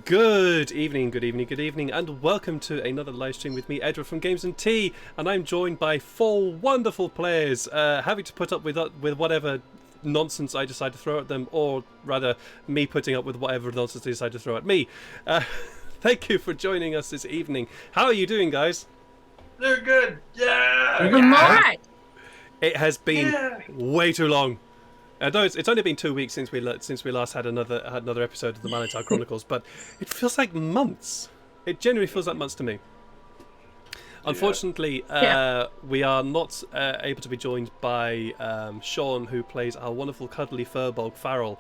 Good evening, and welcome to another live stream with me, Edward from Games and Tea, and I'm joined by four wonderful players, having to put up with whatever nonsense I decide to throw at them, or rather, me putting up with whatever nonsense they decide to throw at me. Thank you for joining us this evening. How are you doing, guys? They're good. Yeah. I'm alright. It has been way too long. I know it's only been 2 weeks since we last had another episode of the Manitar Chronicles, but it feels like months. It genuinely feels like months to me. Unfortunately, we are not able to be joined by Sean, who plays our wonderful cuddly furbog Farrell,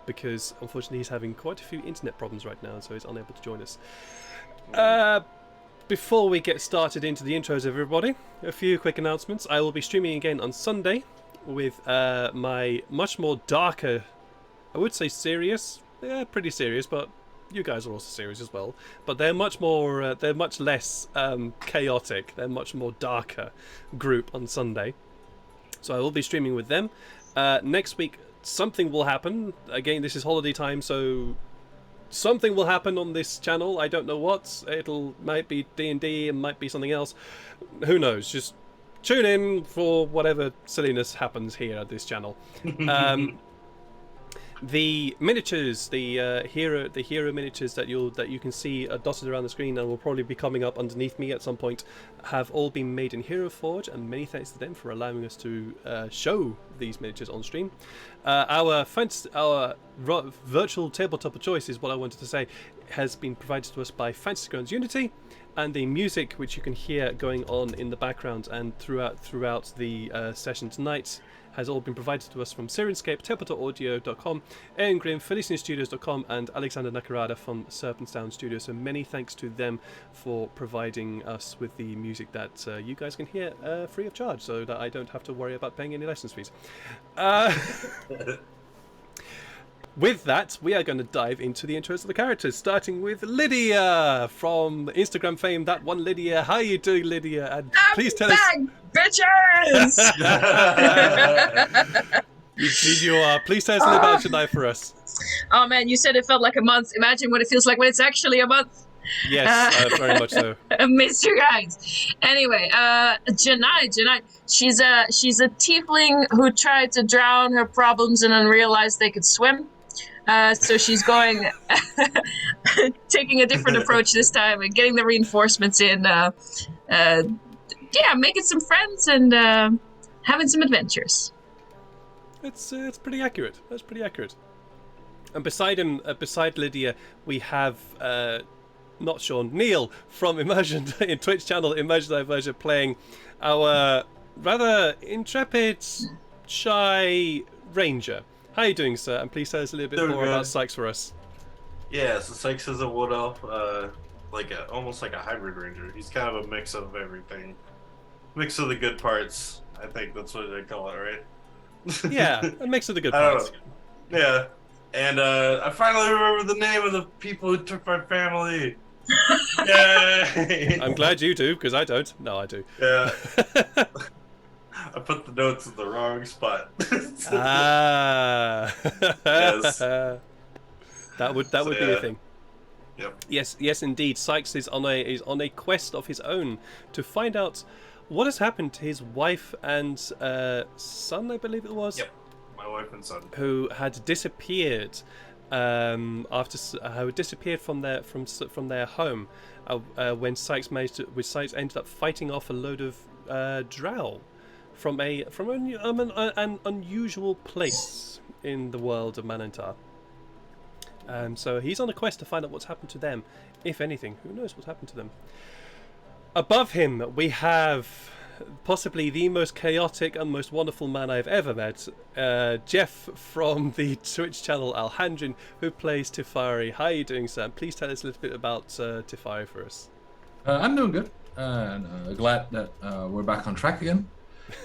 because unfortunately he's having quite a few internet problems right now, so he's unable to join us. Before we get started into the intros, everybody, a few quick announcements. I will be streaming again on Sunday with my much more darker, I would say serious, pretty serious, but you guys are also serious as well, but they're much more, they're much less chaotic, they're much more darker group on Sunday, so I will be streaming with them. Next week something will happen, again this is holiday time, so something will happen on this channel. I don't know what, might be DnD, it might be something else, who knows, just tune in for whatever silliness happens here at this channel. The miniatures, the hero miniatures that you can see dotted around the screen and will probably be coming up underneath me at some point, have all been made in Heroforge, and many thanks to them for allowing us to show these miniatures on stream. Our virtual tabletop of choice is what I wanted to say, has been provided to us by Fantasy Grounds Unity, and the music which you can hear going on in the background and throughout the session tonight has all been provided to us from Sirenscape, Tabletop.audio.com, Aaron Grimm, FelicianStudios.com, and Alexander Nakarada from Serpent Sound Studios. So many thanks to them for providing us with the music that you guys can hear free of charge, so that I don't have to worry about paying any license fees. With that, we are going to dive into the intros of the characters, starting with Lydia from Instagram fame. That one, Lydia. How are you doing, Lydia? And please tell us, bitches! you are. Please tell us a little about tonight for us. Oh man, you said it felt like a month. Imagine what it feels like when it's actually a month. Yes, very much so. Missed you guys. Anyway, Janai, she's a tiefling who tried to drown her problems and then realized they could swim. So she's going, taking a different approach this time and getting the reinforcements in. Making some friends and having some adventures. It's pretty accurate. That's pretty accurate. And beside him, beside Lydia, we have not Sean, Neil from Immersion in Twitch channel Immersion Diversion, playing our rather intrepid, shy ranger. How are you doing, sir? And please tell us a little bit more about Sykes for us. Yeah, so Sykes is a wood elf, almost like a hybrid ranger. He's kind of a mix of everything. Mix of the good parts. I think that's what they call it, right? Yeah, a mix of the good parts. Yeah. And I finally remember the name of the people who took my family. Yay! I'm glad you do, because I don't. No, I do. Yeah. I put the notes in the wrong spot. Yes. That would be a thing. Yep. Yes, indeed. Sykes is on a quest of his own to find out what has happened to his wife and son, I believe it was. Yep. My wife and son. Who had disappeared from their home when Sykes ended up fighting off a load of drow from an unusual place in the world of Manantar. So he's on a quest to find out what's happened to them, if anything. Who knows what's happened to them? Above him, we have possibly the most chaotic and most wonderful man I've ever met, Jeff from the Twitch channel Alhandrin, who plays Tifari. How are you doing, Sam? Please tell us a little bit about Tifari for us. I'm doing good, and glad that we're back on track again.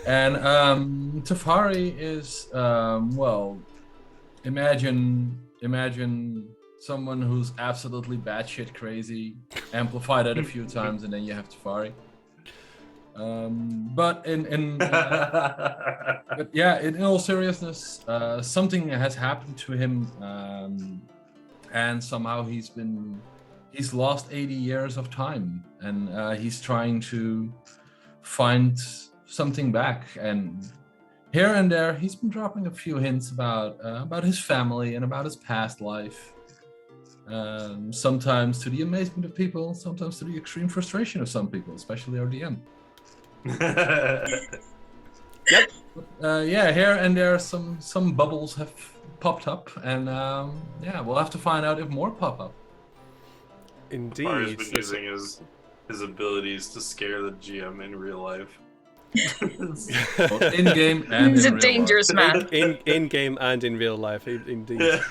And Tifari is, imagine someone who's absolutely batshit crazy, amplified it a few times, and then you have Tifari. But in all seriousness, something has happened to him and somehow he's lost 80 years of time, and he's trying to find something back. And here and there, he's been dropping a few hints about his family and about his past life. Sometimes to the amazement of people, sometimes to the extreme frustration of some people, especially our DM. Yep. Yeah, here and there, some bubbles have popped up, and yeah, we'll have to find out if more pop up. Indeed. Mario's been using his abilities to scare the GM in real life. Both in game and He's in a real dangerous man. In game and in real life, indeed. Yeah.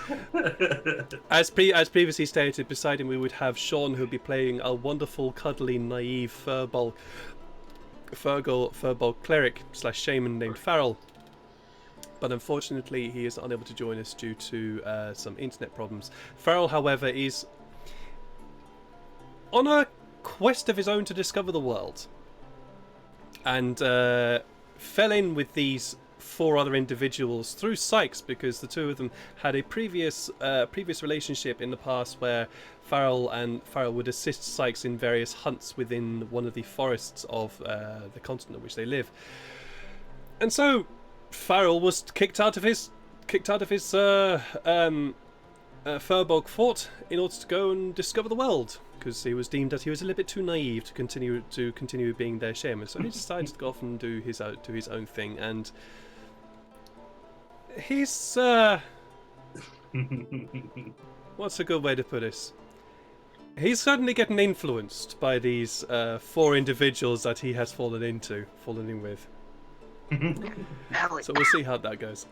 As previously stated, beside him we would have Sean, who'll be playing a wonderful, cuddly, naive furball cleric / shaman named Farrell. But unfortunately, he is unable to join us due to some internet problems. Farrell, however, is on a quest of his own to discover the world, and fell in with these 4 other individuals through Sykes, because the 2 of them had a previous relationship in the past where Farrell would assist Sykes in various hunts within one of the forests of the continent on which they live. And so Farrell was kicked out of his Furbog fort in order to go and discover the world, because he was deemed that he was a little bit too naive to continue being their shaman. So he decided to go off and do his own thing, and he's what's a good way to put this? He's certainly getting influenced by these 4 individuals that he has fallen in with. So we'll see how that goes.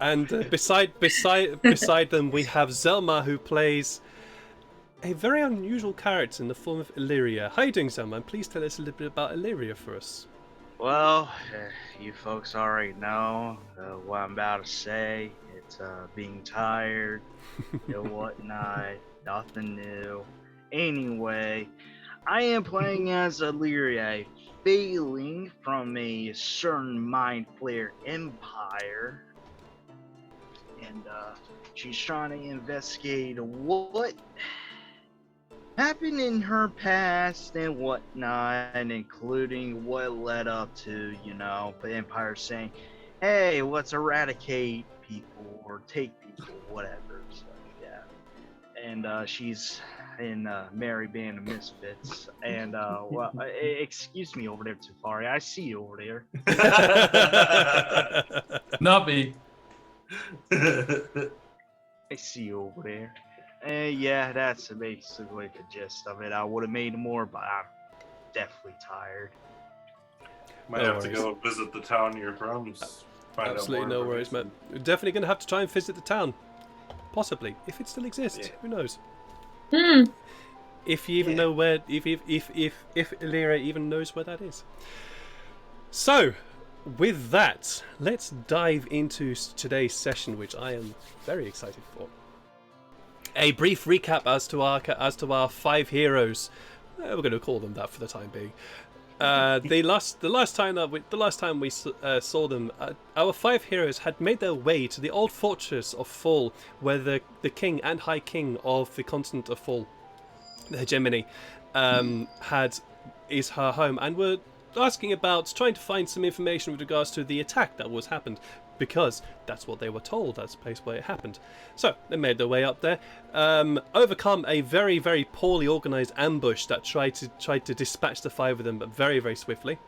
And beside them, we have Zelma, who plays a very unusual character in the form of Illyria. How are you doing, Zelma? And please tell us a little bit about Illyria for us. Well, you folks already know what I'm about to say. It's being tired and whatnot, nothing new. Anyway, I am playing as Illyria, failing from a certain mind flayer empire. And she's trying to investigate what happened in her past and whatnot, including what led up to, the Empire saying, hey, let's eradicate people or take people, whatever. So, yeah. And she's in Merry Band of Misfits. And, well, excuse me over there, Tufari. I see you over there. Not me. I see you over there. Yeah, that's basically the gist of it. I would have made more, but I'm definitely tired. Might have to go visit the town you're from. Absolutely no worries, man. We're definitely going to have to try and visit the town. Possibly, if it still exists. Yeah. Who knows? If you even know where, if Illyria even knows where that is. So, with that, let's dive into today's session, which I am very excited for. A brief recap as to our 5 heroes. We're going to call them that for the time being. The last time we saw them, our 5 heroes had made their way to the old fortress of Fall, where the king and high king of the continent of Fall, the hegemony, is her home, and were asking about trying to find some information with regards to the attack that was happened, because that's what they were told. That's the place where it happened. So they made their way up there, overcome a very, very poorly organised ambush that tried to dispatch the 5 of them, but very, very swiftly.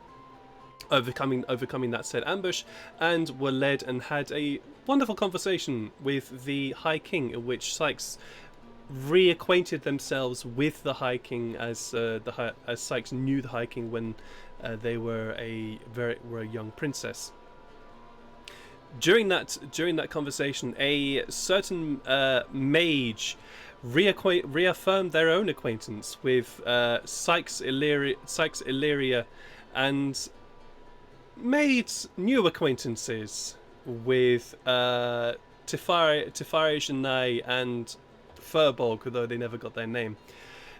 Overcoming that said ambush, and were led and had a wonderful conversation with the High King, in which Sykes reacquainted themselves with the High King, as Sykes knew the High King when they were a young princess. During that conversation, a certain mage reaffirmed their own acquaintance with Sykes Illyria, and made new acquaintances with Tifari Janai and Furbog, although they never got their name.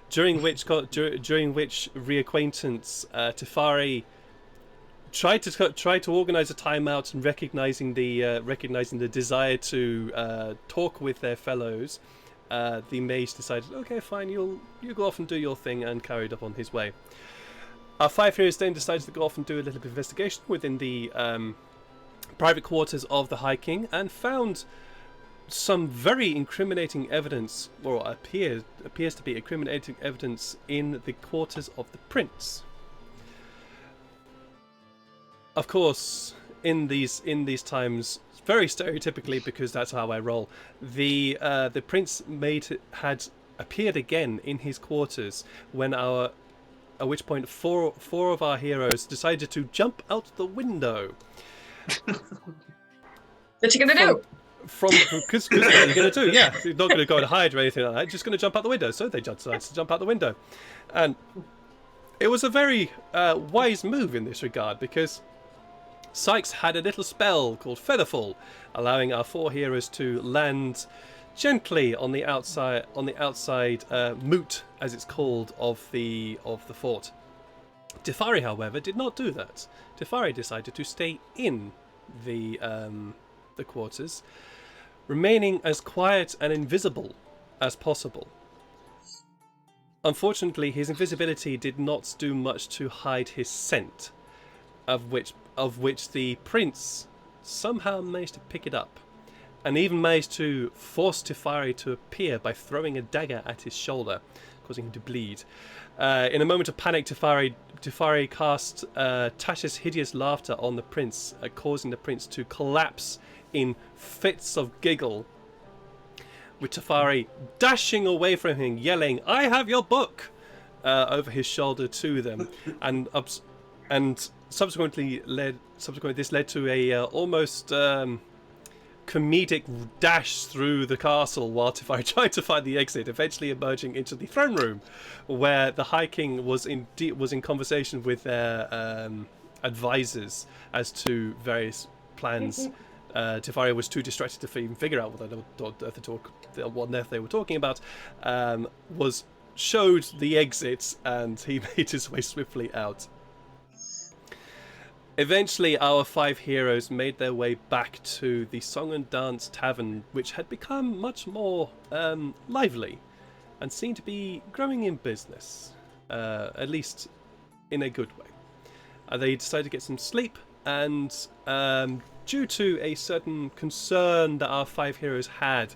During which reacquaintance, Tifari tried to organize a timeout, and recognizing the desire to talk with their fellows, the mage decided, okay, fine, you go off and do your thing, and carried up on his way. Our 5 heroes then decided to go off and do a little bit of investigation within the private quarters of the High King, and found some very incriminating evidence, or appears to be incriminating evidence, in the quarters of the prince. Of course, in these times, very stereotypically, because that's how I roll, the prince had appeared again in his quarters at which point four of our heroes decided to jump out the window. What you gonna do? Because what are you going to do? Yeah, you're not going to go and hide or anything like that. You're just going to jump out the window. So they decided to jump out the window. And it was a very wise move in this regard, because Sykes had a little spell called Featherfall, allowing our 4 heroes to land gently on the outside moot, as it's called, of the fort. Tefari, however, did not do that. Tefari decided to stay in the quarters, remaining as quiet and invisible as possible. Unfortunately, his invisibility did not do much to hide his scent, of which the prince somehow managed to pick it up, and even managed to force Tefari to appear by throwing a dagger at his shoulder, causing him to bleed. In a moment of panic, Tefari cast Tasha's hideous laughter on the prince, causing the prince to collapse in fits of giggle, with Tefari dashing away from him, yelling, "I have your book!" over his shoulder to them, and subsequently this led to a almost comedic dash through the castle while Tefari tried to find the exit, eventually emerging into the throne room, where the High King was in conversation with their advisors as to various plans. Tefari was too distracted to even figure out what on earth they were talking about. Showed the exit, and he made his way swiftly out. Eventually, our 5 heroes made their way back to the Song and Dance Tavern, which had become much more lively and seemed to be growing in business, at least in a good way. They decided to get some sleep, and due to a certain concern that our 5 heroes had,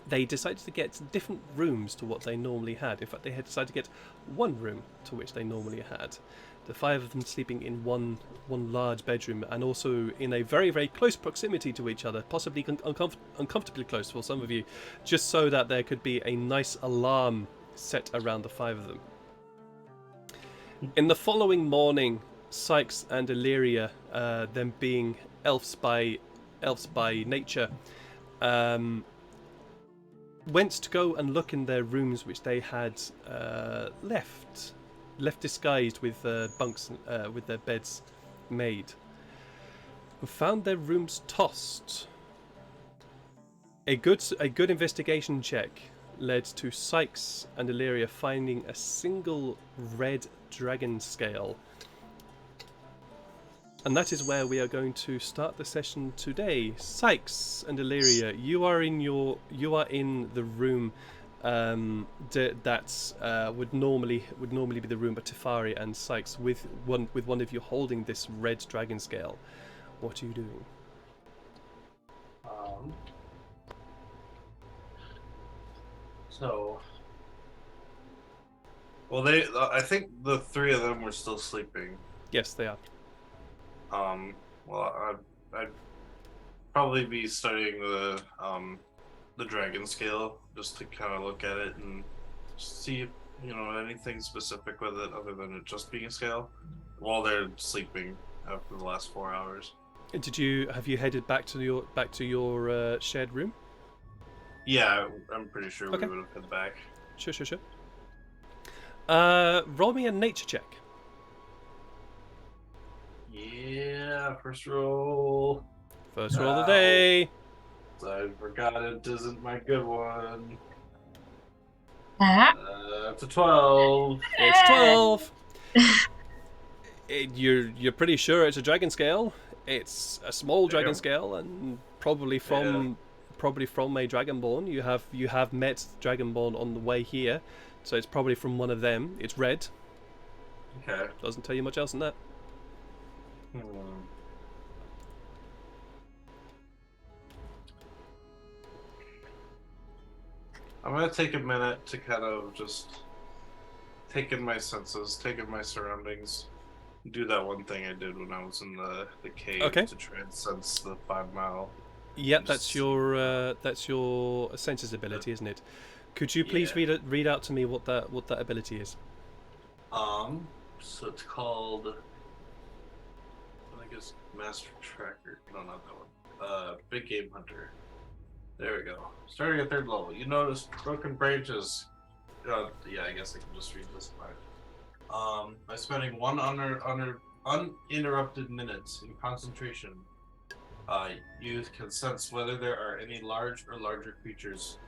they decided to get different rooms to what they normally had. In fact, they had decided to get one room to which they normally had. The 5 of them sleeping in one large bedroom, and also in a very, very close proximity to each other, possibly uncomfortably close for some of you, just so that there could be a nice alarm set around the 5 of them. In the following morning, Sykes and Illyria, them being elves by nature, went to go and look in their rooms, which they had left disguised with bunks, with their beds made, and found their rooms tossed. A good investigation check led to Sykes and Illyria finding a single red dragon scale. And that is where we are going to start the session today. Sykes and Illyria, you are in the room that would normally be the room of Tefari and Sykes, with one of you holding this red dragon scale. What are you doing? I think the 3 of them were still sleeping. Yes, they are. I'd probably be studying the dragon scale, just to kind of look at it and see if, anything specific with it other than it just being a scale, while they're sleeping after the last 4 hours. Have you headed back to your shared room? Yeah, I'm pretty sure Okay. we would have headed back. Sure. Roll me a nature check. Yeah, first roll. First roll of the day. I forgot it isn't my good one. It's a 12. It's 12. You're pretty sure it's a dragon scale. It's a small dragon scale, and probably from probably from a Dragonborn. You have met Dragonborn on the way here, so it's probably from one of them. It's red. Okay. Doesn't tell you much else than that. Hmm. I'm gonna take a minute to kind of just take in my senses, take in my surroundings, do that one thing I did when I was in the cave Okay. to try and sense the 5 mile. Yep, that's your senses ability, isn't it? Could you please Yeah. read out to me what that ability is? So it's called, I guess, Master Tracker. No, not that one. Big Game Hunter. There we go. Starting at 3rd level, you notice broken branches. Yeah, I guess I can just read this part. By spending one uninterrupted minutes in concentration, you can sense whether there are any large or larger creatures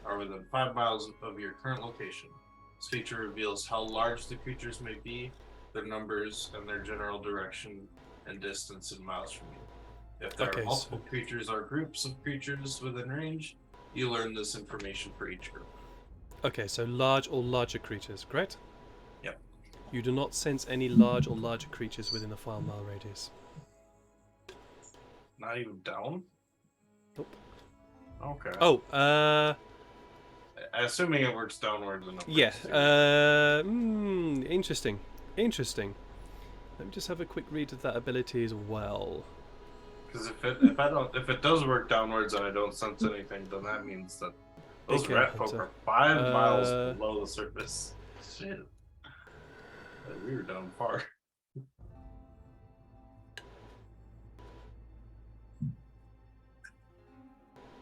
are within 5 miles of your current location. This feature reveals how large the creatures may be, their numbers, and their general direction and distance in miles from you. If there Okay, are multiple creatures or groups of creatures within range, you learn this information for each group. Okay, so large or larger creatures, correct? Yep. You do not sense any large or larger creatures within a 5 mile radius. Not even down? Nope. Okay. Oh, Assuming it works downwards and upwards. yeah. Interesting. Interesting. Let me just have a quick read of that ability as well. Because if it does work downwards and I don't sense anything, then that means that those Okay, rat folk so, are 5 miles below the surface. Shit. We were down far.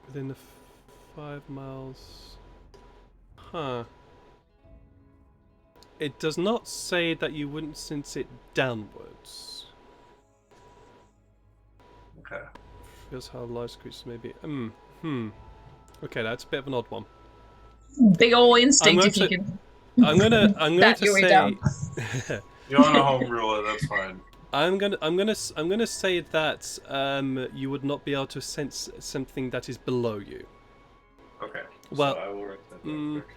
Within the 5 miles. Huh. It does not say that you wouldn't sense it downwards. Okay. Feels how large creatures may be. Okay, that's a bit of an odd one. Big ol' instinct I'm if you going can. I'm going Bat to your way say. down. You want to home rule it, that's fine. I'm gonna say that you would not be able to sense something that is below you. Okay. Well, so I will write that down quick.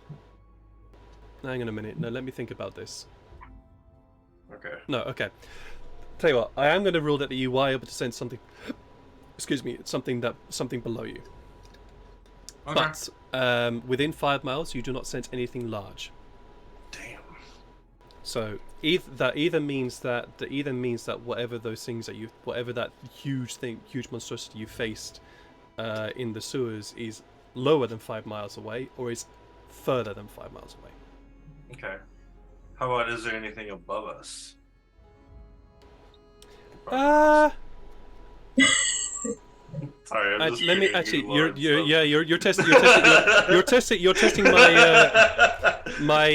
Hang on a minute. No, let me think about this. Okay. No, okay. Tell you what, I am going to rule that you are able to sense something. Excuse me, something below you. Okay. But within 5 miles, you do not sense anything large. Damn. So either means that whatever those things whatever that huge monstrosity you faced in the sewers is lower than 5 miles away, or is further than 5 miles away. Okay. How about, is there anything above us? Sorry, I'm just Let me reading actually. Google You're and testing. stuff. You're testing my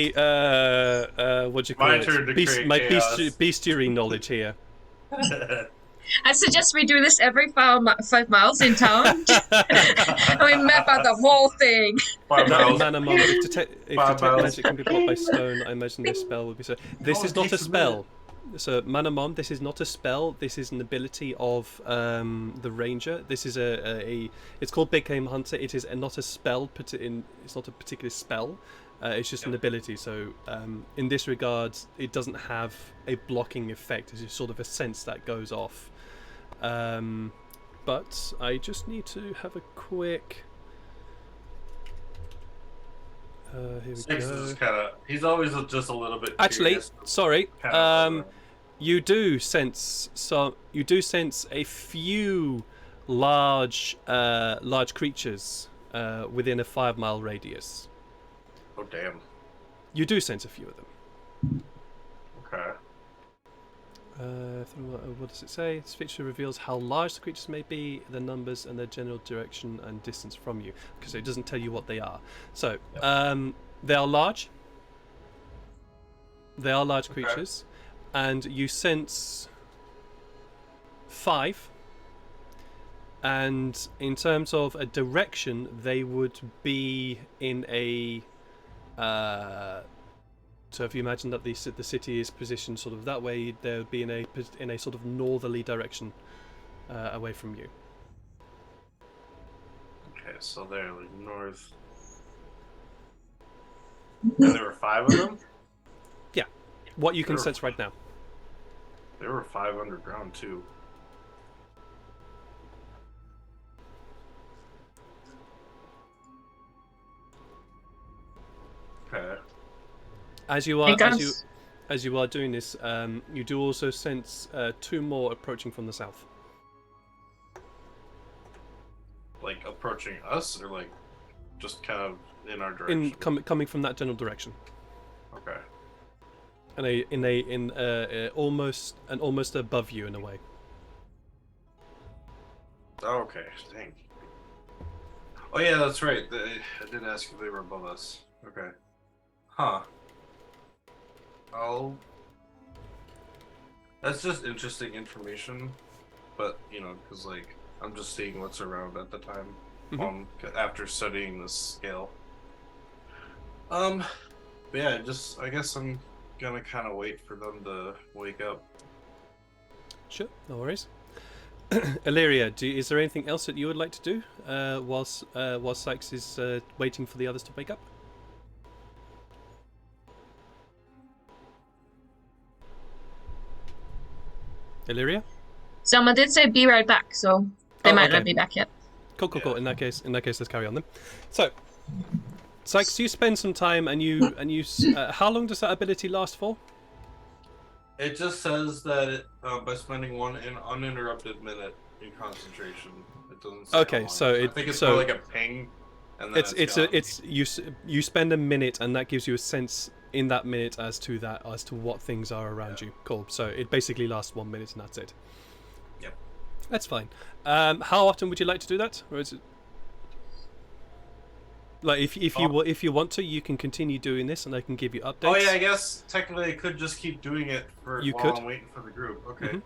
what do you call My it? turn to create chaos. Bestiary knowledge here. I suggest we do this every 5 miles in town. And we map out the whole thing. 5 miles. Manamon, if detect miles. magic can be blocked by stone, I imagine this spell would be so. This is not a takes a spell. So Manamon, this is not a spell. This is an ability of the ranger. This is it's called Big Game Hunter. It is not a spell. It's not a particular spell. It's just an ability. So in this regard, it doesn't have a blocking effect. It's just sort of a sense that goes off. But I just need to have a quick. Here we Six go. is kind of. He's always just a little bit. Actually, curious. sorry. Kind of, You do sense a few large creatures within a 5 mile radius. Oh damn. You do sense a few of them. Okay. What does it say? This feature reveals how large the creatures may be, their numbers, and their general direction and distance from you. Because it doesn't tell you what they are. So, they are large. They are large creatures, and you sense 5. And in terms of a direction, they would be in a. So if you imagine that the city is positioned sort of that way, they would be in a sort of northerly direction away from you. Okay, so they're like north. And there were 5 of them? What you can Sure. sense right now. There were 5 underground too. Okay. As you Hey, are guys. as you are doing this, you do also sense 2 more approaching from the south. Like approaching us, or like just kind of in our direction? Coming from that general direction. Okay. Almost above you in a way. Okay, dang. Oh yeah, that's right. I did ask if they were above us. Okay. Huh. That's just interesting information, but you know, because like I'm just seeing what's around at the time. After studying this scale. But yeah, I guess I'm gonna kind of wait for them to wake up. Sure, no worries. Illyria, is there anything else that you would like to do whilst Sykes is waiting for the others to wake up? Illyria? Someone did say be right back, so they might okay. not be back yet. Cool. In that case, let's carry on then. So, Sykes, you spend some time, and you how long does that ability last for? It just says that by spending 1 uninterrupted minute in concentration, it doesn't say Okay, how long. so I think it's more like a ping, and then you spend a minute, and that gives you a sense in that minute as to what things are around you. Cool. So it basically lasts 1 minute, and that's it. Yep. That's fine. How often would you like to do that, or is it like if you want to, you can continue doing this, and I can give you updates. Oh yeah, I guess technically I could just keep doing it while I'm waiting for the group. Okay. Mm-hmm.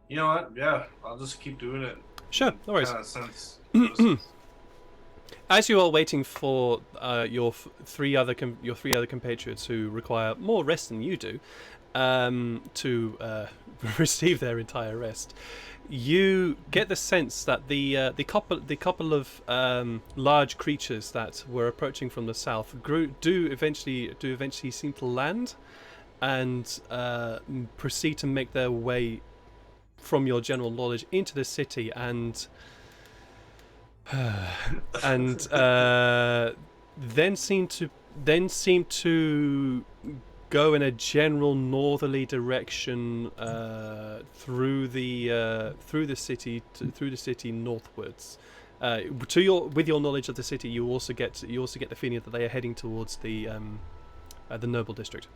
You know what? Yeah, I'll just keep doing it. Sure, no worries. Since As you are waiting for your 3 other compatriots who require more rest than you do to receive their entire rest, you get the sense that the couple of large creatures that were approaching from the south do eventually seem to land and proceed to make their way, from your general knowledge, into the city and then seem to go in a general northerly direction through the city northwards. With your knowledge of the city, you also get the feeling that they are heading towards the noble district,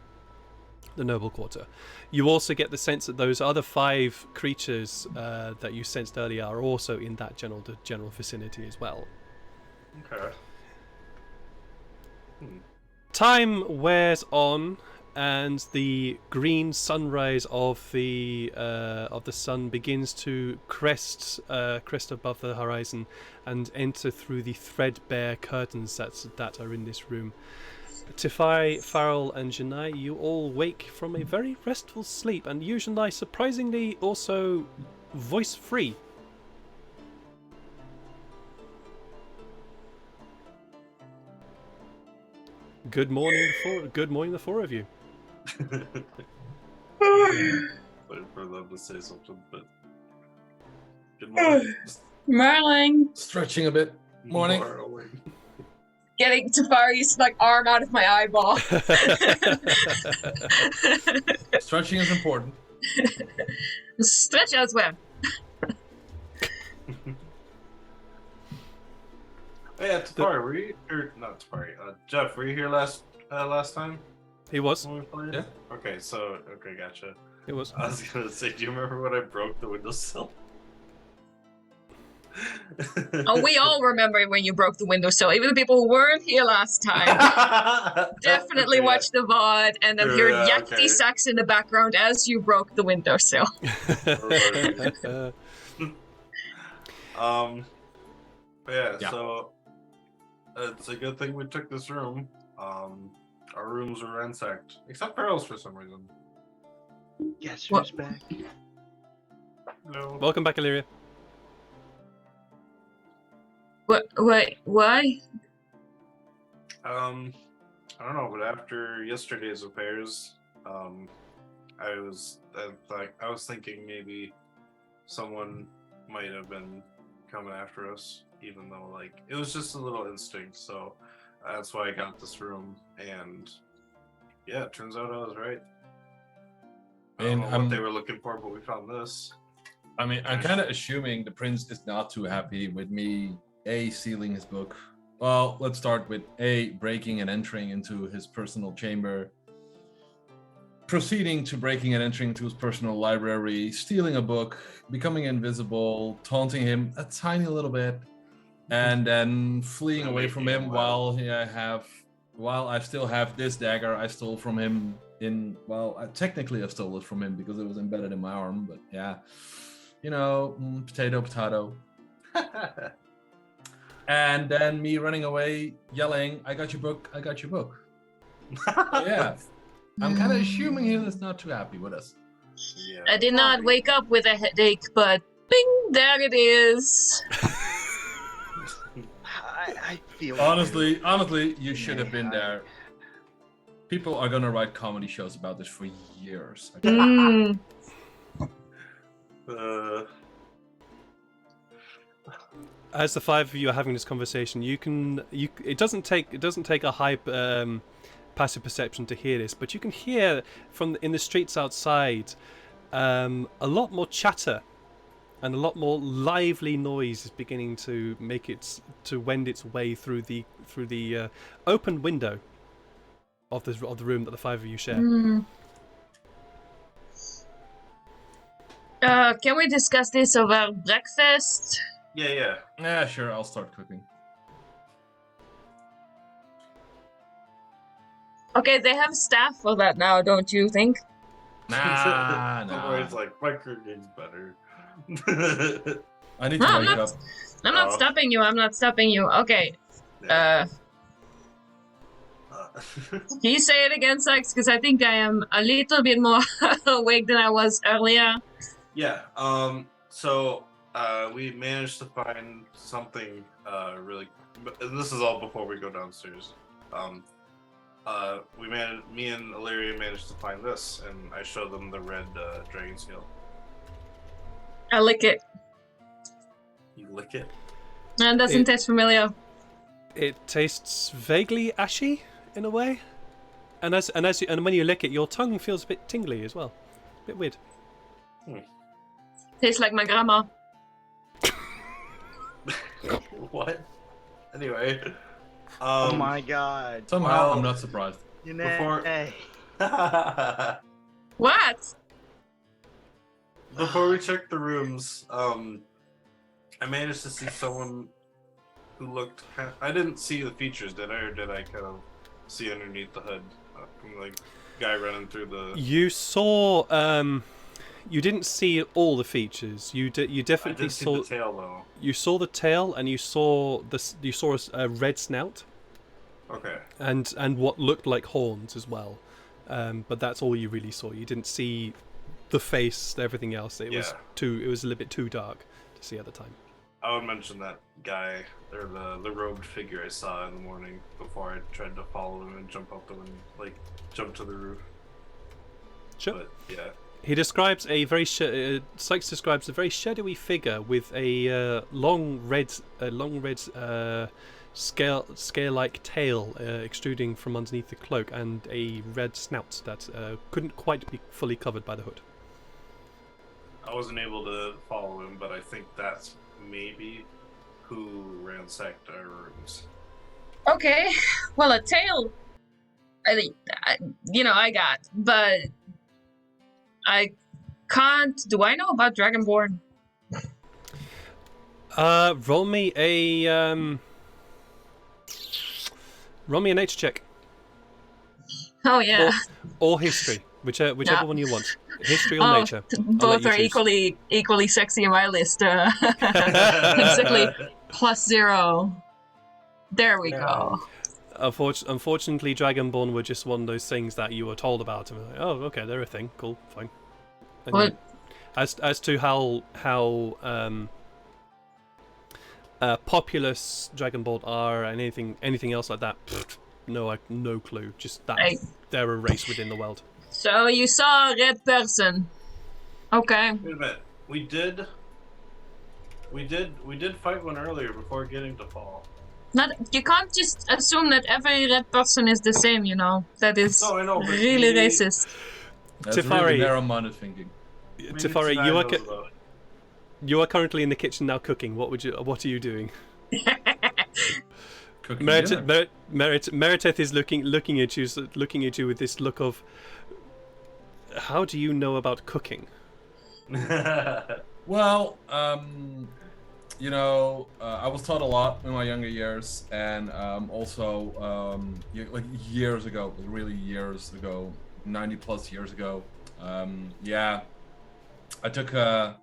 the noble quarter. You also get the sense that those other 5 creatures that you sensed earlier are also in that general vicinity as well. Okay. Time wears on, and the green sunrise of the sun begins to crest above the horizon and enter through the threadbare curtains that are in this room. Tifai, Farrell, and Janai, you all wake from a very restful sleep, and you, Janai, surprisingly also voice-free. Good morning, the 4 of you. Waiting for them to say something, but good morning. Merling. Stretching a bit. Morning. Getting Tafari's arm out of my eyeball. Stretching is important. Stretch elsewhere. Oh yeah, Tafari, were you not Tafari? Jeff, were you here last time? He was. When we played? Yeah. Okay, gotcha. He was. I was gonna say, do you remember when I broke the windowsill? Oh, we all remember when you broke the windowsill. Even the people who weren't here last time definitely watched the VOD and then heard yakety sax in the background as you broke the windowsill. Yeah. So it's a good thing we took this room. Our rooms were ransacked, except Farrell's for some reason. Guess who's back? No. Welcome back, Illyria. Wait, why? I don't know, but after yesterday's affairs, I was thinking maybe someone might have been coming after us, even though like it was just a little instinct. So that's why I got this room, and yeah, it turns out I was right. I don't know what they were looking for, but we found this. I mean, I'm kind of assuming the prince is not too happy with me, A, stealing his book. Well, let's start with A, breaking and entering into his personal chamber, proceeding to breaking and entering into his personal library, stealing a book, becoming invisible, taunting him a tiny little bit, and then fleeing away from him while I still have this dagger I stole from him technically I stole it from him because it was embedded in my arm, but yeah. You know, potato. And then me running away, yelling, I got your book. Yeah. I'm kind of assuming he was not too happy with us. Yeah. I did not wake up with a headache, but bing, there it is. I feel Honestly, you should have been there. People are gonna write comedy shows about this for years. Mm. As the five of you are having this conversation, it doesn't take a high passive perception to hear this, but you can hear in the streets outside a lot more chatter and a lot more lively noise is beginning to wend its way through the open window of the room that the five of you share. Mm. Can we discuss this over breakfast? Yeah. Yeah, sure, I'll start cooking. Okay, they have staff for that now, don't you think? Nah. It's like my cooking's better. I need to wake up. I'm not stopping you. Okay. Yeah. Can you say it again, Sykes? Because I think I am a little bit more awake than I was earlier. Yeah. So we managed to find something really. But this is all before we go downstairs. Me and Illyria managed to find this, and I showed them the red dragon scale. I lick it. You lick it? And it doesn't taste familiar. It tastes vaguely ashy in a way, and when you lick it, your tongue feels a bit tingly as well, a bit weird. Tastes like my grandma. What? Anyway. Oh my god. Somehow I'm not surprised. You know, Before- hey. What? Before we checked the rooms, I managed to see someone who looked I didn't see the features, did I? Or did I kind of see underneath the hood? Like, guy running through the... You saw... you didn't see all the features. You definitely saw the tail, though. You saw the tail, and you saw a red snout. Okay. And what looked like horns as well. But that's all you really saw. You didn't see the face, everything else. It was a little bit too dark to see at the time. I would mention that guy, or the robed figure I saw in the morning before I tried to follow him and jump out the window, like jump to the roof. Sure. But yeah. He describes Sykes describes a very shadowy figure with a long red scale-like tail extruding from underneath the cloak, and a red snout that couldn't quite be fully covered by the hood. I wasn't able to follow him, but I think that's maybe who ransacked our rooms. Okay. Well, a tail. I got, but I can't. Do I know about Dragonborn? Roll me a nature check. Oh yeah. Or history, whichever one you want. History or nature. Both are equally sexy in my list. Basically, +0. There we go. Unfortunately, Dragonborn were just one of those things that you were told about, and were like, oh, okay, they're a thing. Cool, fine. And What? as to how Populous, Dragon Ball R, and anything else like that. Pfft, no clue. Just that Hey. they're a race within the world. So you saw a red person. Okay. Wait a minute. We did fight one earlier before getting to Paul. You can't just assume that every red person is the same, you know. That is No, I know, but really we- racist. That's Tefari. really narrow-minded thinking. Maybe Tefari, Tsunade knows about it. you are currently in the kitchen now cooking. What are you doing? Cooking dinner. Meriteth is looking at you with this look of, how do you know about cooking? Well, you know, I was taught a lot in my younger years, and also like years ago, really years ago, 90 plus years ago. Yeah, I took a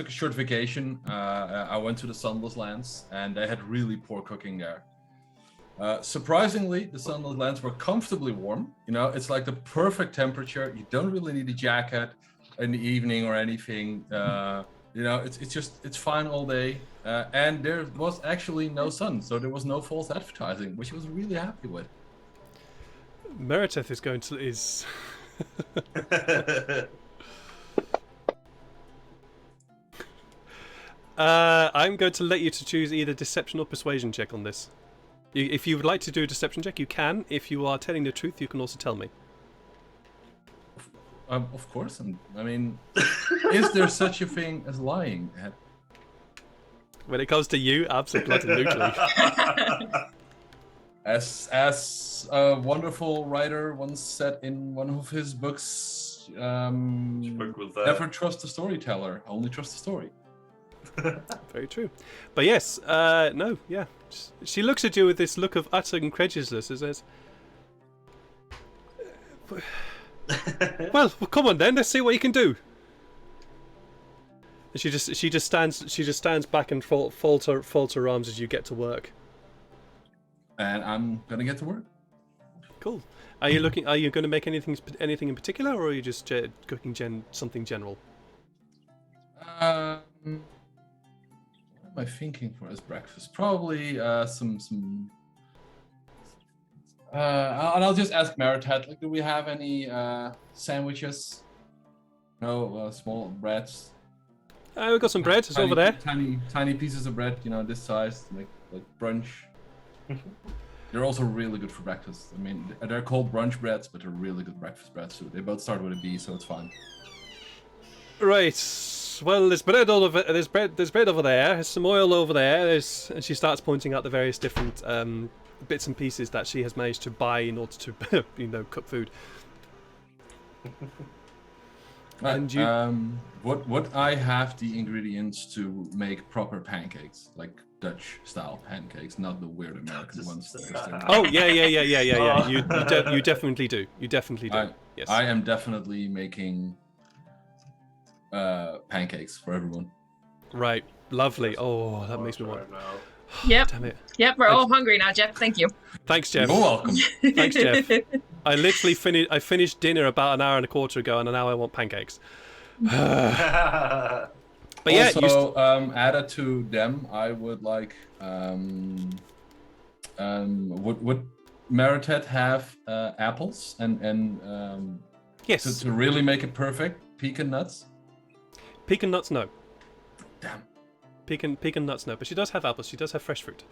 short vacation. I went to the Sunless Lands, and they had really poor cooking there. Surprisingly, the Sunless Lands were comfortably warm. You know, it's like the perfect temperature. You don't really need a jacket in the evening or anything. You know, it's fine all day. And there was actually no sun, so there was no false advertising, which I was really happy with. Meriteth is I'm going to let you to choose either deception or persuasion check on this. If you would like to do a deception check, you can. If you are telling the truth, you can also tell me. Of course, I mean, is there such a thing as lying? When it comes to you, absolutely. As a wonderful writer once said in one of his books, never trust a storyteller, only trust the story. Very true. But yes, no, yeah. She looks at you with this look of utter incredulousness and says, well, come on then, let's see what you can do. And she just stands back and folds her arms as you get to work. And I'm gonna get to work. Cool. Are you going to make anything in particular, or are you just cooking something general? What am I thinking for as breakfast? Probably some. And I'll just ask Meriteth, like, do we have any sandwiches? No, small breads. We've got some bread. It's over there. Tiny pieces of bread, you know, this size, like brunch. They're also really good for breakfast. I mean, they're called brunch breads, but they're really good breakfast breads too. They both start with a B, so it's fine. Right. Well, there's bread over. There's bread over there. There's some oil over there. And she starts pointing out the various different bits and pieces that she has managed to buy in order to, cook food. And you, would I have the ingredients to make proper pancakes, like Dutch style pancakes, not the weird American ones? Oh yeah. You definitely do. You definitely do. Yes. I am definitely making pancakes for everyone. Right. Lovely. Oh, that makes me want. Yep. Damn it. Yep, we're all hungry now, Jeff. Thank you. Thanks, Jeff. You're welcome. Thanks, Jeff. I literally finished dinner about an hour and a quarter ago, and now I want pancakes. But yeah, also, added to them, I would like. Would Meriteth have apples and yes, to really make it perfect? Pecan nuts. Pecan nuts, no. Damn. Pecan nuts, no. But she does have apples. She does have fresh fruit.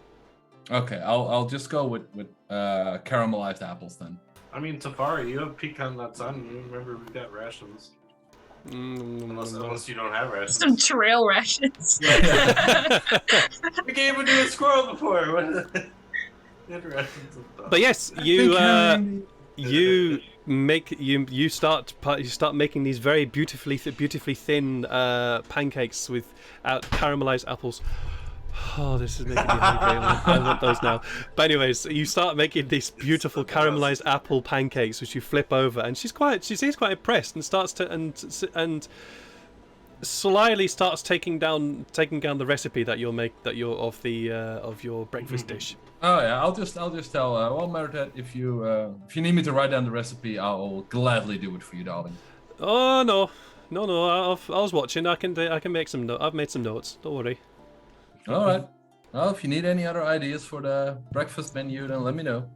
Okay, I'll just go with caramelized apples then. I mean, Tefari, you have pecan nuts on you. Remember, we got rations. Unless you don't have rations. Some trail rations. We gave it to a squirrel before. But yes, you start making these very beautifully thin pancakes with caramelized apples. Oh, this is making me hungry. I want those now. But anyways, you start making these beautiful caramelized apple pancakes, which you flip over, and she seems quite impressed, and starts to and slyly starts taking down the recipe that you'll make of your breakfast dish. Oh yeah, I'll just tell. Well, Meriteth, if you need me to write down the recipe, I'll gladly do it for you, darling. Oh no. I was watching. I can make some notes. I've made some notes. Don't worry. All right. Well, if you need any other ideas for the breakfast menu, then let me know.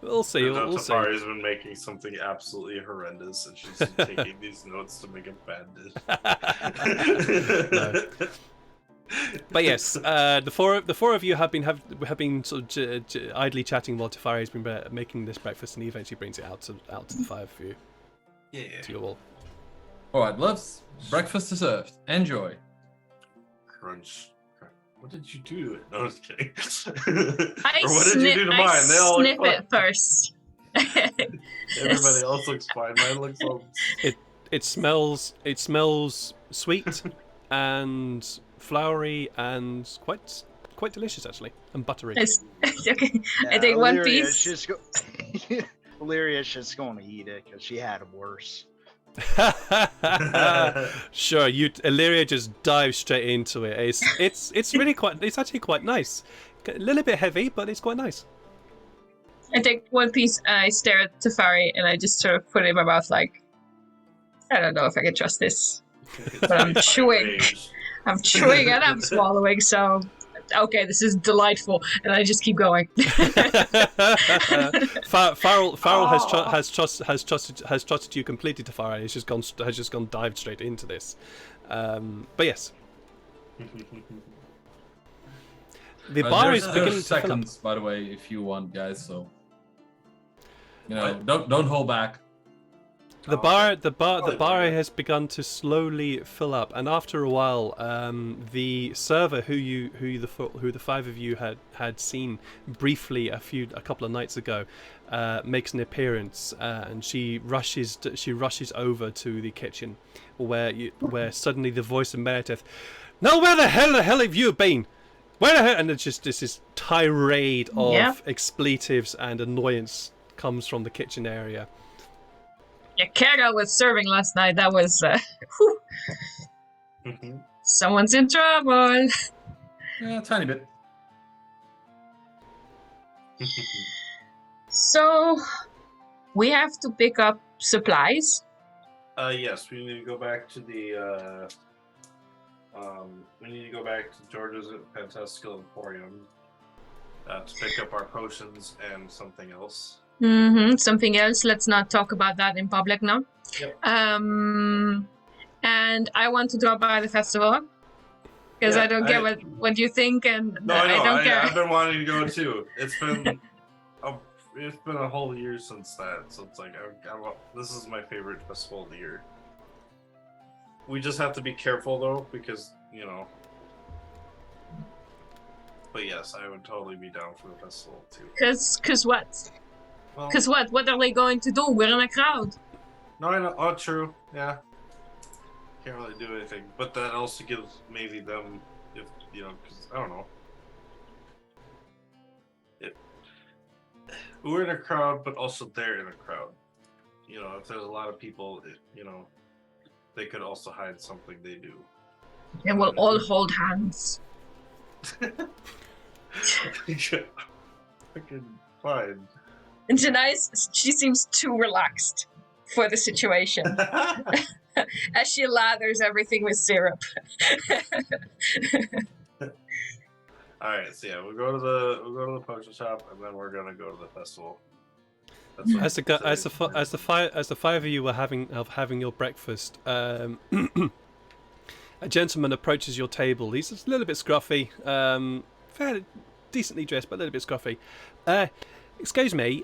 We'll see. We'll see. Tafari's been making something absolutely horrendous, and she's taking these notes to make a bad dish. No. But yes, the four of you have been sort of idly chatting while Tafari has been making this breakfast, and he eventually brings it out to the five of you. Yeah. To you all. All right, loves. Breakfast is served. Enjoy. Crunch. What did you do to it? No, I was kidding. I Or what did you do to I mine? They all sniff look it first. Everybody else looks fine. Mine looks all... It smells sweet and flowery and quite delicious actually, and buttery. Okay. I take one Illyria's piece. just Illyria's just going to eat it because she had it worse. Sure, Illyria just dives straight into it. It's really it's actually quite nice. A little bit heavy, but it's quite nice. I take one piece and I stare at Tafari and I just sort of put it in my mouth like, I don't know if I can trust this. But I'm chewing. I'm chewing and I'm swallowing, so okay, this is delightful, and I just keep going. Farrell has trusted you completely, Tafari. He's just gone dived straight into this. But yes, the bar is beginning to fill up. Seconds, by the way, if you want, guys. So don't hold back. The bar has begun to slowly fill up, and after a while, the server who the five of you had seen briefly a couple of nights ago, makes an appearance, and she rushes over to the kitchen, where suddenly the voice of Meredith, "Now where the hell have you been? Where the hell?" And it's just this tirade of expletives and annoyance comes from the kitchen area. Yeah, Kara was serving last night. That was, someone's in trouble. Yeah, a tiny bit. So, we have to pick up supplies. Yes, we need to go back to the we need to go back to George's Fantastical Emporium to pick up our potions and something else. Something else. Let's not talk about that in public now. Yep. And I want to drop by the festival because I don't care what you think, and No, I don't care. I've been wanting to go too. It's been a whole year since that, so it's like this is my favorite festival of the year. We just have to be careful though, because But yes, I would totally be down for the festival too. Cause what? Well, Cause what? What are they going to do? We're in a crowd. no, I know. Oh, true. Yeah. Can't really do anything, but that also gives maybe them, if because I don't know. We're in a crowd, but also they're in a crowd. If there's a lot of people, they could also hide something they do. And we'll all hold hands. Fucking fine. And Janice, she seems too relaxed for the situation. As she lathers everything with syrup. All right, so yeah, we'll go to the potion shop, and then we're gonna go to the festival. That's what As the five of you were having your breakfast, a gentleman approaches your table. He's a little bit scruffy, fairly decently dressed, but a little bit scruffy. Excuse me,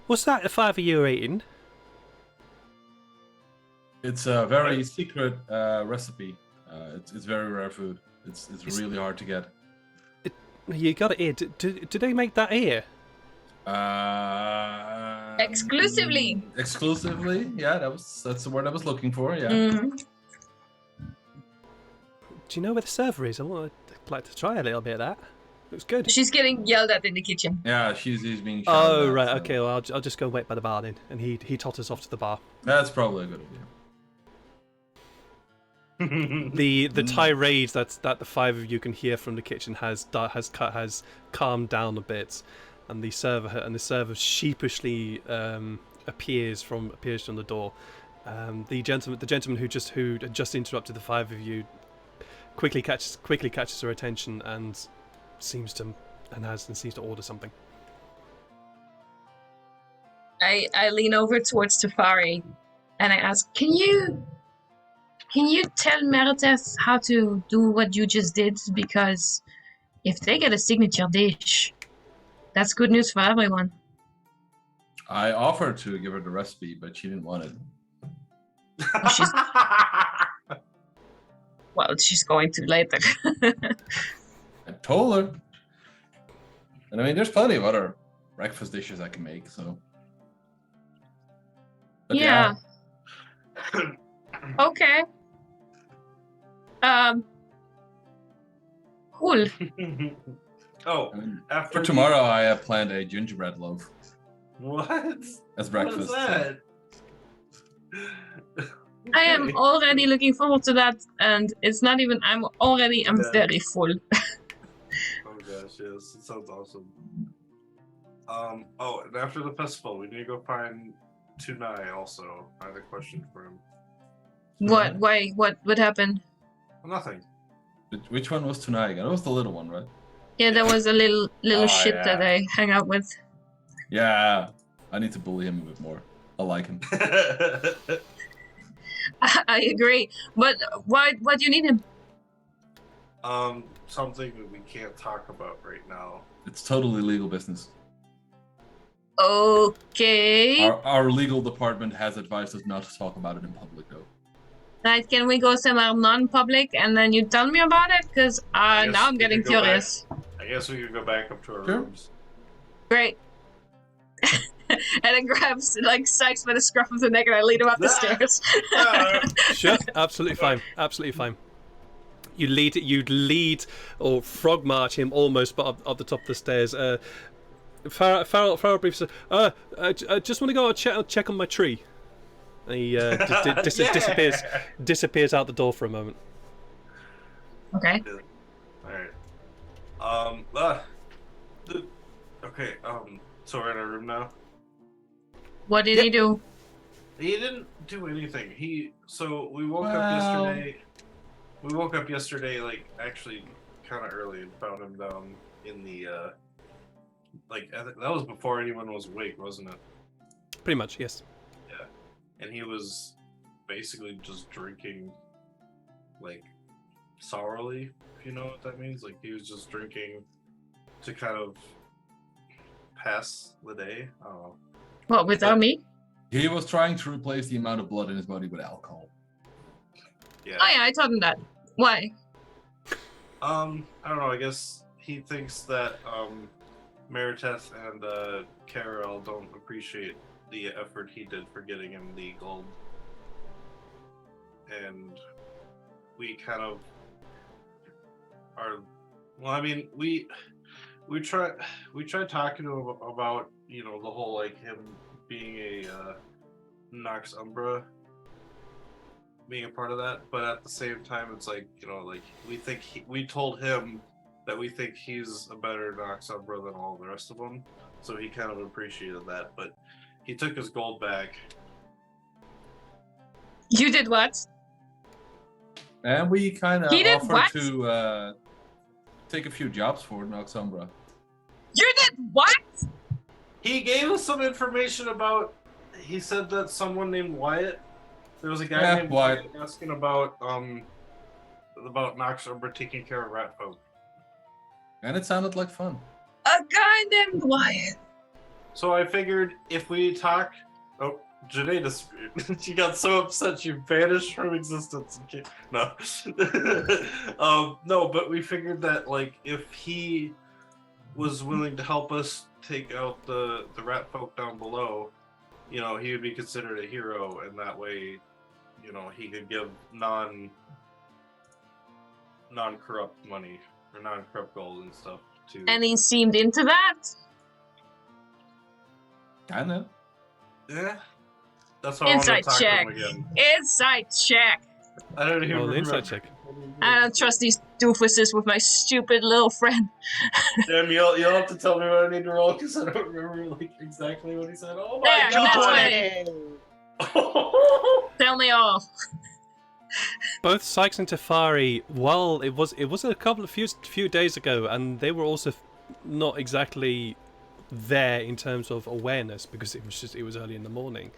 what's that the five of you are eating? It's a very secret recipe. It's very rare food. It's really hard to get. You got it here. Do they make that here? Exclusively. Exclusively, yeah. That's the word I was looking for. Yeah. Mm-hmm. Do you know where the server is? I'd like to try a little bit of that. Looks good. She's getting yelled at in the kitchen. Yeah, she's being. Oh at, right, so. okay. Well, I'll just go wait by the bar then, and he totters off to the bar. That's probably a good idea. The tirade that the five of you can hear from the kitchen has calmed down a bit, and the server sheepishly appears from the door. The gentleman who had just interrupted the five of you quickly catches her attention and seems to order something. I lean over towards Tafari and I ask, Can you tell Meredith how to do what you just did? Because if they get a signature dish, that's good news for everyone. I offered to give her the recipe, but she didn't want it. Well, she's going to later. I told her. And I mean, there's plenty of other breakfast dishes I can make, so. But Yeah. Okay. Cool. Oh, I mean, after for tomorrow, I have planned a gingerbread loaf What? as breakfast. What is that? I am Okay. already looking forward to that, and it's not even. I'm Yeah. very full. Oh gosh, yes, it sounds awesome. Oh, and after the festival, we need to go find Tunai also. I had a question for him. What? Why? What happened? Nothing. Which one was tonight again? It was the little one, right? Yeah, there was a little Oh, shit yeah. that I hang out with. Yeah. I need to bully him a bit more. I like him. I agree, but why? What do you need him? Something that we can't talk about right now. It's totally legal business. Okay. Our legal department has advised us not to talk about it in public, though. Right, can we go somewhere non-public and then you tell me about it? Because I guess now I'm we getting could go curious. I guess we could go back up to our Sure. rooms. Great. And it grabs, Sykes by the scruff of the neck and I lead him up the stairs. Sure, absolutely fine. Absolutely fine. You lead or frog march him almost up the top of the stairs. Farrell briefly says, I just want to go check on my tree. And he disappears out the door for a moment. Okay. Alright. Okay, so we're in our room now? What did he do? He didn't do anything. We woke up Well- yesterday. We woke up yesterday, actually kind of early and found him down in the, that was before anyone was awake, wasn't it? Pretty much, yes. And he was basically just drinking, sourly, if you know what that means. He was just drinking to kind of pass the day. I don't know. What, without me? He was trying to replace the amount of blood in his body with alcohol. Yeah. Oh yeah, I told him that. Why? I don't know. I guess he thinks that Meriteth and Carol don't appreciate the effort he did for getting him the gold, and we kind of are. Well, I mean, we tried talking to him about the whole him being a Nox Umbra, being a part of that, but at the same time, it's we told him that we think he's a better Nox Umbra than all the rest of them, so he kind of appreciated that, but he took his gold back. You did what? And we kind of He did offered what? to take a few jobs for Noxumbra. You did what? He gave us some information about. He said that someone named Wyatt. There was a guy Yeah, named Wyatt. asking about Nox Umbra taking care of rat folk. And it sounded like fun. A guy named Wyatt. So I figured if we talk. Oh, Janae disappeared. She got so upset she vanished from existence. No. No, but we figured that if he was willing to help us take out the rat folk down below, he would be considered a hero, and that way, he could give non-corrupt money or non-corrupt gold and stuff to. And he seemed into that? Kinda. Yeah. That's why I wanted Inside to talk check. to him again. Inside check. I don't even Roll an remember. insight check. I don't trust these doofuses with my stupid little friend. Damn, you'll have to tell me what I need to roll because I don't remember exactly what he said. Oh my There, god! that's what Tell me all. both Sykes and Tefari, well, it was a couple of few days ago, and they were also not exactly there in terms of awareness because it was early in the morning.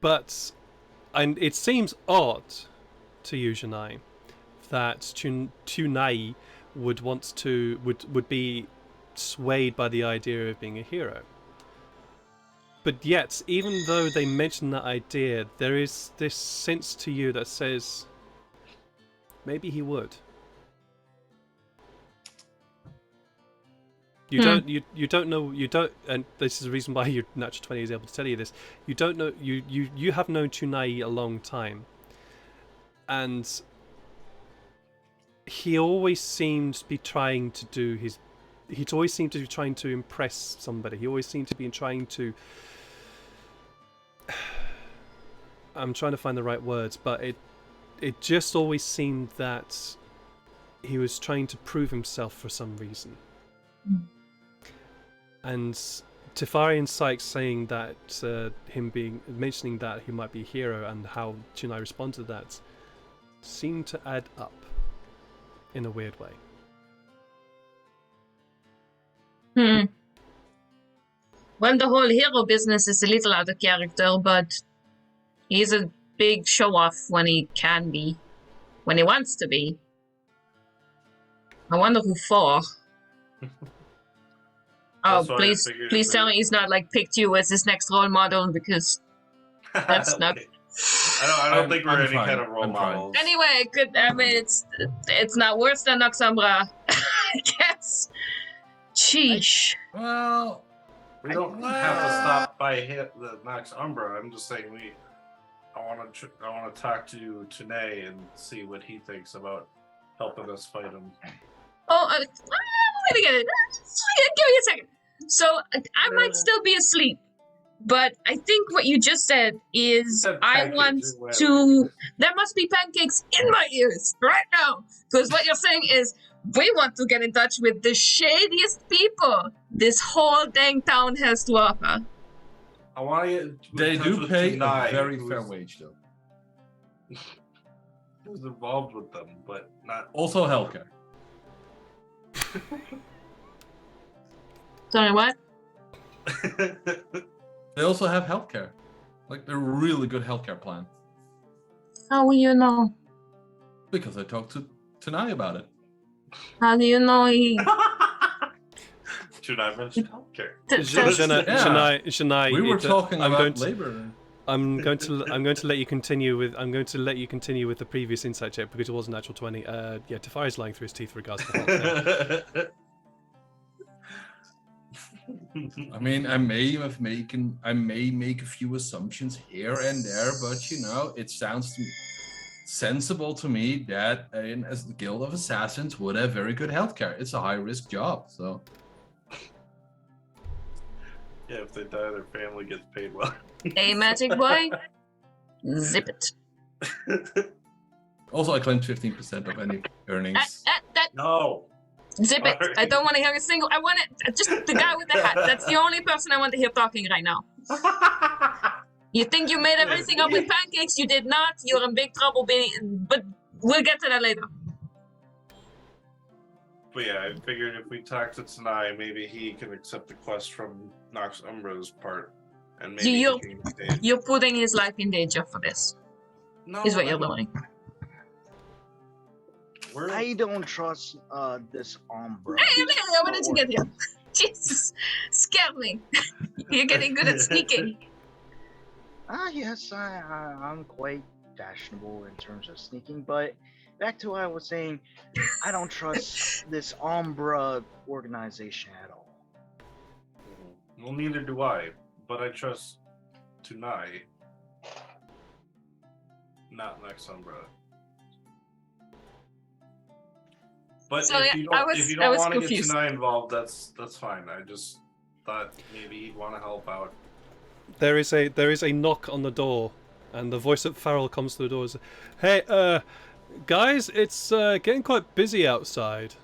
But and it seems odd to you, Janai, that Tunai would be swayed by the idea of being a hero. But yet, even though they mention that idea, there is this sense to you that says maybe he would. You don't know, and this is the reason why your natural 20 is able to tell you this. You don't know, you have known Tunai a long time, and he always seems to be trying to do his. He's always seemed to be trying to impress somebody. He always seemed to be trying to. I'm trying to find the right words, but it just always seemed that he was trying to prove himself for some reason. And Tefari and Sykes saying that mentioning that he might be a hero and how Tunai responded to that seemed to add up in a weird way. Well, the whole hero business is a little out of character, but he's a big show-off when he can be, when he wants to be. I wonder who for. Oh, please tell me he's not like picked you as his next role model, because that's not. I don't think we're any kind of role models. Anyway, good. I mean, it's not worse than Noxumbra, I guess. Sheesh. Well, We don't have to stop by hit the Nox Umbra. I'm just saying I want to talk to Tunay and see what he thinks about helping us fight him. Oh, wait a minute. Give me a second. So I might still be asleep, but I think what you just said is I want to. There must be pancakes in my ears right now, because what you're saying is we want to get in touch with the shadiest people this whole dang town has to offer. I want to get. they do pay Tunay, a very fair wage, though. Who's involved with them, but not. Also healthcare. Sorry, what? They also have healthcare, like a really good healthcare plan. How will you know? Because I talked to Tanai about it. How do you know he? Should I mention healthcare? Shania, We were talking about labor. I'm going to let you continue with the previous insight check because it was a natural 20. Tefari's lying through his teeth regards to healthcare. I mean, I may make a few assumptions here and there, but it sounds sensible to me that as the Guild of Assassins would have very good healthcare. It's a high-risk job, so. Yeah, if they die, their family gets paid well. Hey, magic boy, zip it. Also, I claim 15% of any earnings. No. Zip it. I don't want to hear a single. I want it. Just the guy with the hat. That's the only person I want to hear talking right now. You think you made everything up with pancakes? You did not. You're in big trouble, but we'll get to that later. But yeah, I figured if we talk to Tanai, maybe he can accept the quest from Nox Umbra's part, and maybe you're putting his life in danger for this. No, is what you're doing. I don't trust this Umbra. Hey, Amelia, when did you get here? Jesus, scared me. You're getting good at sneaking. Yes, I'm quite fashionable in terms of sneaking, but back to what I was saying, I don't trust this Umbra organization at all. Well, neither do I, but I trust Tunai, not Nox Umbra. But so, if you don't want to get Tunai involved, that's fine. I just thought maybe he'd want to help out. There is a knock on the door, and the voice of Farrell comes to the door and says, "Hey, guys, it's getting quite busy outside."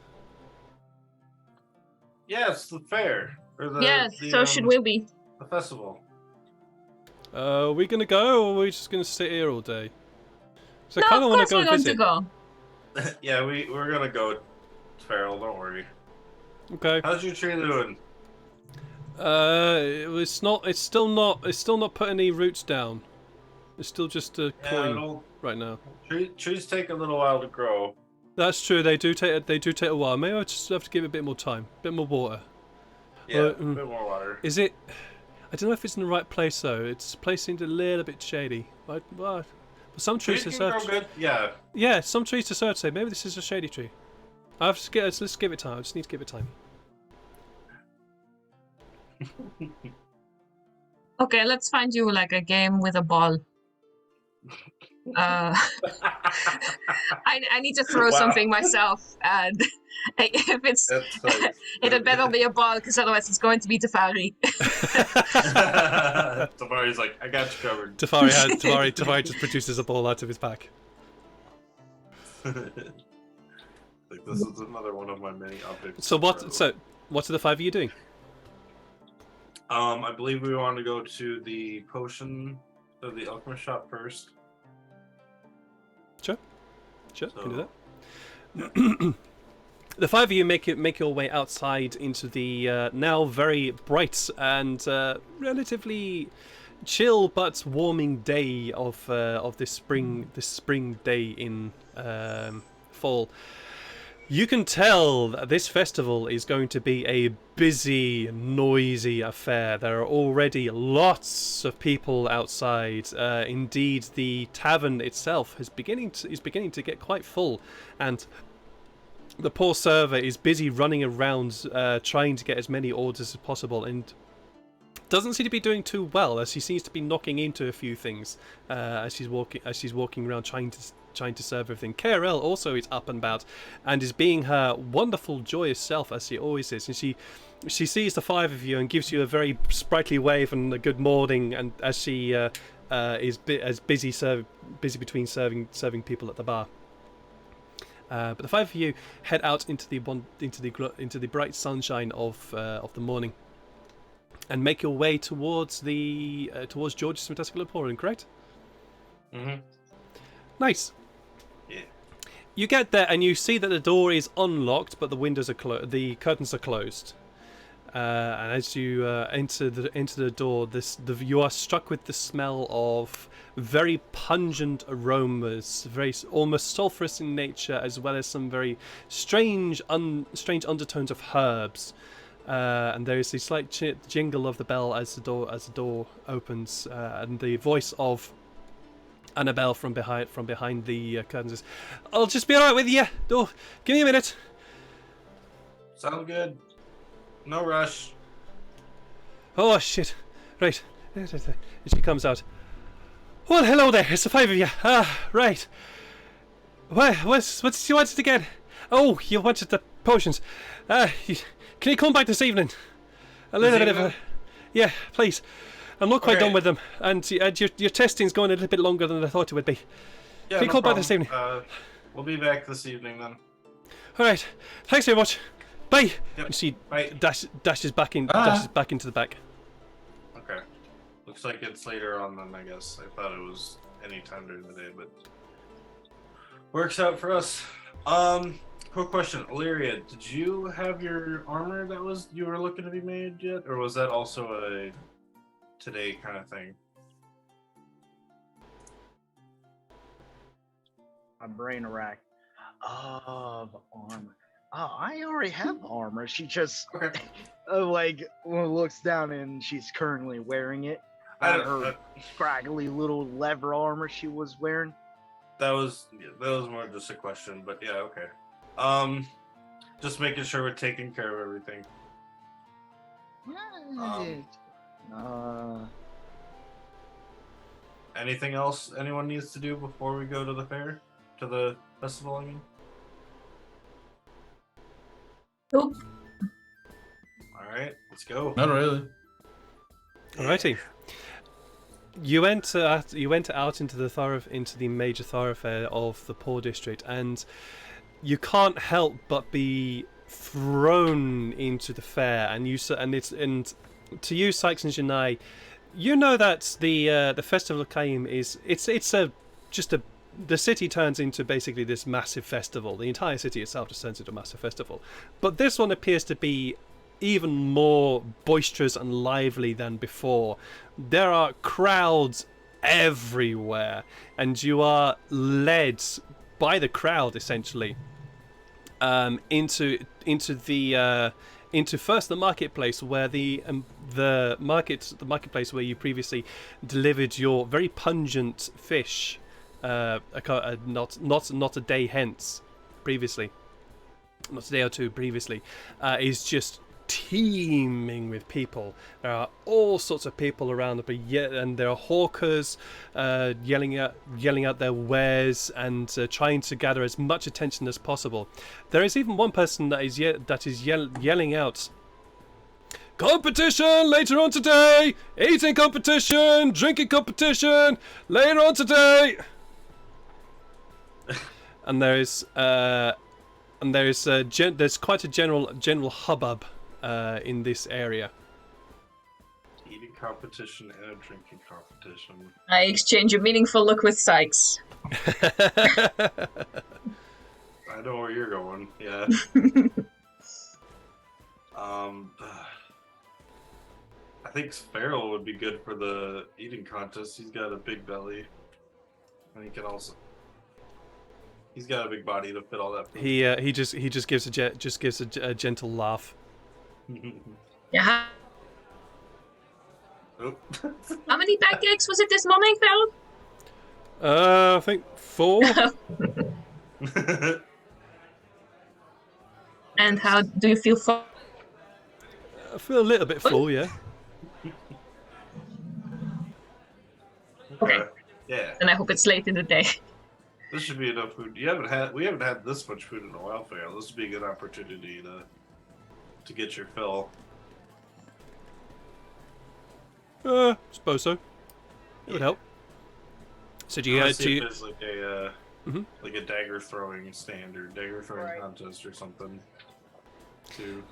Yeah, it's the fair. Or so should we be. The festival. Are we gonna go, or are we just gonna sit here all day? So No, I kind of of want course to go we're and going visit. to go. Yeah, we're gonna go, Farrell. Don't worry. Okay. How's your tree doing? It's not. It's still not. It's still not put any roots down. It's still just a Yeah, coin right now. trees take a little while to grow. That's true. They do take. They do take a while. Maybe I just have to give it a bit more time, a bit more water. Yeah, a bit more water. Is it? I don't know if it's in the right place though. Its place seemed a little bit shady. But some trees Trees deserve. can grow good. Yeah. Yeah, some trees deserve to say maybe this is a shady tree. I have to get. Let's give it time. I just need to give it time. Okay, let's find you like a game with a ball. I need to throw Wow. something myself, and if it's That's like, it had better be a ball, because otherwise it's going to be Tafari. Tafari's like, I got you covered. Tafari just produces a ball out of his pack. Like, this is another one of my many objects. So what? So what are the 5 of you doing? I believe we want to go to the potion of the alchemist shop first. Sure, can do So- that. The 5 of you make your way outside into the now very bright and relatively chill but warming day of this spring day in fall. You can tell that this festival is going to be a busy, noisy affair. There are already lots of people outside. Indeed, the tavern itself is beginning to get quite full, and the poor server is busy running around trying to get as many orders as possible, and doesn't seem to be doing too well, as she seems to be knocking into a few things as she's walking around trying to serve everything. KRL also is up and about and is being her wonderful, joyous self as she always is, and she sees the 5 of you and gives you a very sprightly wave and a good morning, and as she is busy between serving people at the bar. But the 5 of you head out into the bright sunshine of the morning, and make your way towards George's Fantastical Emporium. Correct? Mm-hmm. Nice. Yeah. You get there and you see that the door is unlocked, but the windows are the curtains are closed. And as you enter the door, you are struck with the smell of very pungent aromas, very almost sulphurous in nature, as well as some very strange undertones of herbs. And there is a slight jingle of the bell as the door opens, and the voice of Annabelle from behind the curtains says, "I'll just be alright with you. Oh, give me a minute." Sounds good. No rush. Oh shit! Right, and she comes out. Well, hello there. It's the 5 of you. Right. What you wanted again? Oh, you wanted the potions. Can you come back this evening? A little bit of a... Yeah, please. I'm not quite Okay. done with them, and your testing's going a little bit longer than I thought it would be. Yeah, Can you no come back this problem. evening? We'll be back this evening then. All right. Thanks very much. Bye. Yep. And she Bye. dashes back into the back. Okay. Looks like it's later on then, I guess. I thought it was any time during the day, but works out for us. Quick question, Illyria, did you have your armor that you were looking to be made yet, or was that also a today kind of thing? My brain rack of armor. Oh, I already have armor. She just Okay. looks down and she's currently wearing it. I Not don't, her scraggly little leather armor she was wearing. that was more just a question, but yeah, okay. Just making sure we're taking care of everything. Anything else anyone needs to do before we go to the fair? To the festival, I mean? Nope. Alright, let's go. Not really. Alrighty. You went out into the major thoroughfare of the poor district, and you can't help but be thrown into the fair. And to you, Sykes and Janai, You know that the festival of Kyim is the city turns into basically this massive festival. The entire city itself just turns into a massive festival. But this one appears to be even more boisterous and lively than before. There are crowds everywhere, and you are led by the crowd essentially into first the marketplace, where the marketplace where you previously delivered your very pungent fish, not a day hence previously, not a day or two previously, is just teeming with people. There are all sorts of people around, and there are hawkers yelling out their wares and trying to gather as much attention as possible. There is even one person that is yelling out, "Competition later on today! Eating competition, drinking competition later on today!" And there's quite a general hubbub in this area. Eating competition and a drinking competition. I exchange a meaningful look with Sykes. I know where you're going. Yeah. I think Sparrow would be good for the eating contest. He's got a big belly, and he's got a big body to fit all that food. He just gives a gentle laugh. Yeah. Oh. How many pancakes was it this morning, Phil? I think 4. And how do you feel for? I feel a little bit full, yeah. Okay. Yeah. And I hope it's late in the day. This should be enough food. We haven't had this much food in a while, Fair. This would be a good opportunity to get your fill. Suppose so. It would help. So do you I go see if to? there's like a Mhm. like a dagger throwing stand or dagger throwing contest or something. Too.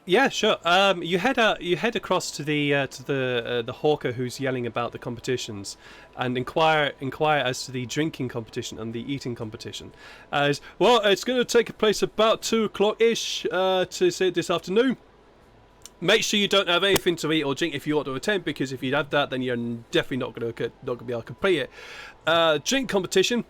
Yeah, sure. You head across to the hawker who's yelling about the competitions, and inquire as to the drinking competition and the eating competition. As well, it's going to take place about 2:00 ish to say this afternoon. Make sure you don't have anything to eat or drink if you want to attend, because if you have that, then you're definitely not going to be able to complete it. Drink competition.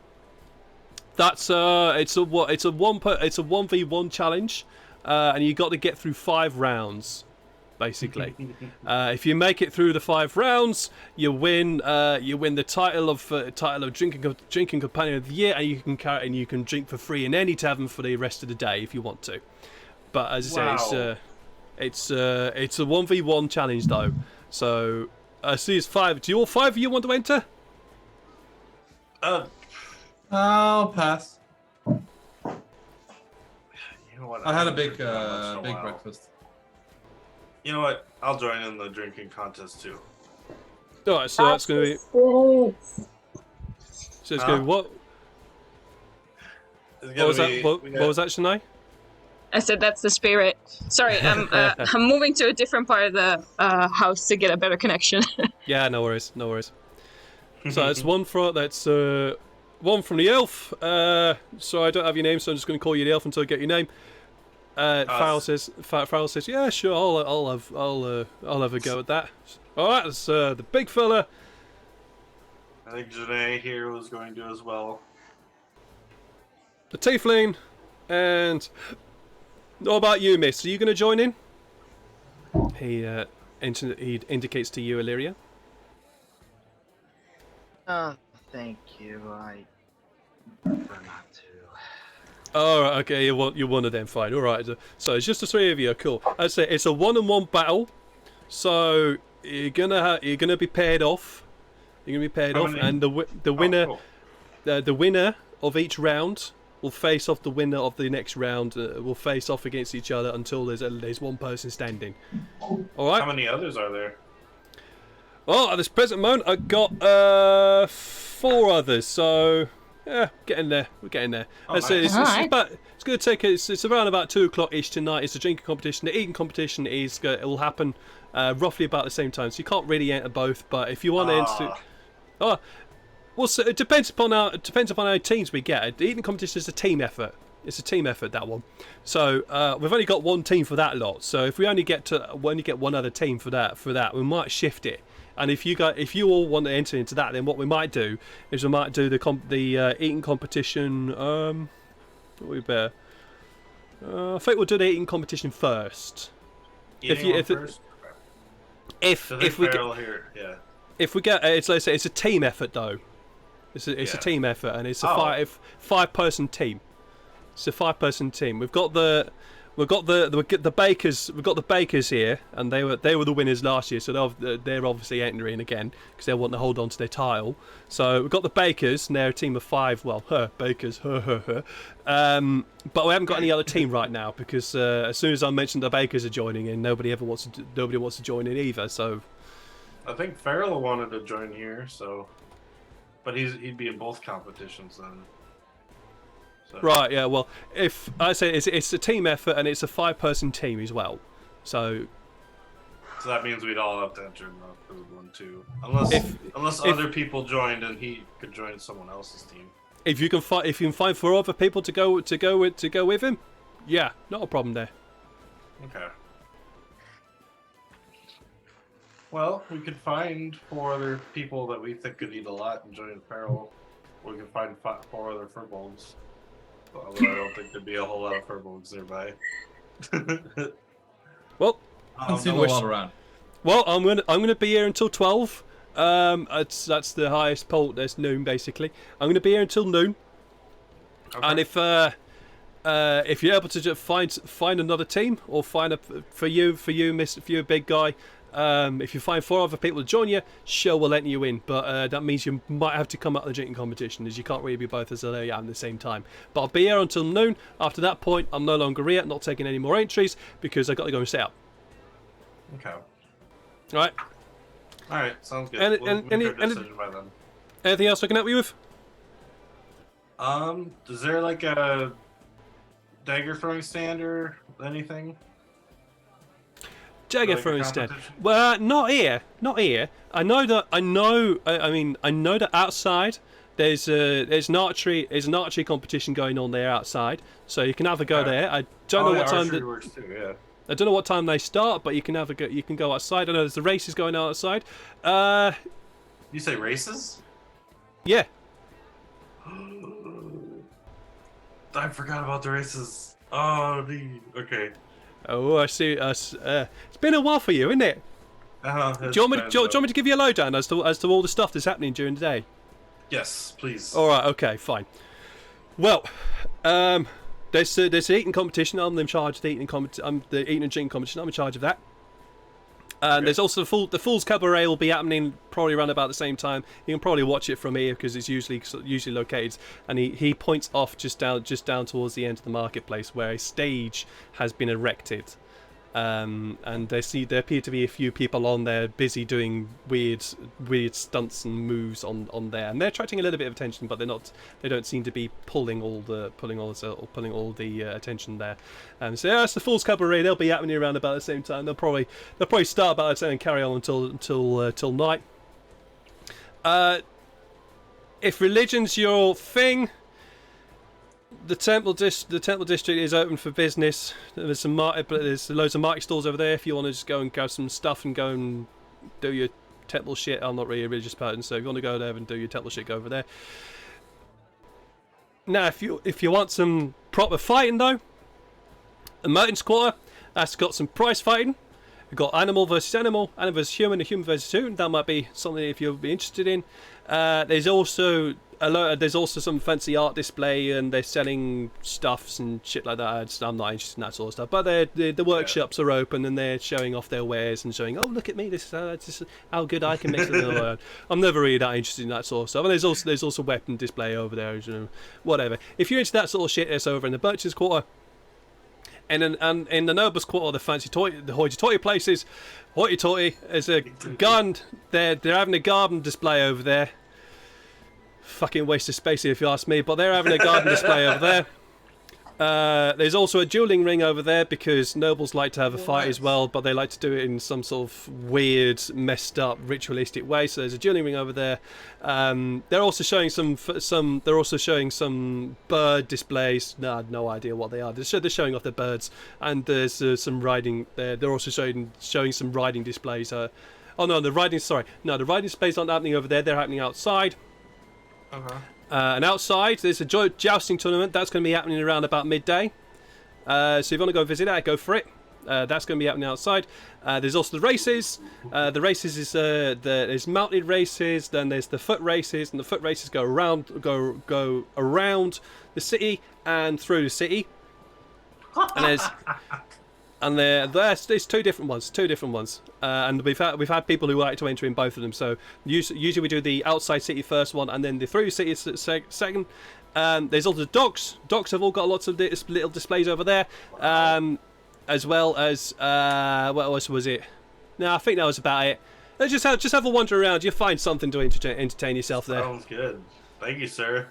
That's it's a 1v1 challenge. And you got to get through 5 rounds, basically. If you make it through the 5 rounds, you win. You win the title of drinking companion of the year, and you can drink for free in any tavern for the rest of the day if you want to. But as I say, it's a 1v1 challenge though. So I see it's 5. Do all 5 of you want to enter? I'll pass. You know what? I had a haven't big drank that much in a big while. breakfast. You know what? I'll join in the drinking contest too. Alright, so that's going to be. So it's going to be what? What was that? What was that, Shania? I said that's the spirit. Sorry, I'm moving to a different part of the house to get a better connection. Yeah, no worries. So it's one from the elf. So I don't have your name, so I'm just going to call you the elf until I get your name. Farrell says, yeah, sure, I'll have a go at that. All right, that's the big fella. I think Janae here was going to as well. The tiefling, and what about you, miss? Are you going to join in? He indicates to you, Illyria. Thank you. I prefer not to. Oh, okay, you're one of them. Fine, all right. So it's just the 3 of you. Cool. I'd say it's a 1-on-1 battle, so you're gonna be paired off. You're gonna be paired off, and the winner, cool. the winner of each round will face off the winner of the next round. Will face off against each other until there's one person standing. All right. How many others are there? Well, at this present moment, I've got 4 others. So yeah, getting there. We're getting there. Oh, It's going to take. It's around about 2:00 ish tonight. It's a drinking competition. The eating competition it will happen roughly about the same time. So you can't really enter both. But if you want to enter, well, so it depends upon our teams we get. The eating competition is a team effort. It's a team effort, that one. So we've only got one team for that lot. So if we only get one other team for that, we might shift it. And if you all want to enter into that, then what we might do is we might do the eating competition. We better. I think we'll do the eating competition first. If we get it's let's say it's a team effort though. It's a team effort, and it's a five-person team. It's a 5-person team. We've got the bakers. We've got the bakers here, and they were the winners last year, so they're obviously entering again because they want to hold on to their title. So we've got the bakers, and they're a team of 5. Well, bakers, but we haven't got any other team right now because as soon as I mentioned the bakers are joining in, nobody wants to join in either. So I think Farrell wanted to join here, but he'd be in both competitions then. So. Right, yeah, well, if I say it's a team effort and it's a 5-person team as well, so that means we'd all have to enter in the one too, unless other people joined and he could join someone else's team. If you can find 4 other people to go with him, yeah, not a problem there. Okay. Well, we could find 4 other people that we think could eat a lot and join Farrell. Or we could find 4 other furbolgs. Although I don't think there'd be a whole lot of furbolgs nearby. Well, I've seen a lot around. Well, I'm gonna be here until 12. That's the highest point. There's noon basically. I'm gonna be here until noon. Okay. And if you're able to just find another team or find for you, big guy. If you find 4 other people to join you, sure, we'll let you in. But that means you might have to come out of the drinking competition, as you can't really be both as they are at the same time. But I'll be here until noon. After that point, I'm no longer here, not taking any more entries, because I've got to go and set up. Okay. Alright. Alright, sounds good. We'll make our decision by then. Anything else I can help you with? Is there like a dagger throwing stand or anything? Dagger throwing stand. Well, not here. I know that outside there's an archery competition going on there outside, so you can have a go there. I don't know what time. Works too, yeah. I don't know what time they start, but you can have a go. You can go outside. I know there's the races going on outside. You say races? Yeah. I forgot about the races. Oh, okay. Oh, I see. It's been a while for you, isn't it? Do you want me to give you a lowdown as to all the stuff that's happening during the day? Yes, please. All right. Okay. Fine. Well, there's the eating competition. I'm in charge of the eating the eating and drinking competition. I'm in charge of that. And there's also the Fool's Cabaret will be happening probably around about the same time. You can probably watch it from here because it's usually located. And he points off just down towards the end of the marketplace where a stage has been erected. And there appear to be a few people on there busy doing weird stunts and moves on there, and they're attracting a little bit of attention, but they don't seem to be pulling all the attention there. So yeah, that's the Fool's Cabaret. They'll be happening around about the same time. They'll probably start about the time and carry on until night. If religion's your thing, the temple district is open for business. There's loads of market stalls over there if you want to just go and grab some stuff and go and do your temple shit. I'm not really a religious person, so if you want to go there and do your temple shit, go over there. Now, if you want some proper fighting though, the Merchant's Quarter, that's got some prize fighting. We've got animal versus animal versus human, and human versus human. That might be something if you'll be interested in. There's also some fancy art display, and they're selling stuffs and shit like that. I'm not interested in that sort of stuff. But the workshops are open, and they're showing off their wares and showing, oh, look at me, this is how good I can make it. I'm never really that interested in that sort of stuff. And there's also weapon display over there, whatever. If you're into that sort of shit, it's over in the Merchant's Quarter. And in the Nobles Quarter, the hoity-toity places, hoity-toity, there's a garden. They're having a garden display over there. Fucking waste of space here, if you ask me. But they're having a garden display over there. There's also a dueling ring over there because nobles like to have a fight as What? well, but they like to do it in some sort of weird, messed up, ritualistic way. So there's a dueling ring over there. They're also showing some. They're also showing some bird displays. No, no idea what they are. They're showing off their birds, and there's some riding. They're also showing some riding displays. Oh no, the riding. Sorry, no, the riding displays aren't happening over there. They're happening outside. Okay. And outside, there's a jousting tournament. That's going to be happening around about midday. So if you want to go visit that, go for it. That's going to be happening outside. There's also the races. The races is there's mounted races. Then there's the foot races, and the foot races go around the city and through the city. And there's two different ones. And we've had people who like to enter in both of them. So usually we do the outside city first one, and then the through city second. There's also the docks. Docks have all got lots of little displays over there, as well as what else was it? No, I think that was about it. Just have a wander around. You'll find something to entertain yourself there. Sounds good. Thank you, sir.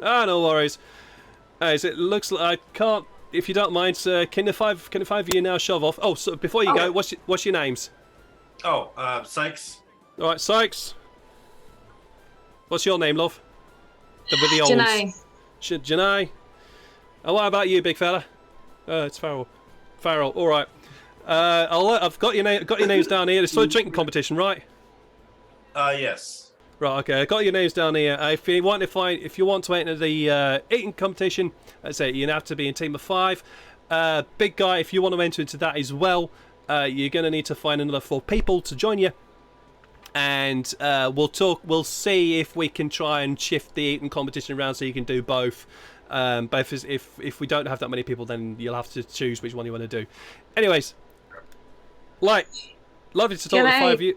Ah, no worries. As it looks like I can't. If you don't mind, sir, can the five of you now shove off? Oh, so before you go, what's your names? Oh, Sykes. All right, Sykes. What's your name, love? With the olds. Janai. And what about you, big fella? It's Farrell. Farrell. All right. I've got your names down here. It's for a drinking competition, right? Yes. Right, okay. I got your names down here. If you want to enter the eating competition, let's say you have to be in team of 5. Big guy, if you want to enter into that as well, you're going to need to find another 4 people to join you, and we'll see if we can try and shift the eating competition around so you can do both. But if we don't have that many people, then you'll have to choose which one you want to do. Anyways, lovely to talk to the 5 of you.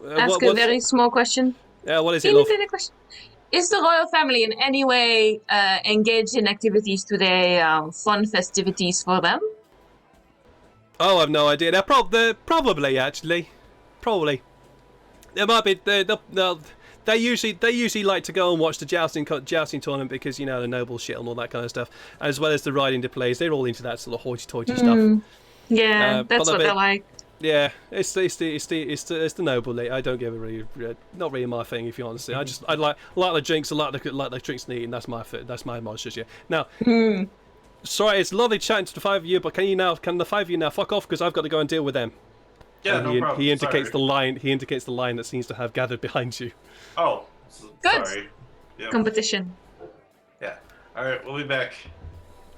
Ask a very small question. Yeah, what is it, love? Question. Is the royal family in any way engaged in activities today, fun festivities for them? Oh, I've no idea. They're probably actually. Probably. There might be. They usually like to go and watch the jousting tournament because the noble shit and all that kind of stuff, as well as the riding displays. They're all into that sort of hoity-toity stuff. Yeah, that's what they like. Yeah, it's the noble. I don't give a really, not really my thing, if you honestly. I like the drinks. I like the drinks and eating. That's my monsters. Yeah. Now, sorry, it's lovely chatting to the 5 of you, but can the 5 of you now fuck off because I've got to go and deal with them. Yeah, no problem. He indicates Sorry. the line. He indicates the line that seems to have gathered behind you. Oh, Good. sorry. Yep. Competition. Yeah. All right, we'll be back.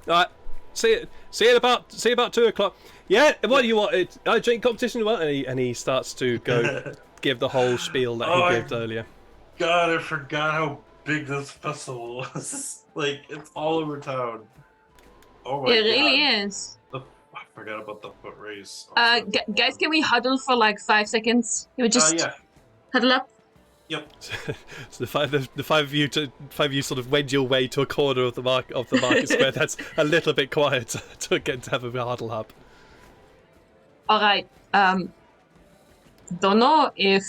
All right. See you about 2 o'clock. Yeah. What do you want? I drink competition. What? And he starts to go give the whole spiel that he gave earlier. God, I forgot how big this festival was. Like, it's all over town. Oh my God. It really is. I forgot about the foot race. Guys, can we huddle for like 5 seconds? You would just yeah. huddle up. Yep. So the five of you sort of wend your way to a corner of the market square that's a little bit quiet to have a huddle up. All right. Don't know if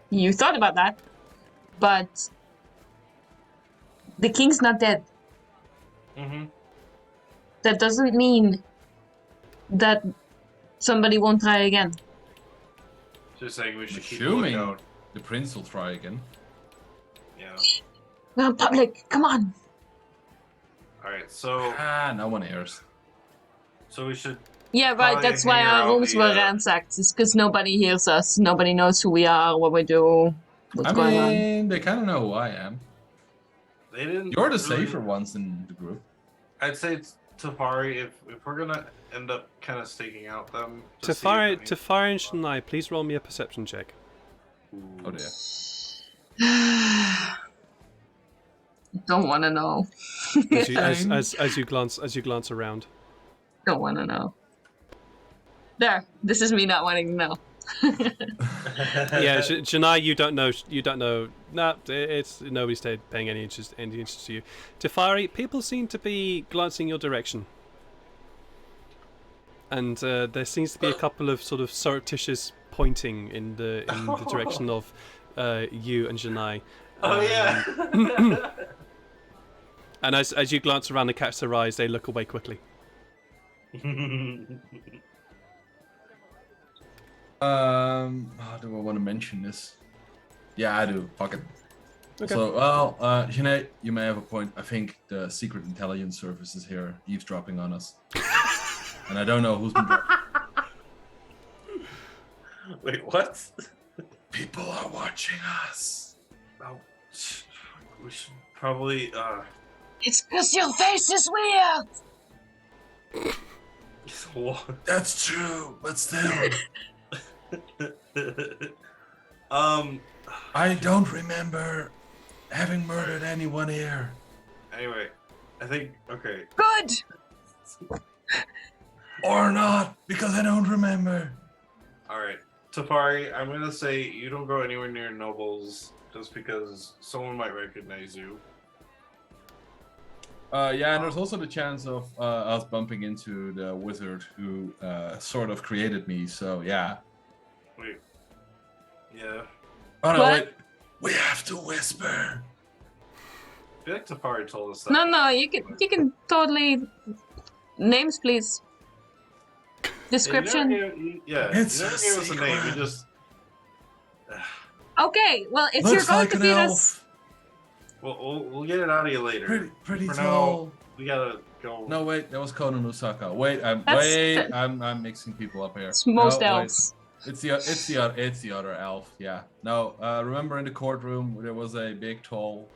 you thought about that, but the king's not dead. Mm-hmm. That doesn't mean that somebody won't try again. Just saying we should keep a Assuming lookout. the prince will try again. Yeah. We're in public. Come on. All right. So No one hears. we should. Yeah, right. Probably That's why hang our around rooms the, were ransacked. It's because nobody hears us. Nobody knows who we are, what we do, what's going on. They kind of know who I am. They didn't. You're the really- safer ones in the group. I'd say it's Tafari. If we're gonna end up kind of staking out them. to see if any- Tafari and Shania, please roll me a perception check. Oh dear. Don't want to know. As you glance around. Don't want to know. There. This is me not wanting to know. Yeah, Shania, you don't know. Nah, it's nobody's paying any interest to you. Tafari, people seem to be glancing your direction, and there seems to be a couple of sort of surreptitious pointing in the direction of you and Janai. Oh yeah. And as you glance around and catch their eyes, they look away quickly. How do I want to mention this? Yeah, I do. Fuck it. Okay. So, well, Sinead, you may have a point. I think the Secret Intelligence Service is here eavesdropping on us. And I don't know who's been... Wait, what? People are watching us. Oh, we should probably, It's because your face is weird! what? That's true, but still. I don't remember having murdered anyone here. Anyway, I think, okay. Good! Or not, because I don't remember. Alright. Tafari, I'm gonna say you don't go anywhere near nobles just because someone might recognize you. Yeah, and there's also the chance of us bumping into the wizard who sort of created me, so yeah. Wait. Yeah. Oh no, What? wait. We have to whisper. I feel like Tafari told us that. No, you can totally... Names, please. Description. Yeah, It's you never a gave us a name. secret. You just. Okay, well, if Looks you're going like to an feed elf. us... We'll get it out of you later. Pretty For tall. now, we gotta go. No, wait, that was Conan Osaka. Wait, That's- I'm mixing people up here. It's most No, wait. elves. It's the other elf. Yeah. No, remember in the courtroom there was a big, tall,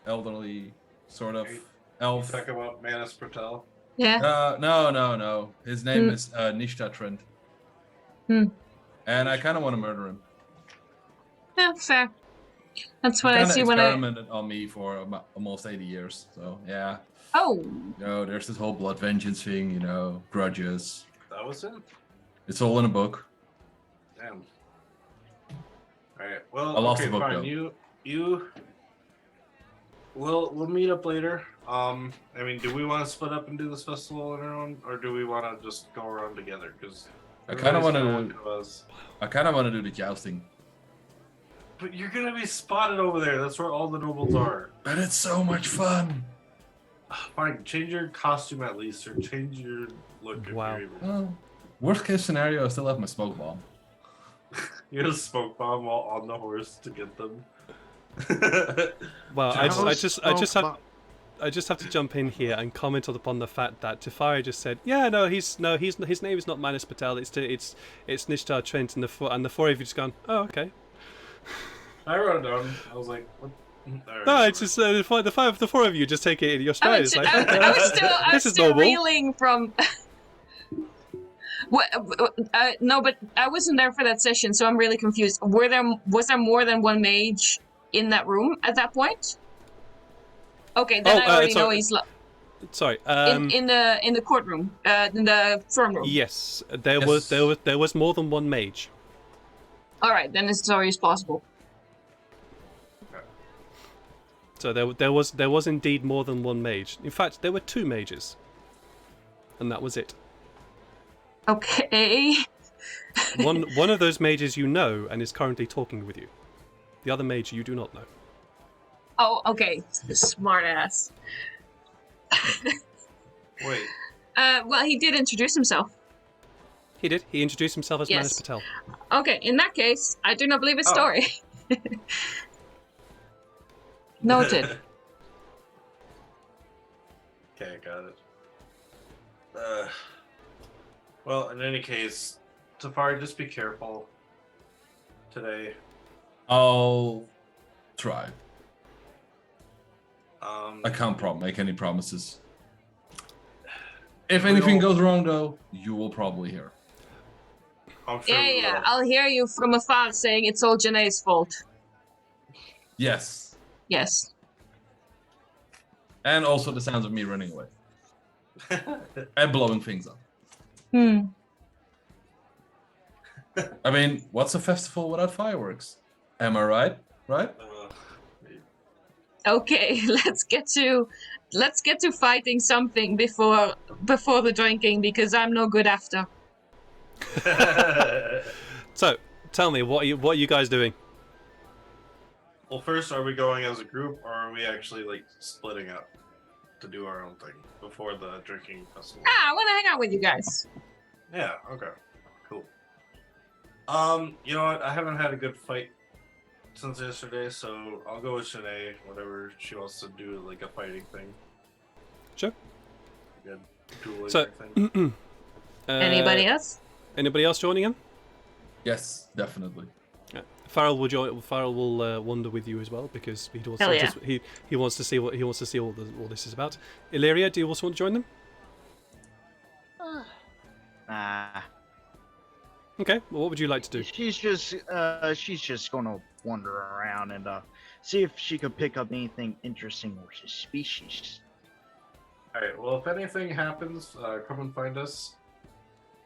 elderly sort of You elf. talk about Manus Patel. Yeah. No. His name is Nishta Trent. Hmm. And I kind of want to murder him. Yeah, fair. That's what He I kinda see when I... experimented on me for almost 80 years. So yeah. Oh, You know, there's this whole blood vengeance thing. You know, grudges. That was him. It's all in a book. Damn. All right. Well, I lost okay, the book, fine. though. You. We'll meet up later. I mean, do we want to split up and do this festival on our own, or do we want to just go around together? Because I kind of want to. to. I kind of want to do the jousting. But you're gonna be spotted over there. That's where all the nobles are. But it's so much fun. Fine, change your costume at least, or change your look. Wow. If you're able. Well, worst case scenario, I still have my smoke bomb. You have a smoke bomb while on the horse to get them. Well, I just Smoke have to jump in here and comment upon the fact that Tafari just said, yeah, his name is not Manus Patel. It's Nishtar Trent, and the four of you just gone, oh, okay. I wrote it down. I was like, what? Alright, No, it's just the four of you just take it in your I stride. was, It's like, I was still, I this was is still noble. reeling from... No, but I wasn't there for that session, so I'm really confused. Was there more than one mage in that room at that point? Okay, then I already know he's Sorry. in the courtroom, in the throne room. Yes, there Yes. was more than one mage. All right, then it's always possible. So there was indeed more than one mage. In fact, there were two mages, and that was it. Okay. One of those mages you know and is currently talking with you. The other mage you do not know. Oh, okay. Smart ass. Wait. Well, he did introduce himself. He did. He introduced himself as Yes. Manus Patel. Okay, in that case, I do not believe his Oh. story. Noted. Okay, I got it. Well, in any case, Tafari, just be careful today. I'll try. I I can't make any promises. If We anything all- goes wrong, though, you will probably hear. I'm sure Yeah, we yeah. will. I'll hear you from afar saying it's all Janae's fault. Yes. Yes. And also the sounds of me running away. And blowing things up. Hmm. I mean, what's a festival without fireworks? Am I right? Right? Okay, let's get to fighting something before the drinking because I'm no good after. So, tell me, what are you guys doing? Well, first, are we going as a group, or are we actually like splitting up? to do our own thing before the drinking festival. I want to hang out with you guys. Yeah. Okay. Cool. You know what? I haven't had a good fight since yesterday, so I'll go with Shanae. Whatever she wants to do, like a fighting thing. Sure. Good. Dueling So, thing. Anybody else? Anybody else joining in? Yes, definitely. Farrell will join. Farrell will wander with you as well because he wants Hell yeah. he wants to see what all this is about. Illyria, do you also want to join them? Nah. Okay. Well, what would you like to do? She's just gonna wander around and see if she could pick up anything interesting or suspicious. All right. Well, if anything happens, come and find us,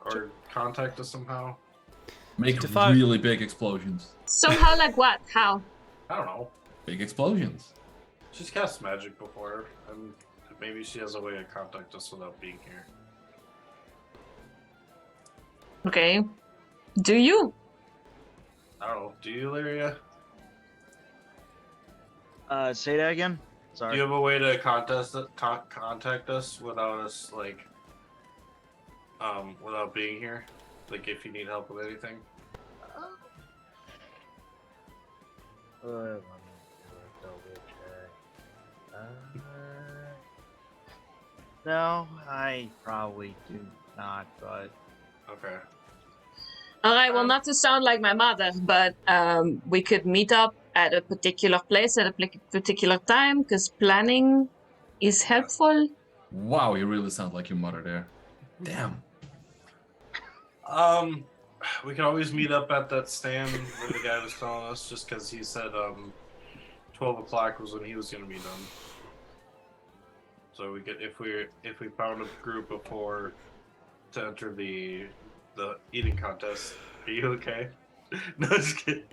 or contact us somehow. Make Defy- really big explosions. Somehow, like what? How? I don't know. Big explosions. She's cast magic before, and maybe she has a way to contact us without being here. Okay. Do you? I don't know. Do you, Lyria? Say that again. Do Sorry. you have a way to contact us without us without being here? Like if you need help with anything? Let me do a double check. No, I probably do not, but Okay. All right. Well, not to sound like my mother, but we could meet up at a particular place at a particular time because planning is helpful. Wow, you really sound like your mother there. Damn. We can always meet up at that stand where the guy was telling us, just because he said 12 o'clock was when he was gonna be done. So we could, if we found a group before to enter the eating contest. Are you okay? No, just kidding.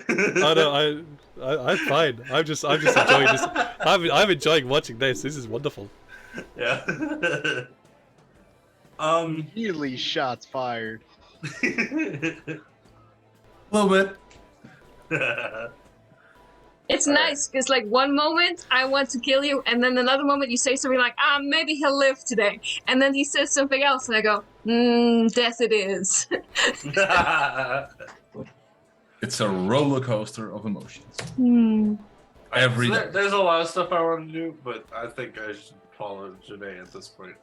Oh no, I'm fine. I'm just enjoying this. I'm enjoying watching this. This is wonderful. Yeah. immediately shots fired. A little bit. It's All right. nice because, like, one moment I want to kill you, and then another moment you say something like, maybe he'll live today. And then he says something else, and I go, death it is. It's a roller coaster of emotions. Hmm. Every day. There's a lot of stuff I want to do, but I think I should follow Janae at this point.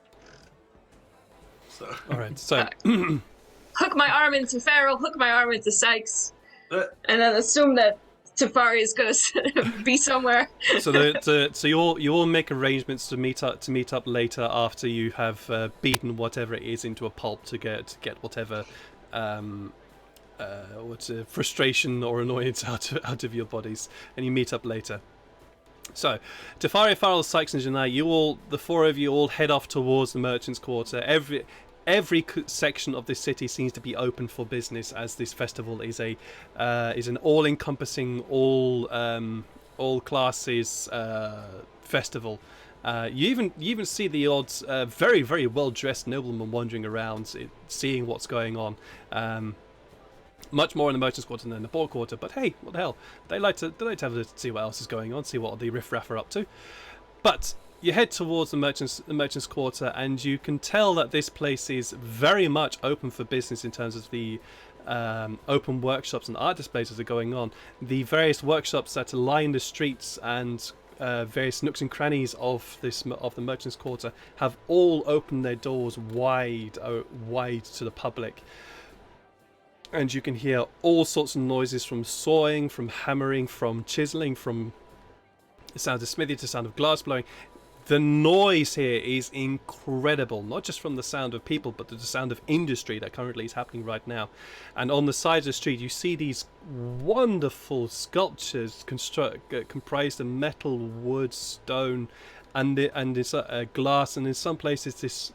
So. All right. So Hook my arm into Farrell, hook my arm into Sykes, Uh, and then assume that Tafari is going to be somewhere. so you all make arrangements to meet up later after you have beaten whatever it is into a pulp to get whatever frustration or annoyance out of your bodies, and you meet up later. So, Tefari, Farrell, Sykes, and Janai, the four of you all head off towards the Merchants' Quarter. Every section of this city seems to be open for business, as this festival is an all-encompassing, all classes festival. You even see the odd very, very well-dressed nobleman wandering around, seeing what's going on. Much more in the Merchants' Quarter than in the Boar Quarter, but hey, what the hell? They like to have a see what else is going on, see what the riffraff are up to. But you head towards the Merchants' Quarter, and you can tell that this place is very much open for business in terms of the open workshops and art displays that are going on. The various workshops that line the streets and various nooks and crannies of the Merchants' Quarter have all opened their doors wide to the public. And you can hear all sorts of noises, from sawing, from hammering, from chiseling, from the sound of smithy to the sound of glass blowing. The noise here is incredible, not just from the sound of people, but the sound of industry that currently is happening right now. And on the sides of the street, you see these wonderful sculptures comprised of metal, wood, stone, and this glass, and in some places this.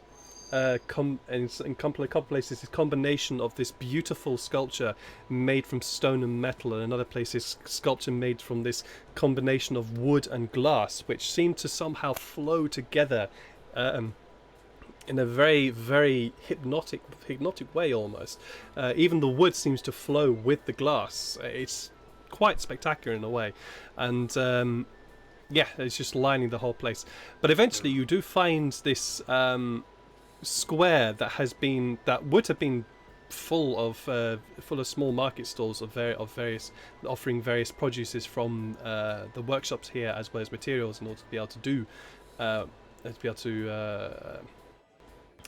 In a couple of places, this combination of this beautiful sculpture made from stone and metal, and another place is sculpture made from this combination of wood and glass, which seem to somehow flow together in a very, very hypnotic way almost. Even the wood seems to flow with the glass. It's quite spectacular in a way, and Yeah, it's just lining the whole place. But eventually, you do find this square that would have been full of small market stalls of various offering various produces from the workshops here, as well as materials in order to be able to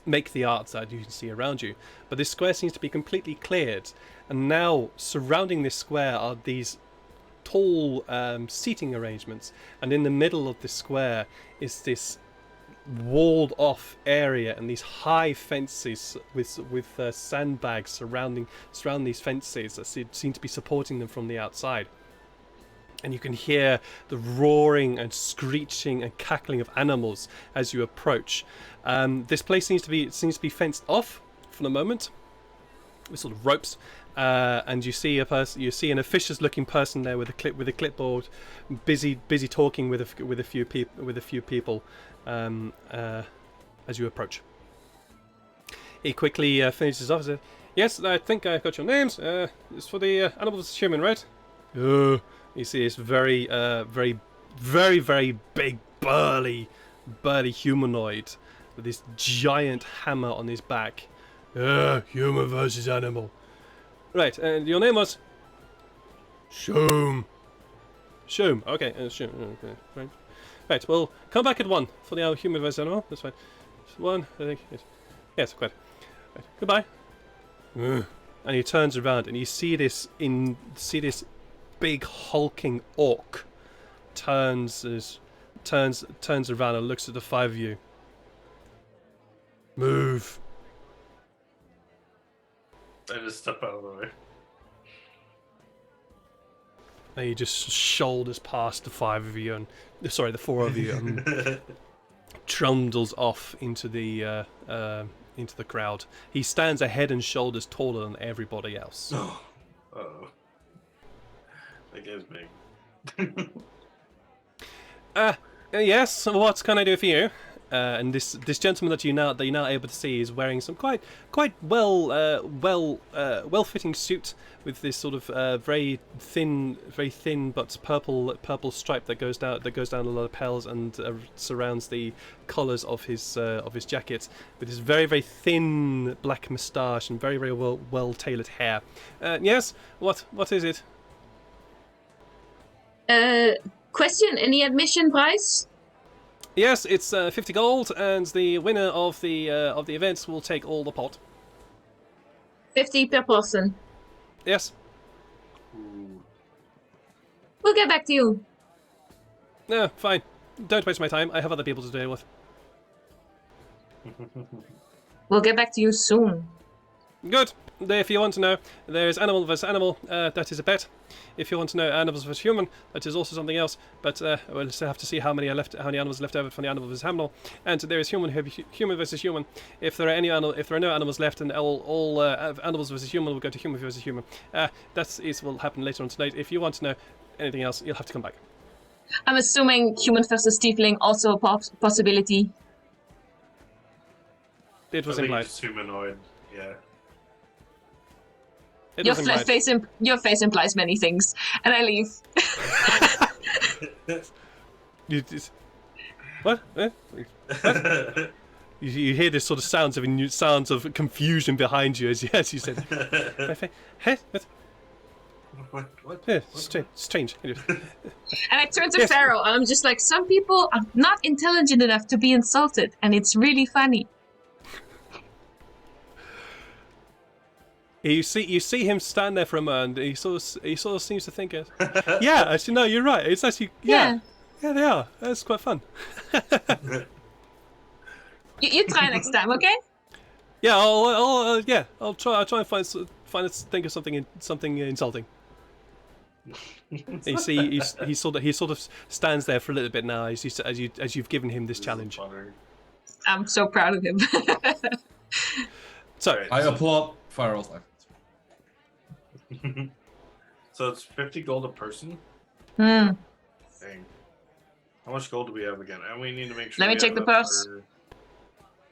make the art that you can see around you. But this square seems to be completely cleared, and now surrounding this square are these tall seating arrangements, and in the middle of the square is this walled off area and these high fences with sandbags surrounding these fences that seem to be supporting them from the outside. And you can hear the roaring and screeching and cackling of animals as you approach. This place seems to be fenced off for the moment with sort of ropes. And you see an officious-looking person there with a clipboard, busy talking with a few people as you approach. He quickly finishes off and says, "Yes, I think I got your names. It's for the animal versus human, right?" You see this very big, burly humanoid with this giant hammer on his back. Human versus animal. Right, and your name was? Shum. Okay, Shum. Okay, right. Right, well, come back at 1 for the human versus animal. That's fine. 1, I think. Yes, quite. Right, goodbye. And he turns around, and you see this big hulking orc turns around and looks at the 5 of you. Move. I just step out of the way. And he just shoulders past the 5 of you, the 4 of you, and trundles off into the crowd. He stands a head and shoulders taller than everybody else. Oh, that guy's big. Yes. What can I do for you? And this gentleman that you're now able to see is wearing some quite well fitting suit with this sort of very thin but purple stripe that goes down a lot of lapels and surrounds the collars of his jacket, with his very thin black moustache and very well tailored hair. Yes. What is it? Question: any admission price? Yes, it's 50 gold, and the winner of the events will take all the pot. 50 per person. Yes. Ooh. We'll get back to you. No, fine. Don't waste my time. I have other people to deal with. We'll get back to you soon. Good. If you want to know, there's animal versus animal. That is a bet. If you want to know animals versus human, that is also something else. But we'll still have to see how many animals are left over from the animal versus animal. And there is human versus human. If there are no animals left, and all animals versus human will go to human versus human. That will happen later on tonight. If you want to know anything else, you'll have to come back. I'm assuming human versus tiefling also a possibility. It was I think implied. it's humanoid. Yeah. It Your was implied. face implies many things, and I leave. What? What? You hear this sort of sounds of confusion behind you as you said. Hey, What? yeah, strange. And I turn to Pharaoh, and I'm just like, some people are not intelligent enough to be insulted, and it's really funny. You see him stand there for a moment. He sort of seems to think, yeah, actually, no, you're right. It's actually, yeah, they are. That's quite fun. You try next time, okay? Yeah, I'll try and think of something insulting. You see, he sort of stands there for a little bit now as you've given him this challenge. I'm so proud of him. So I applaud Pharaoh's efforts. So it's 50 gold a person? Hmm. Dang. How much gold do we have again? And we need to make sure. Let me check the purse.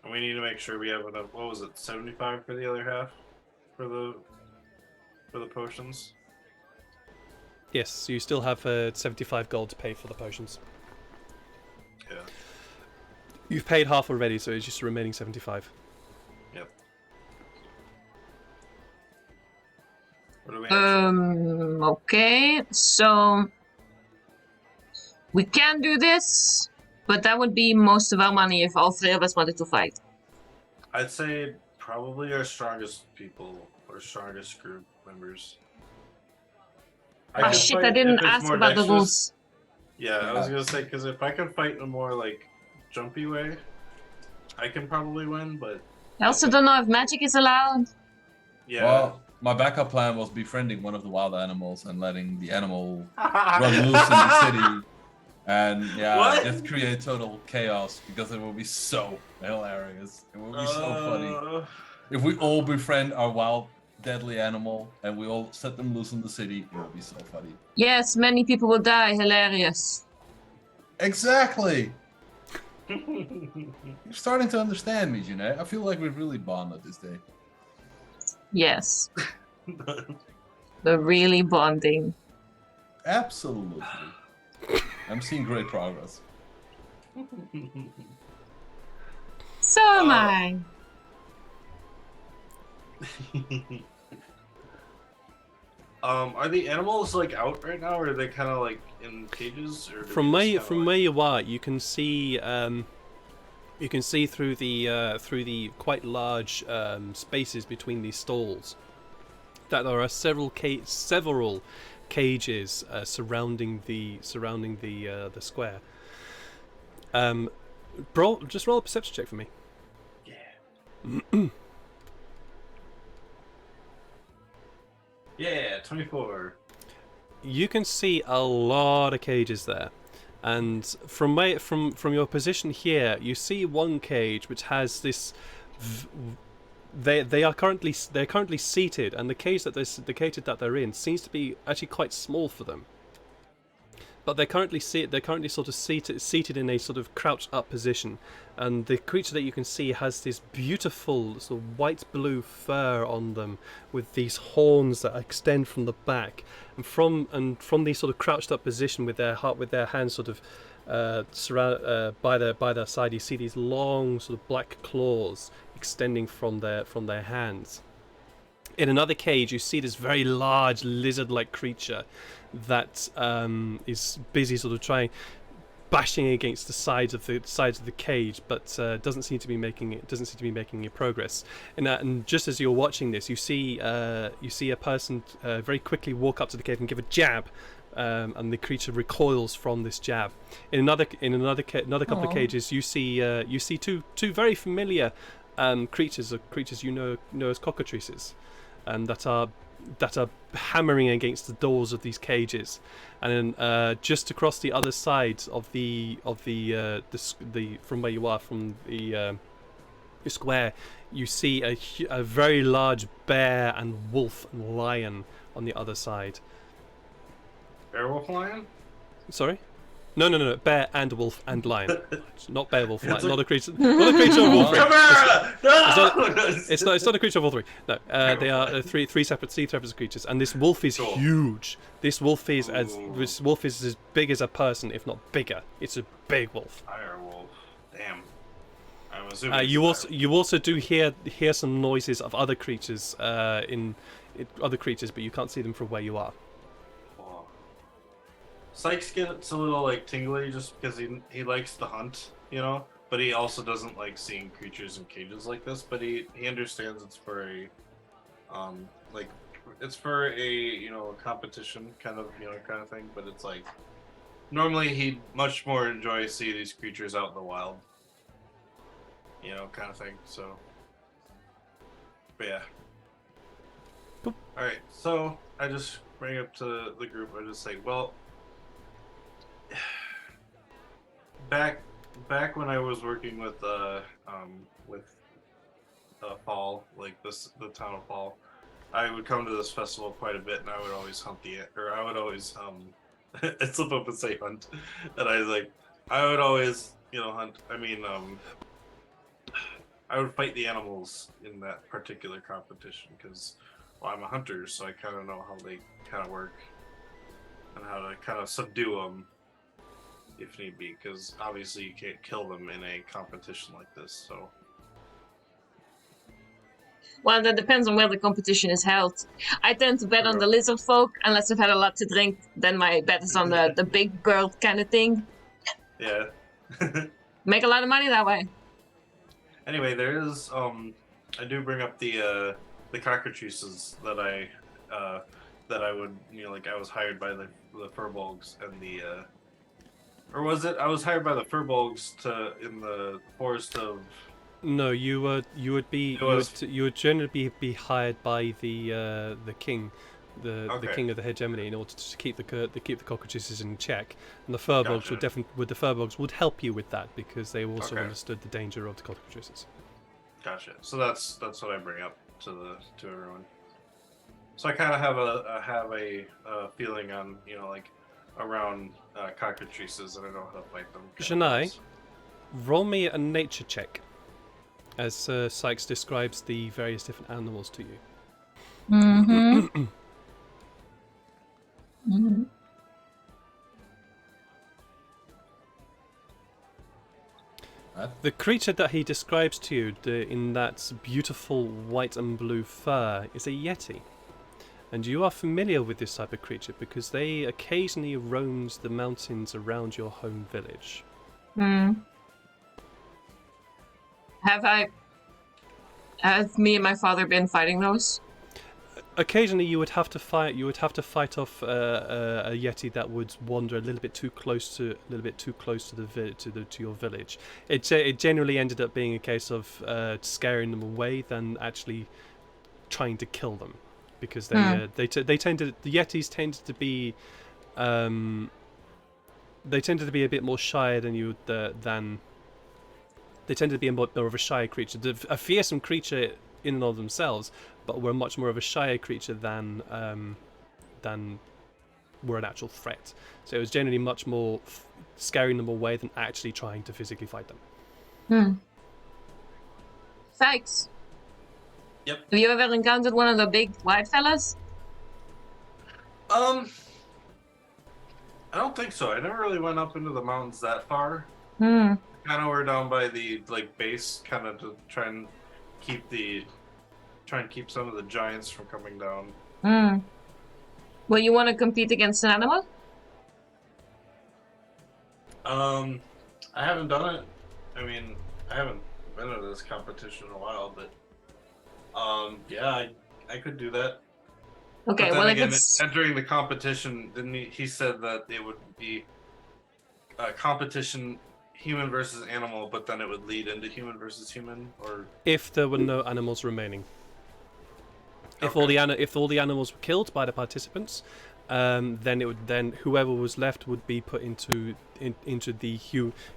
And we need to make sure we have enough. What was it? 75 for the other half for the potions. yes, you still have 75 gold to pay for the potions. You've paid half already, so it's just the remaining 75. Yep. What do we have? Okay, so we can do this, but that would be most of our money if all three of us wanted to fight. I'd say probably our strongest people, or strongest group members. Oh can shit, fight I didn't if it's ask more about the dexterous. rules. Yeah, I was gonna say, because if I can fight in a more, like, jumpy way, I can probably win, but... I also don't know if magic is allowed. Yeah. Well, my backup plan was befriending one of the wild animals and letting the animal run loose in the city. And What? just create total chaos because it will be so hilarious. It will be so funny. If we all befriend our wild, deadly animal and we all set them loose in the city, it will be so funny. Yes, many people will die. Hilarious. Exactly! You're starting to understand me, Janae. I feel like we've really bonded this day. Yes. They're really bonding. Absolutely. I'm seeing great progress. So am I. Are the animals like out right now, or are they kind of like in cages? Or From where you are, you can see through the quite large spaces between these stalls that there are several cages surrounding the square. Just roll a perception check for me. Yeah. Yeah, 24. You can see a lot of cages there, and from your position here, you see one cage which has this. They're currently seated, and the cage that they're in seems to be actually quite small for them. But they're currently sort of seated in a sort of crouched up position, and the creature that you can see has this beautiful sort of white blue fur on them, with these horns that extend from the back, and from these sort of crouched up position with their hands sort of by their side, you see these long sort of black claws extending from their hands. In another cage, you see this very large lizard-like creature that is busy sort of bashing against the sides of the cage, but doesn't seem to be making any progress. And just as you're watching this, you see a person very quickly walk up to the cave and give a jab, and the creature recoils from this jab. In another couple of cages, you see two very familiar creatures you know as cockatrices, that are hammering against the doors of these cages, and then just across the other side of the from where you are, from the square, you see a very large bear and wolf and lion on the other side. Werewolf lion? Sorry? No. Bear and wolf and lion. Not bear, wolf, lion. Not a creature. Not a creature of all three. It's not a creature of all three. No, they are three separate creatures, and this wolf is huge. This wolf is as big as a person, if not bigger. It's a big wolf. Fire wolf. Damn. I'm assuming. You also do hear some noises of other creatures but you can't see them from where you are. Sykes gets a little like tingly just because he likes to hunt, you know, but he also doesn't like seeing creatures in cages like this. But he understands it's for a competition kind of thing. But it's like normally he'd much more enjoy see these creatures out in the wild, kind of thing. So, but yeah. Cool. All right, so I just bring up to the group. I just say, well. Back when I was working with Fall, like the town of Fall, I would come to this festival quite a bit, and I would always hunt I would always I slip up and say hunt, and I would always hunt. I mean I would fight the animals in that particular competition because I'm a hunter, so I kind of know how they kind of work and how to kind of subdue them. if need be, because obviously you can't kill them in a competition like this. So Well, that depends on where the competition is held. I tend to bet on True. the lizard folk unless I've had a lot to drink. Then my bet is on the big girl kind of thing. yeah. Make a lot of money that way. Anyway, there is I do bring up the cockatrices that I would, you know, like I was hired by the furbolgs and the or was it I was hired by the furbolgs in the forest of. No, you would generally be hired by the king, the king of the hegemony, in order to keep the cockatrices in check. And the furbolgs would help you with that because they also understood the danger of the cockatrices. Gotcha. So that's what I bring up to everyone. So I kind of have a feeling on, you know, like around cockatrices, and I know how to fight them. Shania, roll me a nature check as Sykes describes the various different animals to you. Mm-hmm. Mm-hmm. The creature that he describes to you in that beautiful white and blue fur is a yeti. And you are familiar with this type of creature because they occasionally roams the mountains around your home village. Hmm. Have me and my father been fighting those? Occasionally, you would have to fight. You would have to fight off a yeti that would wander a little bit too close to your village. It generally ended up being a case of scaring them away than actually trying to kill them, because the yetis tended to be they tended to be a bit more shy than they tended to be more of a shy creature, a fearsome creature in and of themselves, but were much more of a shy creature than were an actual threat. So it was generally much more scaring them away than actually trying to physically fight them. Thanks. Yep. Have you ever encountered one of the big white fellas? I don't think so. I never really went up into the mountains that far. Kind of were down by the base, kind of to try and keep some of the giants from coming down. Well, you want to compete against an animal? I haven't done it. I mean, I haven't been to this competition in a while, but yeah, I could do that. Okay, but then well, again, if it's entering the competition, didn't he said that it would be a competition human versus animal, but then it would lead into human versus human, or if there were no animals remaining. If all the animals were killed by the participants, then whoever was left would be put into the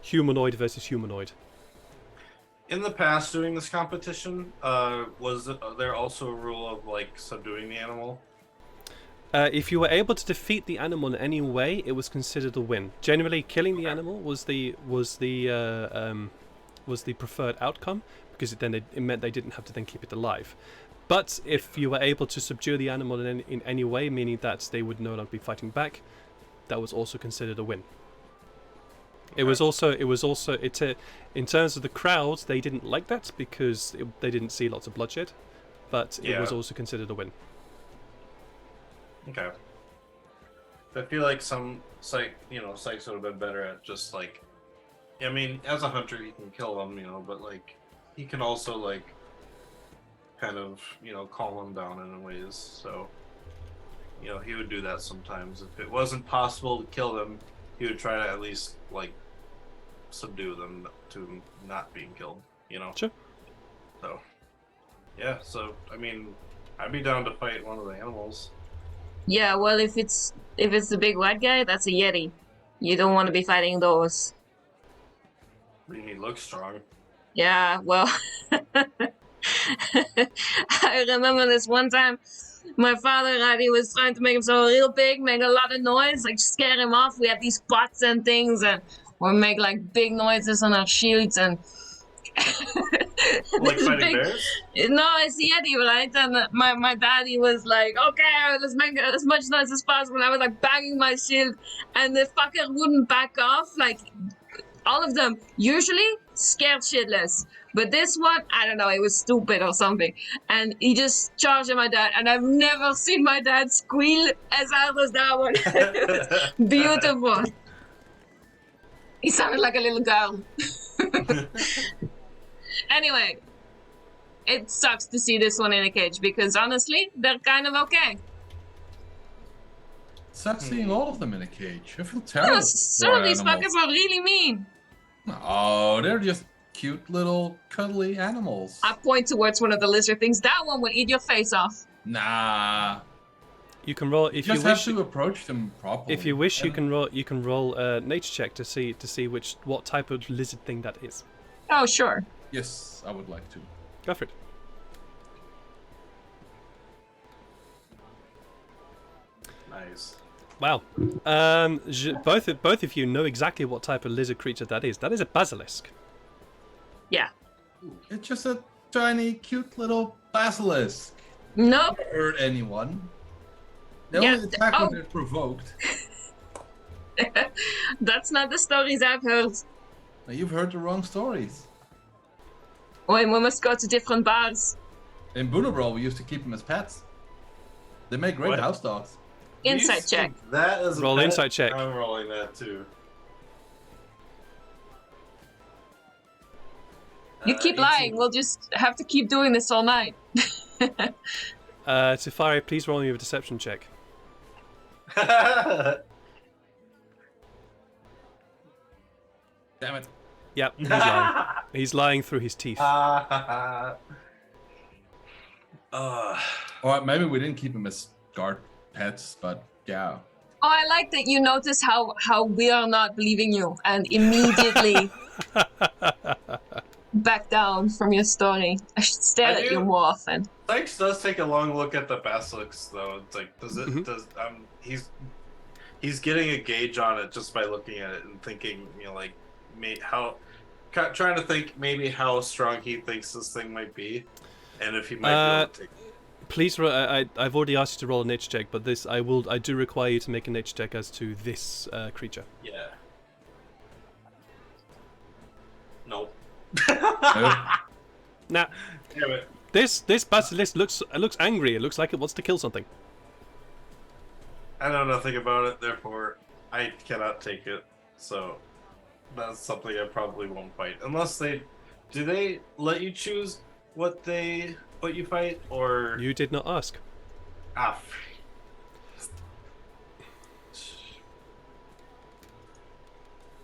humanoid versus humanoid. In the past, doing this competition, was there also a rule of subduing the animal? If you were able to defeat the animal in any way, it was considered a win. Generally, killing the animal was the preferred outcome, because it meant they didn't have to then keep it alive. But if you were able to subdue the animal in any way, meaning that they would no longer be fighting back, that was also considered a win. Okay. It was also in terms of the crowds, they didn't like that because they didn't see lots of bloodshed, but it was also considered a win. Okay. I feel like some psychs would have been better at just I mean, as a hunter he can kill them, but he can also kind of, calm them down in ways. So, he would do that sometimes. If it wasn't possible to kill them, he would try to at least subdue them to not being killed, Sure. So, yeah, so I mean, I'd be down to fight one of the animals. Yeah, well, if it's the big white guy, that's a yeti. You don't want to be fighting those. I mean, he looks strong. Yeah, well, I remember this one time, my father, he was trying to make himself real big, make a lot of noise, scare him off. We had these pots and things, and we make big noises on our shields, and Like This fighting big- bears? No, it's the Yeti, right? And my daddy was like, okay, let's make as much noise as possible. And I was like banging my shield, and the fucker wouldn't back off. Like, all of them, usually scared shitless. But this one, I don't know, it was stupid or something. And he just charged at my dad, and I've never seen my dad squeal as hard as that one. It was beautiful. He sounded like a little girl. Anyway, it sucks to see this one in a cage because honestly, they're kind of okay. Sucks seeing all of them in a cage. I feel Yeah, terrible. some of these fuckers are really mean. Oh, they're just cute little cuddly animals. I point towards one of the lizard things. That one will eat your face off. Nah. You can roll if You you just have wish. to approach them properly. If you wish, you And- can roll. You can roll a nature check to see what type of lizard thing that is. Oh, sure. Yes, I would like to. Go for it. Nice. Wow. Both of you know exactly what type of lizard creature that is. That is a basilisk. Yeah. It's just a tiny, cute little basilisk. Nope. Never hurt anyone. They Yeah, only attack oh. when they're provoked. That's not the stories I've heard. Now, you've heard the wrong stories. Wait, we must go to different bars. In Boonabro, we used to keep them as pets. They make great What? house dogs. Insight You check. see That is a Roll bet? insight check. I'm rolling that too. You keep lying. 18. We'll just have to keep doing this all night. Safari, please roll me a deception check. Damn it. Yep, he's lying. He's lying through his teeth. Alright, maybe we didn't keep them as guard pets, but yeah. Oh, I like that you notice how we are not believing you and immediately back down from your story. I should stare I at you do. more often. Sykes does take a long look at the basilisk, though. It's like, does it? Mhm. Does he's getting a gauge on it just by looking at it and thinking, you know, like, trying to think maybe how strong he thinks this thing might be, and if he might be able to take. Please, I've already asked you to roll a nature check, but I do require you to make a nature check as to this creature. Yeah. Nope. Now, Damn it. this basilisk looks angry. It looks like it wants to kill something. I know nothing about it, therefore I cannot take it. So that's something I probably won't fight unless do they let you choose what you fight, or You did not ask. ah.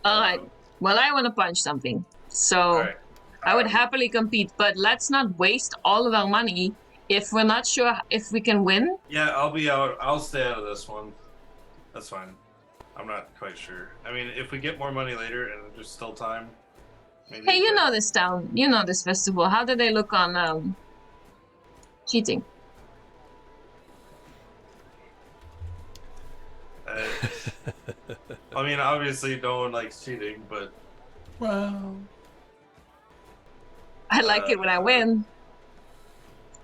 All right. Well, I want to punch something, so Alright. I would happily compete. But let's not waste all of our money if we're not sure if we can win. Yeah, I'll be out. I'll stay out of this one. That's fine. I'm not quite sure. I mean, if we get more money later and there's still time, maybe. Hey, you know this town. You know this festival. How do they look on cheating? I mean, obviously, no one likes cheating, but Well, I like it when I win.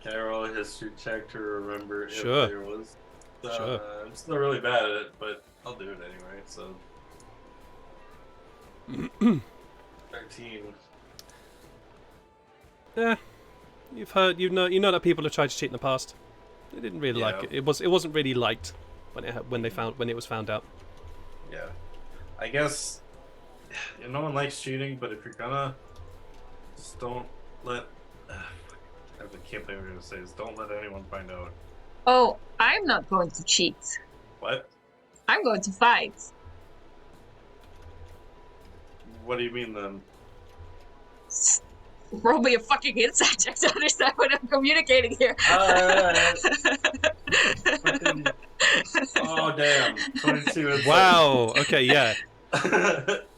can I roll a history check to remember Sure. if there was? Sure. I'm still really bad at it, but I'll do it anyway. So 13. Yeah, you know that people have tried to cheat in the past. They didn't really like Yeah. it. It wasn't really liked when it was found out. Yeah, I guess no one likes cheating, but if you're gonna, just don't let. I can't believe I'm gonna say this. Don't let anyone find out. Oh, I'm not going to cheat. What? I'm going to fight. What do you mean then? Roll me a fucking insight check to understand what I'm communicating here. Oh damn! 22. insight. Wow. Okay. Yeah.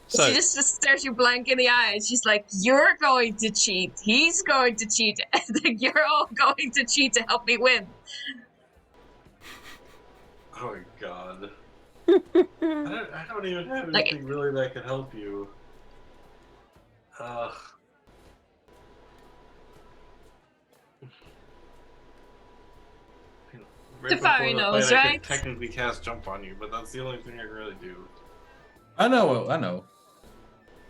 So She just stares you blank in the eyes. She's like, "You're going to cheat. He's going to cheat. And you're all going to cheat to help me win." Oh my god. I don't even have Like- anything really that could help you. right fiery before the nose, fight, I right? could technically cast jump on you, but that's the only thing I can really do. I know.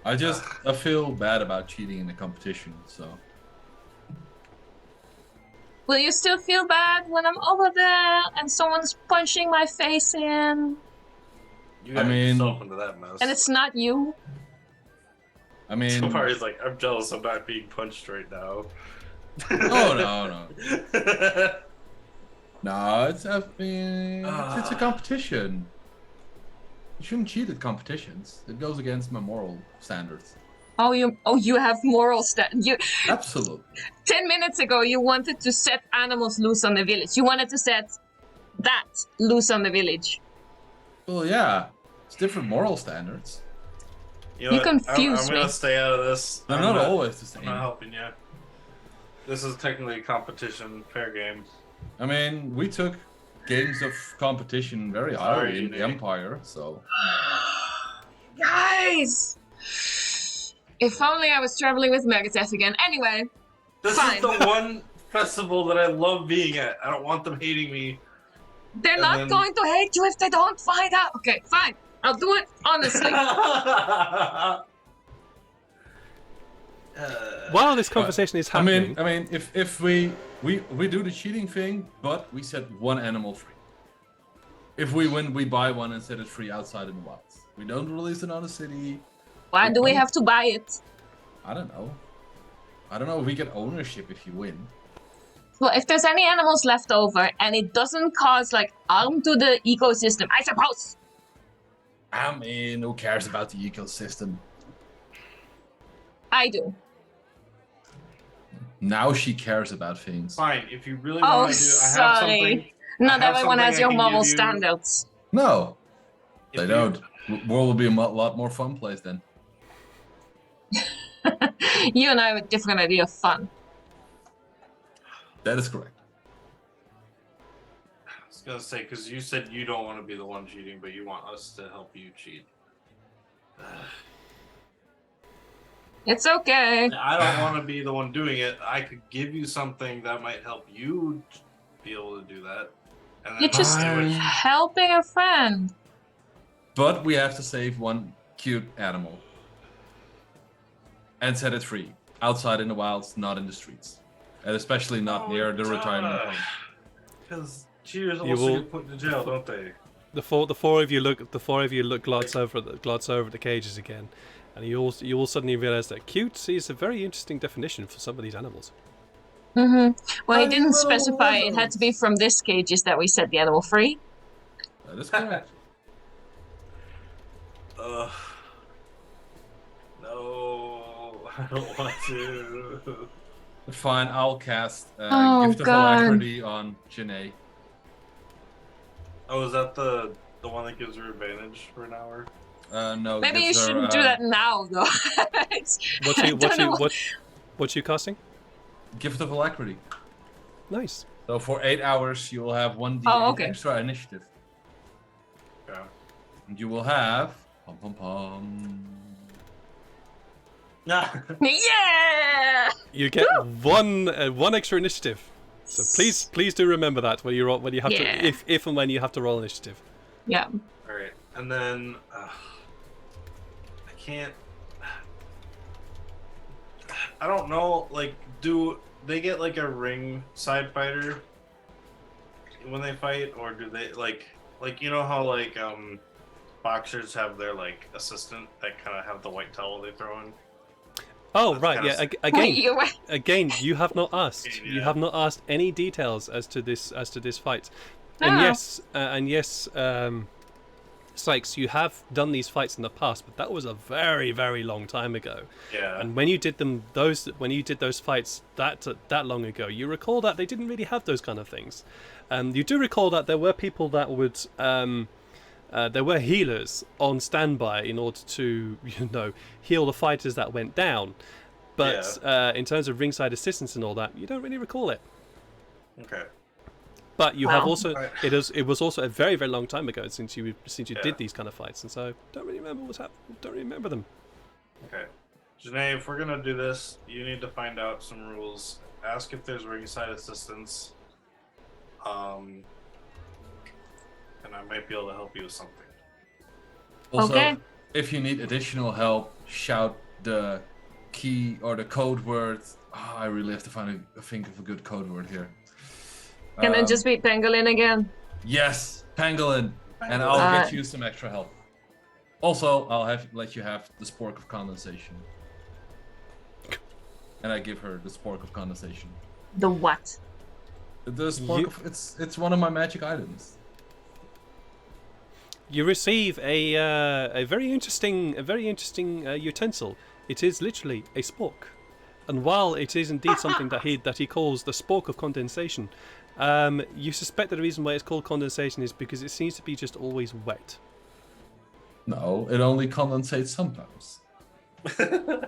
I feel bad about cheating in the competition, so. Will you still feel bad when I'm over there and someone's punching my face in? You I got mean- yourself into that mess. And it's not you? I mean, Samari's like, I'm jealous I'm not being punched right now. no. No, it's a competition. You shouldn't cheat at competitions. It goes against my moral standards. Oh, you have moral you Absolutely. 10 minutes ago you wanted to set animals loose on the village. You wanted to set that loose on the village. Well, yeah, it's different moral standards. You You what? confuse I'm gonna me. stay out of this. They're I'm not always the I'm not same. helping you. This is technically a competition, fair game. I mean, we took games of competition very Sorry, highly in the Janae. Empire, so. Guys! If only I was traveling with Megadeth again. Anyway, This Fine. is the one festival that I love being at. I don't want them hating me. they're And not then- going to hate you if they don't find out. Okay, fine. I'll do it honestly. While this conversation is I happening, mean, if we do the cheating thing, but we set one animal free. If we win, we buy one and set it free outside in the wilds. We don't release it on the city. Why do we have to buy it? I don't know. We get ownership if you win. Well, if there's any animals left over and it doesn't cause like harm to the ecosystem, I suppose. I mean, who cares about the ecosystem? I do. Now she cares about things. Fine, if you really Oh, want to do I have something. sorry. Not have everyone has something I your can moral give you. standards. No, If they you- don't. World will be a lot more fun place then. You and I have a different idea of fun. That is correct. I was gonna say, because you said you don't want to be the one cheating, but you want us to help you cheat. It's okay. I don't want to be the one doing it. I could give you something that might help you be able to do that. And then You're just do it. helping a friend. But we have to save one cute animal. And set it free. Outside in the wilds, not in the streets. And especially not near the retirement home. Because cheaters You also will- get put in jail, don't they? the four of you glance over the cages again, and you all suddenly realize that cute is a very interesting definition for some of these animals. Mm-hmm. Well, he Tiny didn't little specify it had to be from this cages that we set the animal free. That is correct. Ugh. No, I don't want to. But fine, I'll cast Oh, Gift of God. Alacrity on Janae. Oh, is that the one that gives her advantage for an hour? No, Maybe you gives her, shouldn't do that now, though. What's you casting? Gift of Alacrity. Nice. So for 8 hours, you will have 1d8 Oh, okay. extra initiative. Yeah. And you will have... Pum, pum, pum. Yeah! You get one extra initiative. So please do remember that when you have Yeah. to if and when you have to roll initiative. Yeah. All right, and then I can't. I don't know. Like, do they get like a ring side fighter when they fight, or do they like you know how like boxers have their like assistant that kind of have the white towel they throw in? Oh That's right, kinda yeah. s- Wait, you were... Again, you have not asked. You Yeah. have not asked any details as to this fight. And Oh. yes, Sykes, you have done these fights in the past, but that was a very, very long time ago. Yeah. And when you did those fights that long ago, you recall that they didn't really have those kind of things. You do recall that there were people that would there were healers on standby in order to heal the fighters that went down. But in terms of ringside assistance and all that, you don't really recall it. Okay. But you have Wow. also Right. it was also a very, very long time ago since you Yeah. did these kind of fights, and so don't really remember what's happened. Don't remember them. Okay. Janae, if we're gonna do this, you need to find out some rules. Ask if there's ringside assistance. and I might be able to help you with something. Also, Okay. if you need additional help, shout the key or the code word. Oh, I really have to think of a good code word here. Can it just be pangolin again? Yes, pangolin, and I'll get you some extra help. Also, I'll let you have the spork of condensation. And I give her the spork of condensation. The what? The spork of, it's one of my magic items. You receive a very interesting utensil. It is literally a spork, and while it is indeed something that he calls the spork of condensation, you suspect that the reason why it's called condensation is because it seems to be just always wet. No, it only condensates sometimes.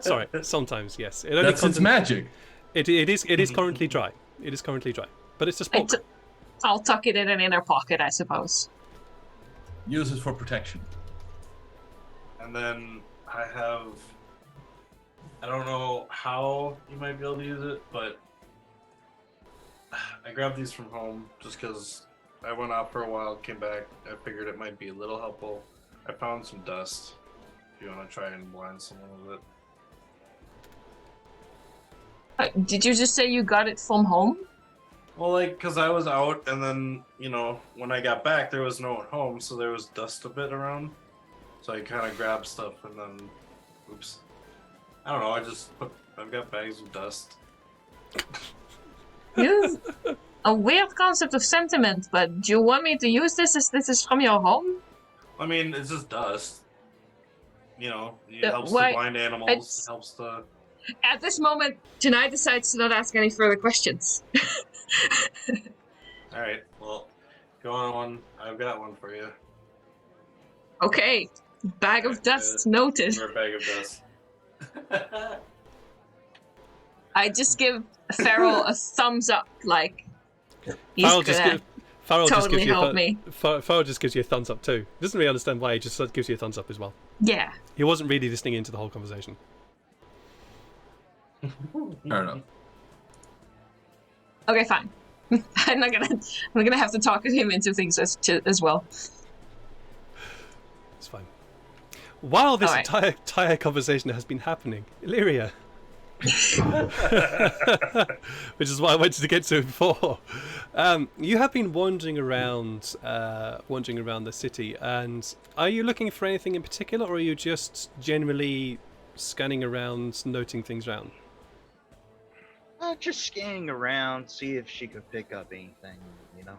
Sorry, sometimes yes. That's its magic. It is currently dry. It is currently dry, but it's a spork. I'll tuck it in an inner pocket, I suppose. Use it for protection. And then I don't know how you might be able to use it, but I grabbed these from home just because I went out for a while, came back. I figured it might be a little helpful. I found some dust. If you want to try and blind someone with it. Did you just say you got it from home? Well, like, because I was out, and then, you know, when I got back, there was no one home, so there was dust a bit around. So I kind of grabbed stuff, and then, oops. I don't know, I've got bags of dust. This is a weird concept of sentiment, but do you want me to use this as this is from your home? I mean, it's just dust. You know, it helps to blind animals, it helps to... At this moment, Janai decides to not ask any further questions. Alright, well, go on one. I've got one for you. Okay, bag of dust, noted. Your bag of dust. I just give Farrell a thumbs up, like, he's Farrell totally help me. Farrell just gives you a thumbs up too. Doesn't really understand why, he just gives you a thumbs up as well. Yeah. He wasn't really listening into the whole conversation. Fair enough. Okay, fine. I'm gonna have to talk him into things as well. It's fine. While this entire conversation has been happening, Illyria, which is what I wanted to get to before, you have been wandering around the city, and are you looking for anything in particular, or are you just generally scanning around, noting things around? Just scanning around, see if she could pick up anything, you know?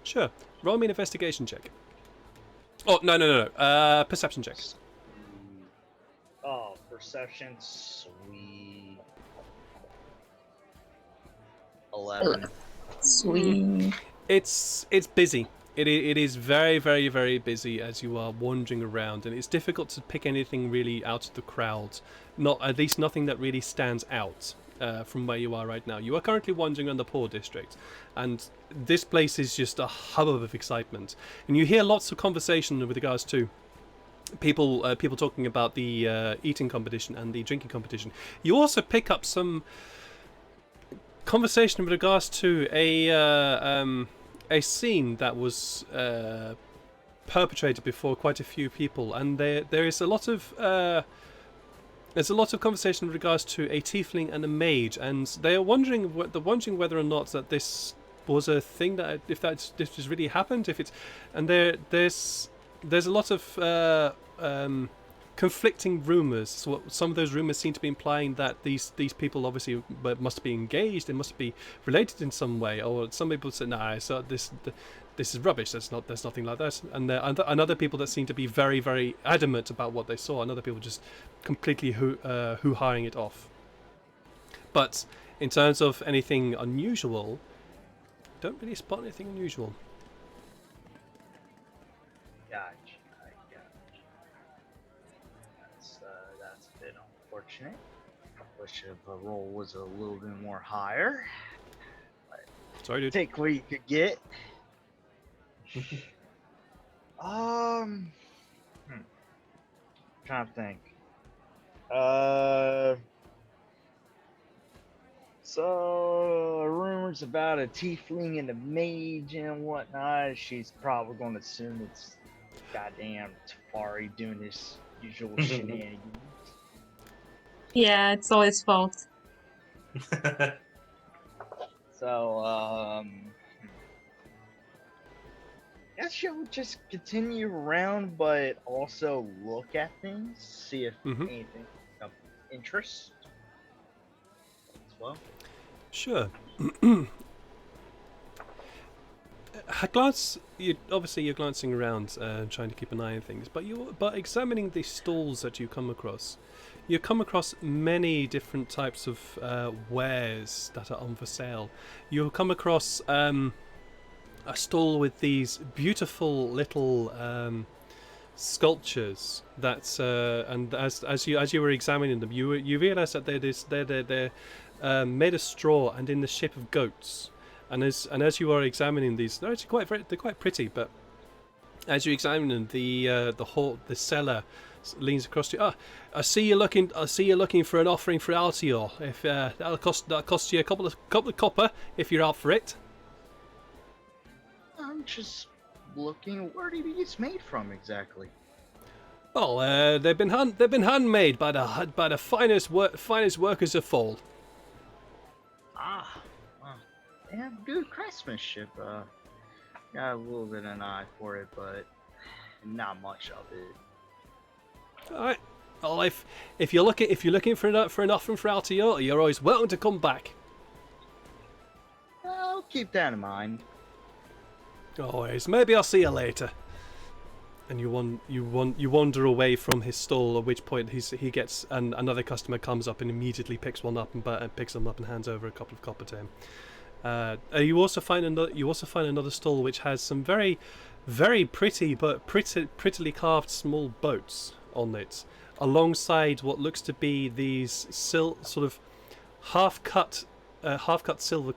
Sure. Roll me an investigation check. Oh, no. Perception check. Oh, perception, sweet. 11. Sweet. It's busy. It is very, very, very busy as you are wandering around, and it's difficult to pick anything really out of the crowd. At least nothing that really stands out. From where you are right now. You are currently wandering around the poor district, and this place is just a hubbub of excitement. And you hear lots of conversation with regards to people talking about the eating competition and the drinking competition. You also pick up some conversation with regards to a scene that was perpetrated before quite a few people, and there is a lot of there's a lot of conversation with regards to a tiefling and a mage, and they are wondering whether or not that this was a thing, that if this has really happened, there's a lot of conflicting rumors. So some of those rumors seem to be implying that these people obviously must be engaged and must be related in some way, or some people say, "Nah, so this is rubbish. There's nothing like that." And other people that seem to be very, very adamant about what they saw, and other people just completely hoo-haing it off. But in terms of anything unusual, don't really spot anything unusual. Gotcha. That's a bit unfortunate. I wish the roll was a little bit more higher. Sorry, dude. Take what you could get. Trying to think. So, rumors about a tiefling and a mage and whatnot. She's probably going to assume it's goddamn Tafari doing his usual shenanigans. Yeah, it's all his fault. So, guess she'll just continue around, but also look at things, see if anything of interest as well. Sure. Obviously you're glancing around, trying to keep an eye on things, but examining the stalls that you come across many different types of wares that are on for sale. You'll come across a stall with these beautiful little sculptures and as you were examining them, you realize that they're made of straw and in the shape of goats. And as you are examining these, they're actually quite pretty. But as you examine them, the seller leans across to you. I see you're looking for an offering for Altior. If that'll cost you a couple of copper if you're out for it. I'm just looking. Where are these made from exactly? Well, they've been handmade by the finest workers of Fall. Ah, well, they have good craftsmanship. Got a little bit of an eye for it, but not much of it. All right. Well, if you're looking for an offering for Altior, you're always welcome to come back. I'll keep that in mind. Always. Maybe I'll see you later. And you wander away from his stall. At which point he gets another customer comes up and immediately picks one up and picks them up and hands over a couple of copper to him. You also find another stall which has some very, very pretty but prettily carved small boats on it, alongside what looks to be these sort of half-cut silver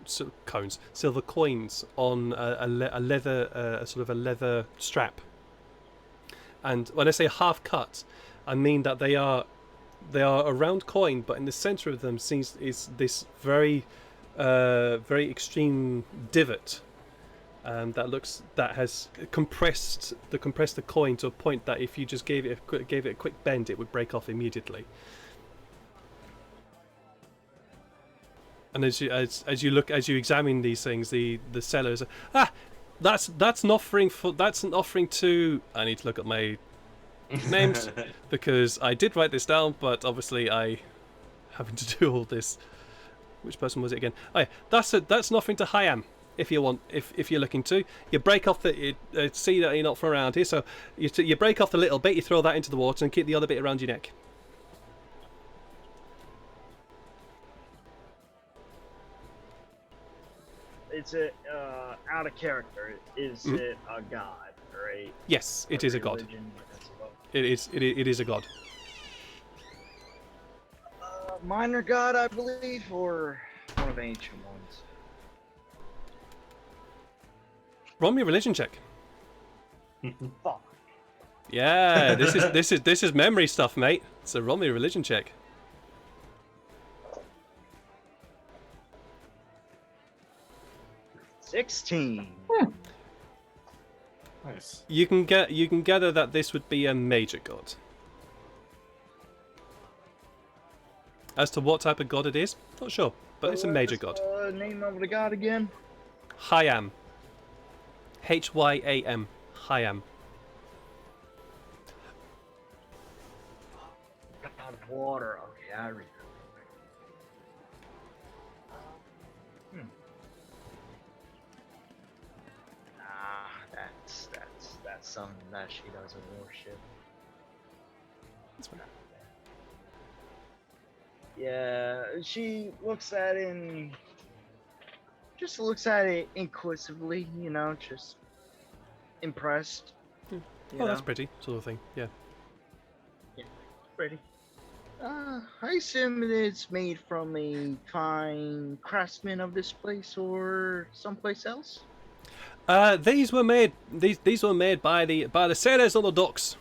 silver coins on a leather strap. And when I say half cut, I mean that they are a round coin, but in the center of them is this very extreme divot that has compressed the coin to a point that if you just gave it a quick bend, it would break off immediately. And as you examine these things, the sellers that's an offering to. I need to look at my names because I did write this down, but obviously I having to do all this. Which person was it again? Oh yeah, that's an offering to Kyim. If you want, if you're looking to, you break off see that you're not from around here, so you break off the little bit, you throw that into the water, and keep the other bit around your neck. It's out of character. Is it a god, right? Yes, it is a god. It is a god. Minor god, I believe, or one of the ancient ones. Roll me a religion check. Fuck. Yeah, this is memory stuff, mate. So roll me a religion check. $16. Nice. You can gather that this would be a major god. As to what type of god it is, not sure, but it's a major god. Name of the god again? Kyim. Hyam. Kyim. God of water. Okay, I read it. That's something that she doesn't worship. That's fine. Yeah, she looks at it and just looks at it inquisitively, just impressed. Oh, that's pretty, sort of thing. Yeah. Yeah, pretty. I assume it's made from a fine craftsman of this place or someplace else. These were made by the sailors on the docks.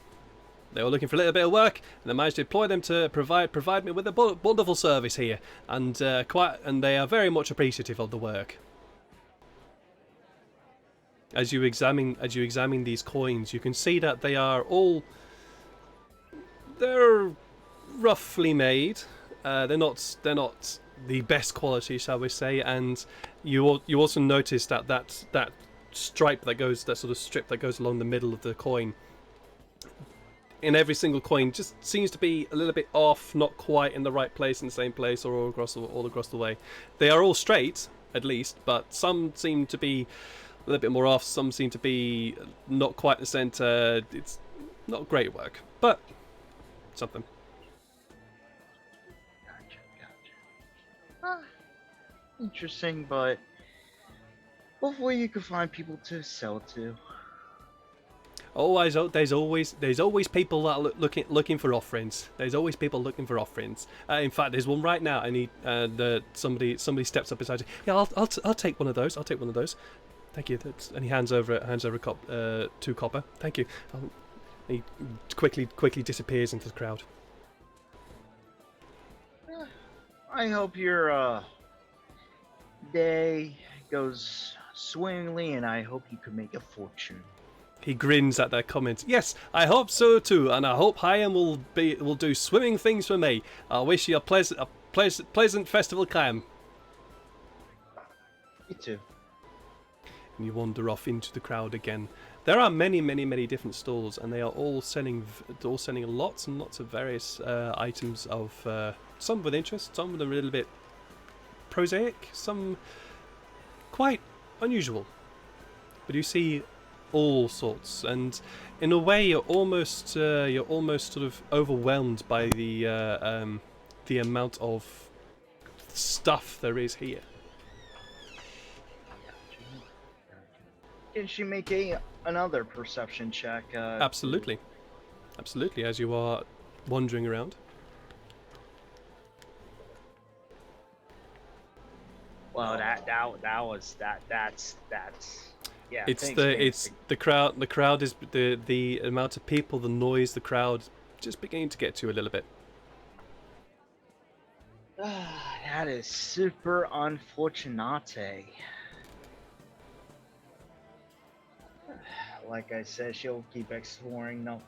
They were looking for a little bit of work, and I managed to employ them to provide me with a wonderful service here, and they are very much appreciative of the work. As you examine these coins, you can see that they're roughly made. They're not the best quality, shall we say? And you also notice that stripe that sort of strip that goes along the middle of the coin in every single coin just seems to be a little bit off, not quite in the right place, in the same place, or all across the way. They are all straight, at least, but some seem to be a little bit more off. Some seem to be not quite the center. It's not great work, but something. Gotcha. Interesting, but hopefully you can find people to sell to. There's always people that are looking for offerings. There's always people looking for offerings. In fact, there's one right now. I need somebody steps up beside you. Yeah, I'll take one of those. I'll take one of those. Thank you. And he hands over 2 copper. Thank you. He quickly disappears into the crowd. I hope your day goes swimmingly, and I hope you can make a fortune. He grins at that comment. Yes, I hope so too, and I hope Kyim will do swimming things for me. I wish you a pleasant festival, Kyim. You too. And you wander off into the crowd again. There are many different stalls, and they are all selling lots and lots of various items of some with interest, some with a little bit prosaic, some quite unusual. But you see all sorts, and in a way you're almost sort of overwhelmed by the amount of stuff there is here. Can she make another perception check? Absolutely, as you are wandering around. Well, that's yeah. It's the crowd. The crowd is the amount of people, the noise, the crowd just beginning to get to you a little bit. That is super unfortunate. Like I said, she'll keep exploring. Nothing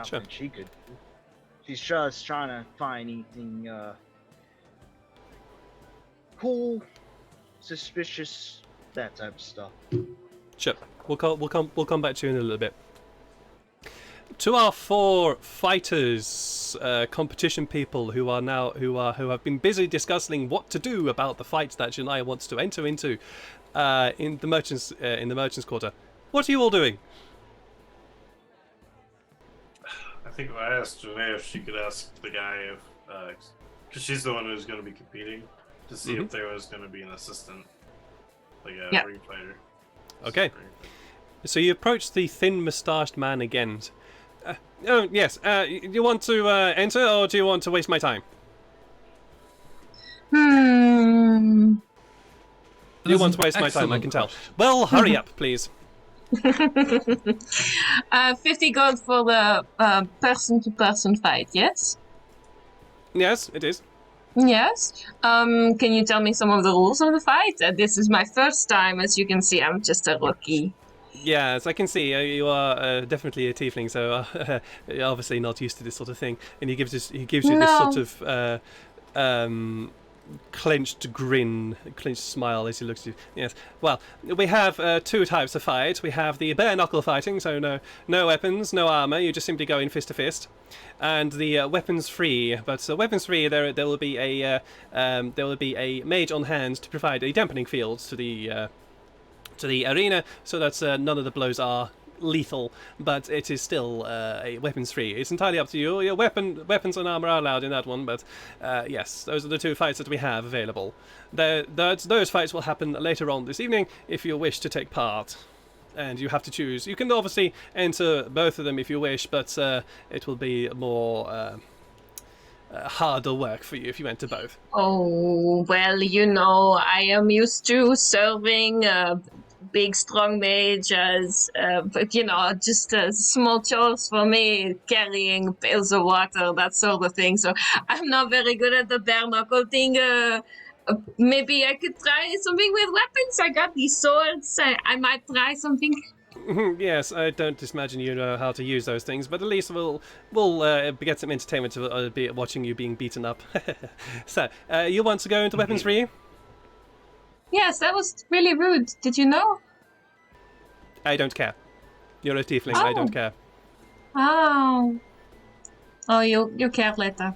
Sure. she could do. She's just trying to find anything cool, suspicious, that type of stuff. Sure. We'll come back to you in a little bit. To our 4 fighters, competition people who have been busy discussing what to do about the fight that Janai wants to enter into in the merchants' quarter. What are you all doing? I think I asked Janae if she could ask the guy if, because she's the one who's going to be competing, to see if there was going to be an assistant, like a ring fighter. Okay. So you approach the thin moustached man again. Oh yes. You want to enter, or do you want to waste my time? You want to waste my time, I can tell. Well, hurry up, please. 50 gold for the person-to-person fight, yes? Yes, it is. Yes. Can you tell me some of the rules of the fight? This is my first time, as you can see. I'm just a rookie. Yes, I can see you are definitely a tiefling, so you're obviously not used to this sort of thing. And he gives you this sort of clenched grin, clenched smile as he looks at you. Yes. Well, we have 2 types of fight. We have the bare knuckle fighting, so no weapons, no armor. You just simply go in fist to fist. And the weapons free. But weapons free, there will be a mage on hand to provide a dampening field to the arena, so that none of the blows are lethal, but it is still a weapons free. It's entirely up to you. Your weapons and armor are allowed in that one, but yes, those are the 2 fights that we have available. Those fights will happen later on this evening if you wish to take part, and you have to choose. You can obviously enter both of them if you wish, but it will be more harder work for you if you enter both. Oh, well, I am used to serving big strong mage as but just small chores for me, carrying pails of water, that sort of thing. So I'm not very good at the bare knuckle thing. Maybe I could try something with weapons. I got these swords. I might try something. Yes, I don't imagine you know how to use those things, but at least we'll get some entertainment to be watching you being beaten up. So, you want to go into weapons for you? Yes, that was really rude. Did you know? I don't care. You're a tiefling. I don't care. Oh. Oh, you care later.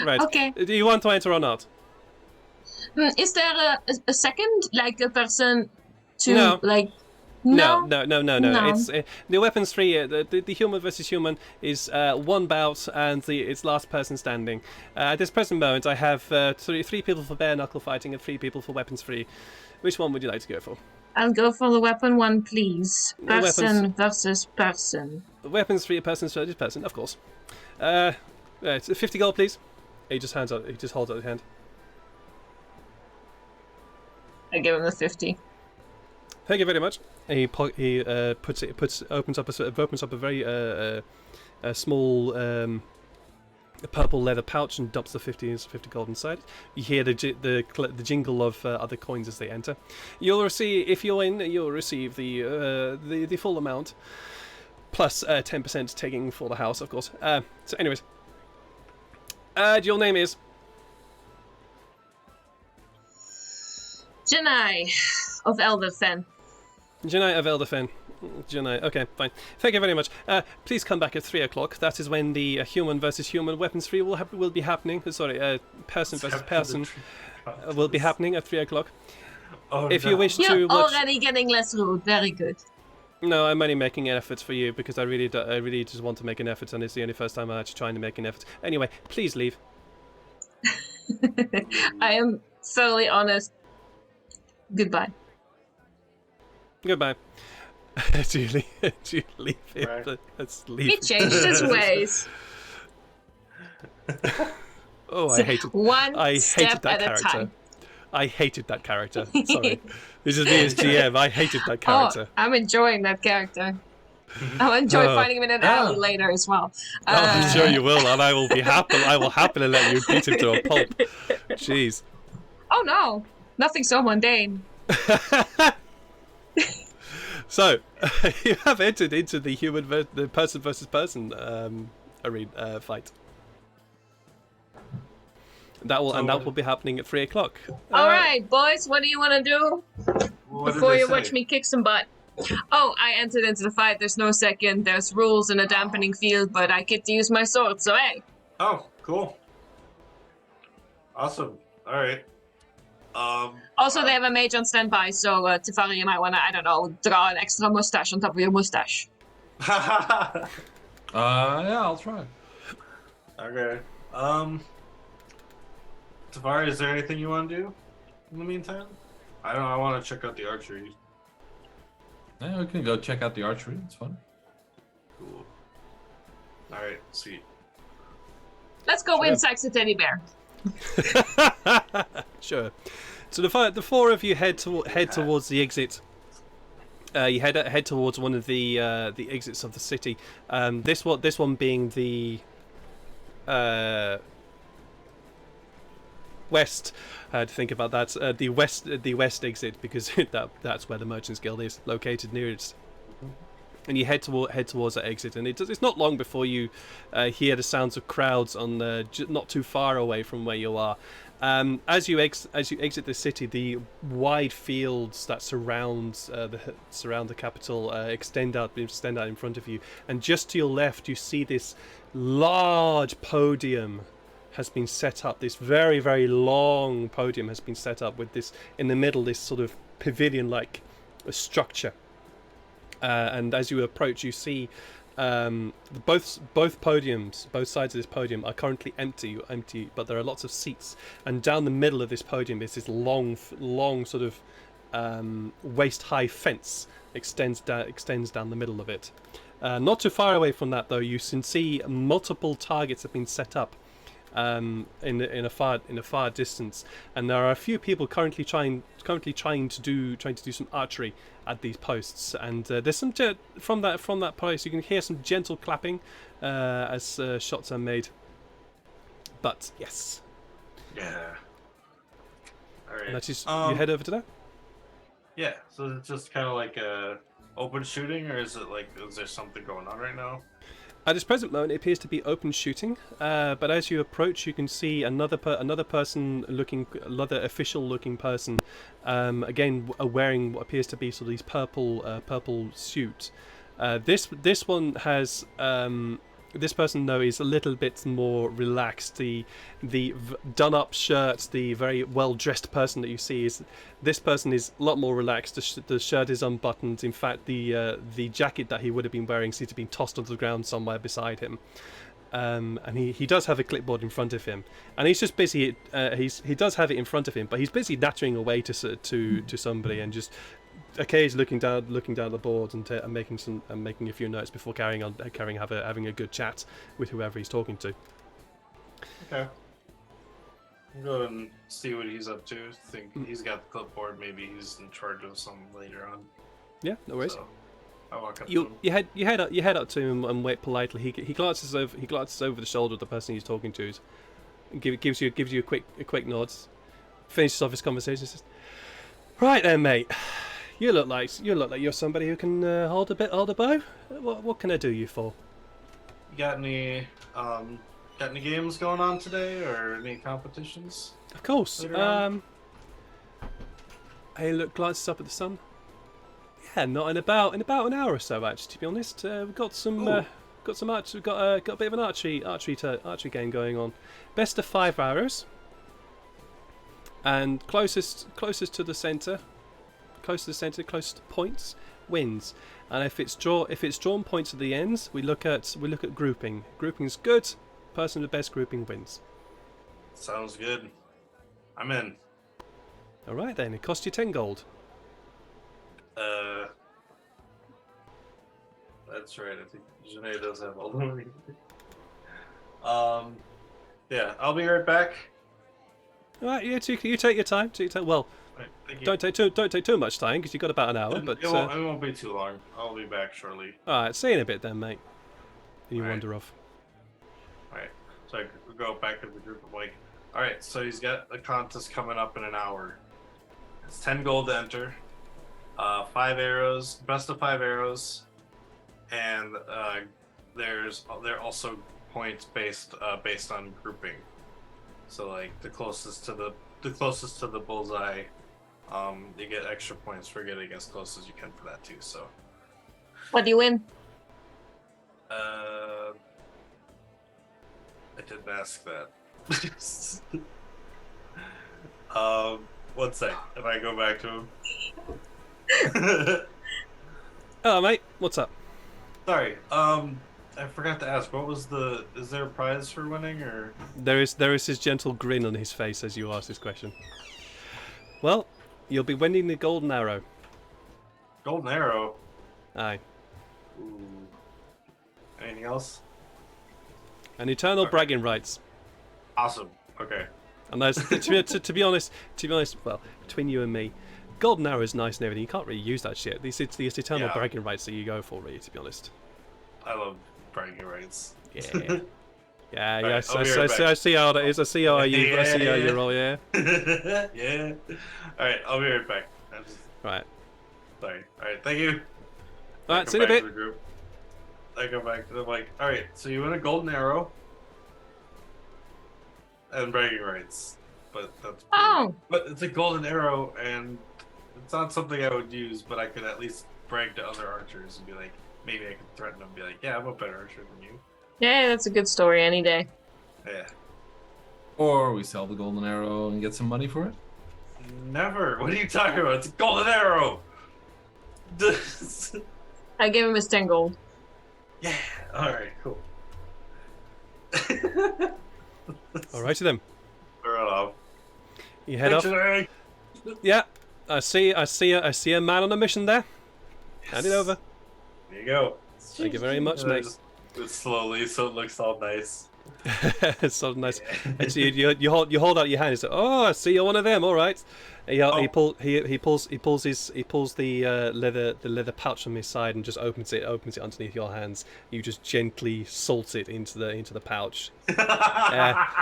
Right. Okay. Do you want to enter or not? Is there a second, like a person to No. like? No. No. It's the weapons free. The human versus human is one bout and it's last person standing. At this present moment, I have three people for bare knuckle fighting and 3 people for weapons free. Which one would you like to go for? I'll go for the weapon one, please. Person Weapons. versus person. Weapons free, person versus person, of course. It's 50 gold, please. He just holds out his hand. I give him the 50. Thank you very much. He opens up a very a small purple leather pouch and dumps the 50 gold inside. You hear the jingle of other coins as they enter. You'll receive, if you're in, you'll receive the full amount plus 10% taking for the house, of course. So, anyways, your name is Janai of Elderfen. Janai of Elderfen. Janai, okay, fine. Thank you very much. Please come back at 3 o'clock. That is when the human versus human weapons free will be happening. Sorry, person versus person will be happening at 3 o'clock. Oh, If no. you wish You're to watch... already getting less rude. Very good. No, I'm only making an effort for you because I really just want to make an effort, and it's the only first time I'm actually trying to make an effort. Anyway, please leave. I am thoroughly honest. Goodbye. Goodbye. Do you leave him? Right. Let's leave. He changed his ways. Oh, I hated Step that at a character. time. I hated that character. Sorry. This is me as GM. I hated that character. Oh, I'm enjoying that character. I'll enjoy finding him in an alley later as well. I'm sure you will, and I will happily let you beat him to a pulp. Jeez. Oh no, nothing so mundane. So, you have entered into the the person versus person arena fight. That will be happening at 3 o'clock. All right, boys, what do you want to do What did before they you say? watch me kick some butt? Oh, I entered into the fight. There's no second. There's rules in a dampening field, but I get to use my sword. So hey. Oh, cool. Awesome. All right. Also, they have a mage on standby, so Tefari, you might want to, I don't know, draw an extra mustache on top of your mustache. Yeah, I'll try. Okay. Tafari, is there anything you want to do in the meantime? I don't know. I want to check out the archery. Yeah, we can go check out the archery. It's fun. Cool. All right. Sweet. Let's go Sure. win Sykes a teddy bear. Sure. So the 4 of you head towards the exit. You head towards one of the exits of the city. This one being the west. I had to think about that. The west exit, because that's where the Merchants Guild is located nearest. And you head towards that exit, and it's not long before you hear the sounds of crowds on not too far away from where you are. As you exit the city, the wide fields that surround the capital extend out in front of you, and just to your left, you see this large podium has been set up. This very, very long podium has been set up with this in the middle, this sort of pavilion-like structure. And as you approach, you see both podiums, both sides of this podium are currently empty, but there are lots of seats. And down the middle of this podium is this long sort of waist-high fence extends down the middle of it. Not too far away from that, though, you can see multiple targets have been set up in a far distance, and there are a few people currently trying to do some archery at these posts, and there's some from that post you can hear some gentle clapping as shots are made. But yes, Yeah. All right. and that's just you head over to there. Yeah. So it's just kind of like a open shooting, or is it like is there something going on right now? At this present moment, it appears to be open shooting, but as you approach, you can see another official-looking person, again wearing what appears to be sort of these purple suit. This one has this person though is a little bit more relaxed. The done-up shirt, the very well-dressed person that you see this person is a lot more relaxed. The shirt is unbuttoned. In fact, the jacket that he would have been wearing seems to have been tossed onto the ground somewhere beside him. And he does have a clipboard in front of him, and he's just busy. He does have it in front of him, but he's busy nattering away to somebody and just occasionally looking down the board and making a few notes before having a good chat with whoever he's talking to. Okay. I'll go and see what he's up to. Think he's got the clipboard. Maybe he's in charge of something later on. Yeah, no worries. So I walk up to You him. head up to him and wait politely. He glances over the shoulder of the person he's talking to, and gives you a quick nod. Finishes off his conversation. Says, "Right then, mate. You look like you're somebody who can hold a bow. What can I do you for?" You got any games going on today, or any competitions? Of course. Later on? I glances up at the sun. Yeah, not in about an hour or so, actually. To be honest, we've got some archery. We've got a bit of an archery game going on. Best of 5 arrows, and closest to the centre. Closest to points wins, and if it's drawn points at the ends, we look at grouping. Grouping's good. Person with the best grouping wins. Sounds good. I'm in. All right then. It costs you 10 gold. That's right. I think Janae does have all the money. Yeah, I'll be right back. All right. You take your time. Well, Right, thank you. don't take too much time because you've got about an hour. But it won't be too long. I'll be back shortly. all right. See you in a bit then, mate. And you All right. wander off. Alright, so I go back to the group. I'm like, alright, so he's got a contest coming up in an hour. It's 10 gold to enter. 5 arrows, best of 5 arrows. And there are also points based on grouping. So like the closest to the bullseye, you get extra points for getting as close as you can for that too. So What do you win? I didn't ask that. 1 sec. If I go back to him. Oh, mate. What's up? Sorry. I forgot to ask. Is there a prize for winning, or? There is his gentle grin on his face as you ask this question. Well, you'll be winning the golden arrow. Golden arrow. Aye. Ooh. Anything else? And eternal Okay. bragging rights. Awesome. Okay. And those, to be honest, well, between you and me, golden arrow is nice and everything. You can't really use that shit. It's eternal Yeah. bragging rights that you go for, really. To be honest. I love bragging rights. Yeah. Yeah, Right, yes. I'll be right I see how that is. I see how you roll. Yeah. Yeah. All right. I'll be right back. I'm just Right. sorry. All right. Thank you. All I right. go See you in a back to bit. the group. I go back to them like, all right. So you win a golden arrow and bragging rights, but that's but it's a golden arrow, and it's not something I would use, but I could at least brag to other archers and be like, maybe I could threaten them, and be like, yeah, I'm a better archer than you. Yeah, that's a good story any day. Yeah. Or we sell the golden arrow and get some money for it. Never. What are you talking about? It's a golden arrow. I gave him his 10 gold. Yeah. All right. Cool. Alrighty then. Right off. You head off. Thanks, Yeah. I see a man on a mission there. Hand it over. There you go. Thank you very much, mate. Just slowly, so it looks all nice. It's so nice. And so you hold out your hand. It's like, oh, I see you're one of them. All right. He pulls the leather pouch from his side and just opens it underneath your hands. You just gently salt it into the pouch.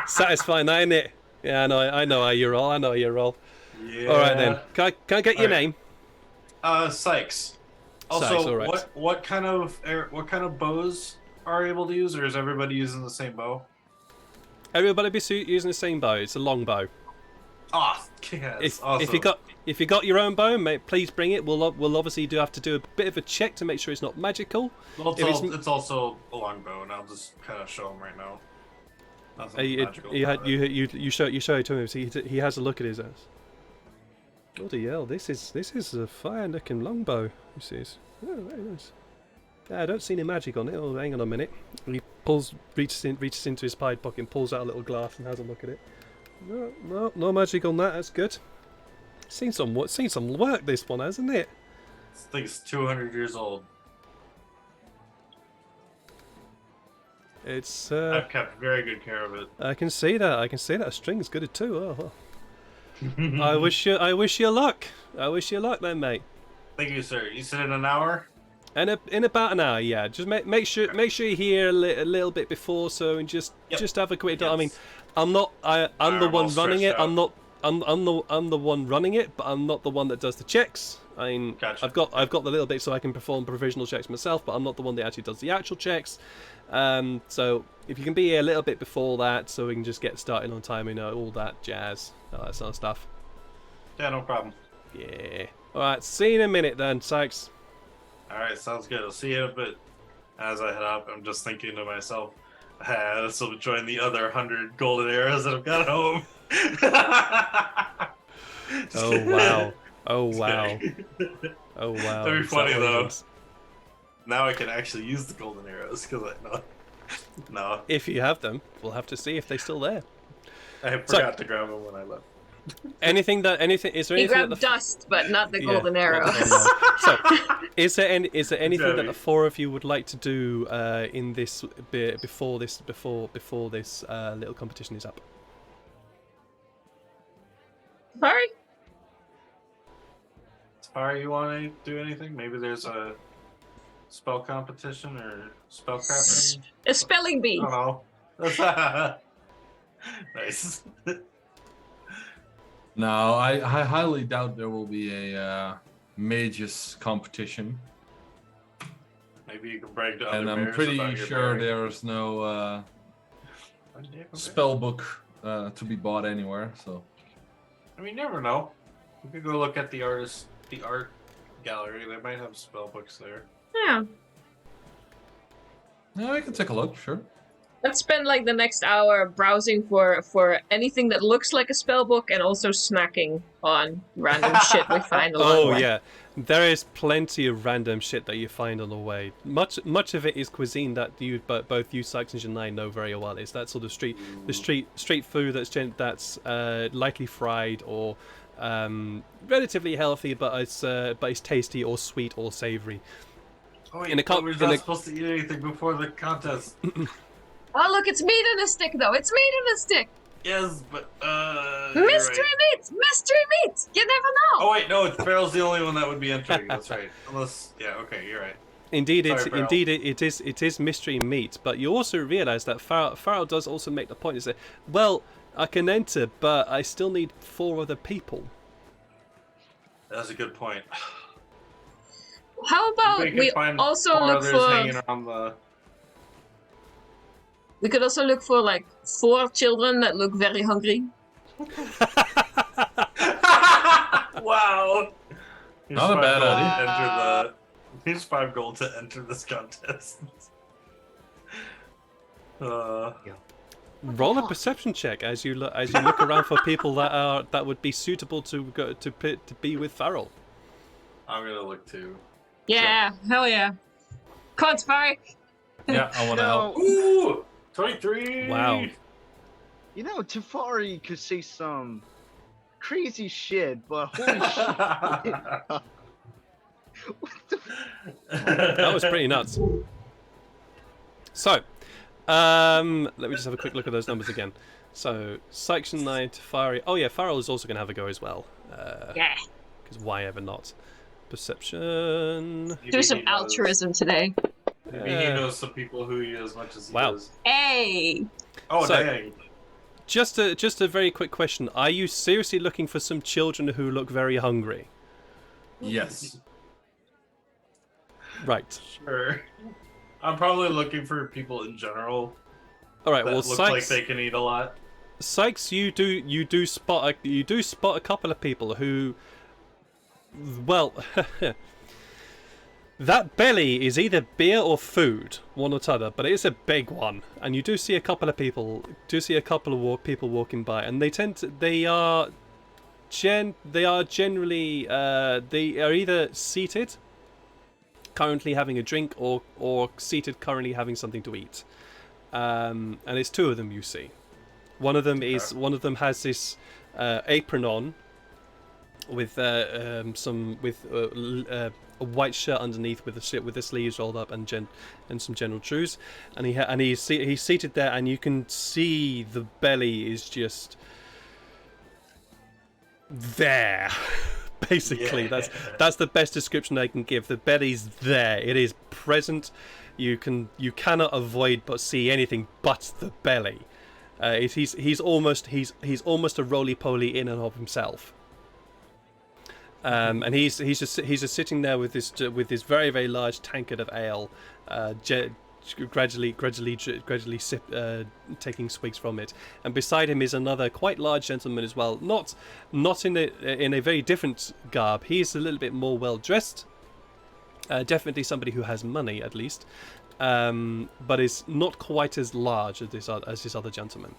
Satisfying, ain't it? Yeah, I know how you roll. I know how you roll. Yeah. All right then. Can I get your name? Sykes. Also, Sykes, all right. what kind of bows are able to use, or is everybody using the same bow? Everybody be using the same bow. It's a long bow. Ah, yes. Awesome. If you got your own bow, mate, please bring it. We'll obviously have to do a bit of a check to make sure it's not magical. Well, it's also a long bow, and I'll just kind of show him right now. Nothing magical. You show it to him. So he has a look at his ass. Bloody hell! This is a fine-looking longbow. He says, "Oh, very nice." I don't see any magic on it. Oh, hang on a minute. He reaches into his pipe pocket and pulls out a little glass and has a look at it. No magic on that. That's good. Seen some work this one, hasn't it? This thing's 200 years old. It's. I've kept very good care of it. I can see that. A string's good too. Oh. Well. I wish you luck. I wish you luck then, mate. Thank you, sir. You said in an hour? In about an hour, yeah. Just make sure you're here a little bit before, so and just have a quick. Yes. I mean, I'm the one running it. I'm the one running it, but I'm not the one that does the checks. I mean, gotcha. I've got the little bit so I can perform provisional checks myself, but I'm not the one that actually does the actual checks. So if you can be here a little bit before that, so we can just get started on time, all that jazz, all that sort of stuff. Yeah, no problem. Yeah. All right. See you in a minute then, Sykes. All right, sounds good. I'll see you in a bit. As I head up, I'm just thinking to myself, this will join the other 100 golden arrows that I've got at home. Oh wow! Oh wow! Oh wow! That'd be funny though. Now I can actually use the golden arrows because no. If you have them, we'll have to see if they're still there. I forgot to grab them when I left. Anything is there He anything grabbed that dust, but not the golden arrow. So, is there anything that the four of you would like to do in this before this little competition is up? Sorry, you want to do anything? Maybe there's a spell competition or spellcrafting? A spelling bee. I don't know. Nice. No, I highly doubt there will be a mages competition. Maybe you can brag to other And I'm bears pretty about your sure bearing. there's no spell book to be bought anywhere. So I mean, you never know. You could go look at the art gallery. They might have spell books there. Yeah. yeah, we can take a look. Sure. Let's spend like the next hour browsing for anything that looks like a spell book and also snacking on random shit we find along the way. Yeah, there is plenty of random shit that you find on the way. Much of it is cuisine that both you, Sykes, and Janai know very well. It's that sort of street food that's lightly fried or relatively healthy, but it's tasty or sweet or savoury. Oh wait, we're not supposed to eat anything before the contest. Oh look, it's meat in a stick though. It's meat in a stick. Yes, but mystery meat. You never know. Oh wait, no, Farrell's the only one that would be entering. That's right. Unless, yeah, okay, you're right. Indeed, Sorry, it is mystery meat. But you also realise that Farrell does also make the point is that, well, I can enter, but I still need 4 other people. That's a good point. How about we also look for? Hanging around the... We could also look for like 4 children that look very hungry. Wow! Not a bad idea. Here's 5 gold to enter this contest. Roll a perception check as you look around for people that would be suitable to be with Farrell. I'm gonna look too. Yeah, hell yeah. Come on, Spark. Yeah, I want to help. Ooh! 23! Wow. You know, Tafari could say some crazy shit, but holy shit. What the That was pretty nuts. So, Let me just have a quick look at those numbers again. So, Sykes and 9 to Fiery. Oh yeah, Farrell is also going to have a go as well. Yeah. Because why ever not? Perception. Maybe Do some he knows- altruism today. Maybe he knows some people who he as much as he Wow. does. Hey! Oh, So- dang. Just a very quick question. Are you seriously looking for some children who look very hungry? Yes. Right. Sure. I'm probably looking for people in general All right. that Well, look like Sykes. they can eat a lot. Sykes, you do spot a couple of people who, well, that belly is either beer or food, one or t'other, but it is a big one, and you do see a couple of people people walking by, and they are generally they are either seated, currently having a drink, or seated, currently having something to eat, and it's two of them you see. One of them has this apron on with a white shirt underneath with the sleeves rolled up and some general shoes, and he's seated there, and you can see the belly is just there. Basically, Yeah. that's the best description I can give. The belly's there. It is present. You cannot avoid but see anything but the belly. He's almost a roly-poly in and of himself, and he's just sitting there with this very, very large tankard of ale, gradually taking swigs from it. And beside him is another quite large gentleman as well, not in a very different garb. He's a little bit more well dressed, definitely somebody who has money at least. But is not quite as large as this other gentleman.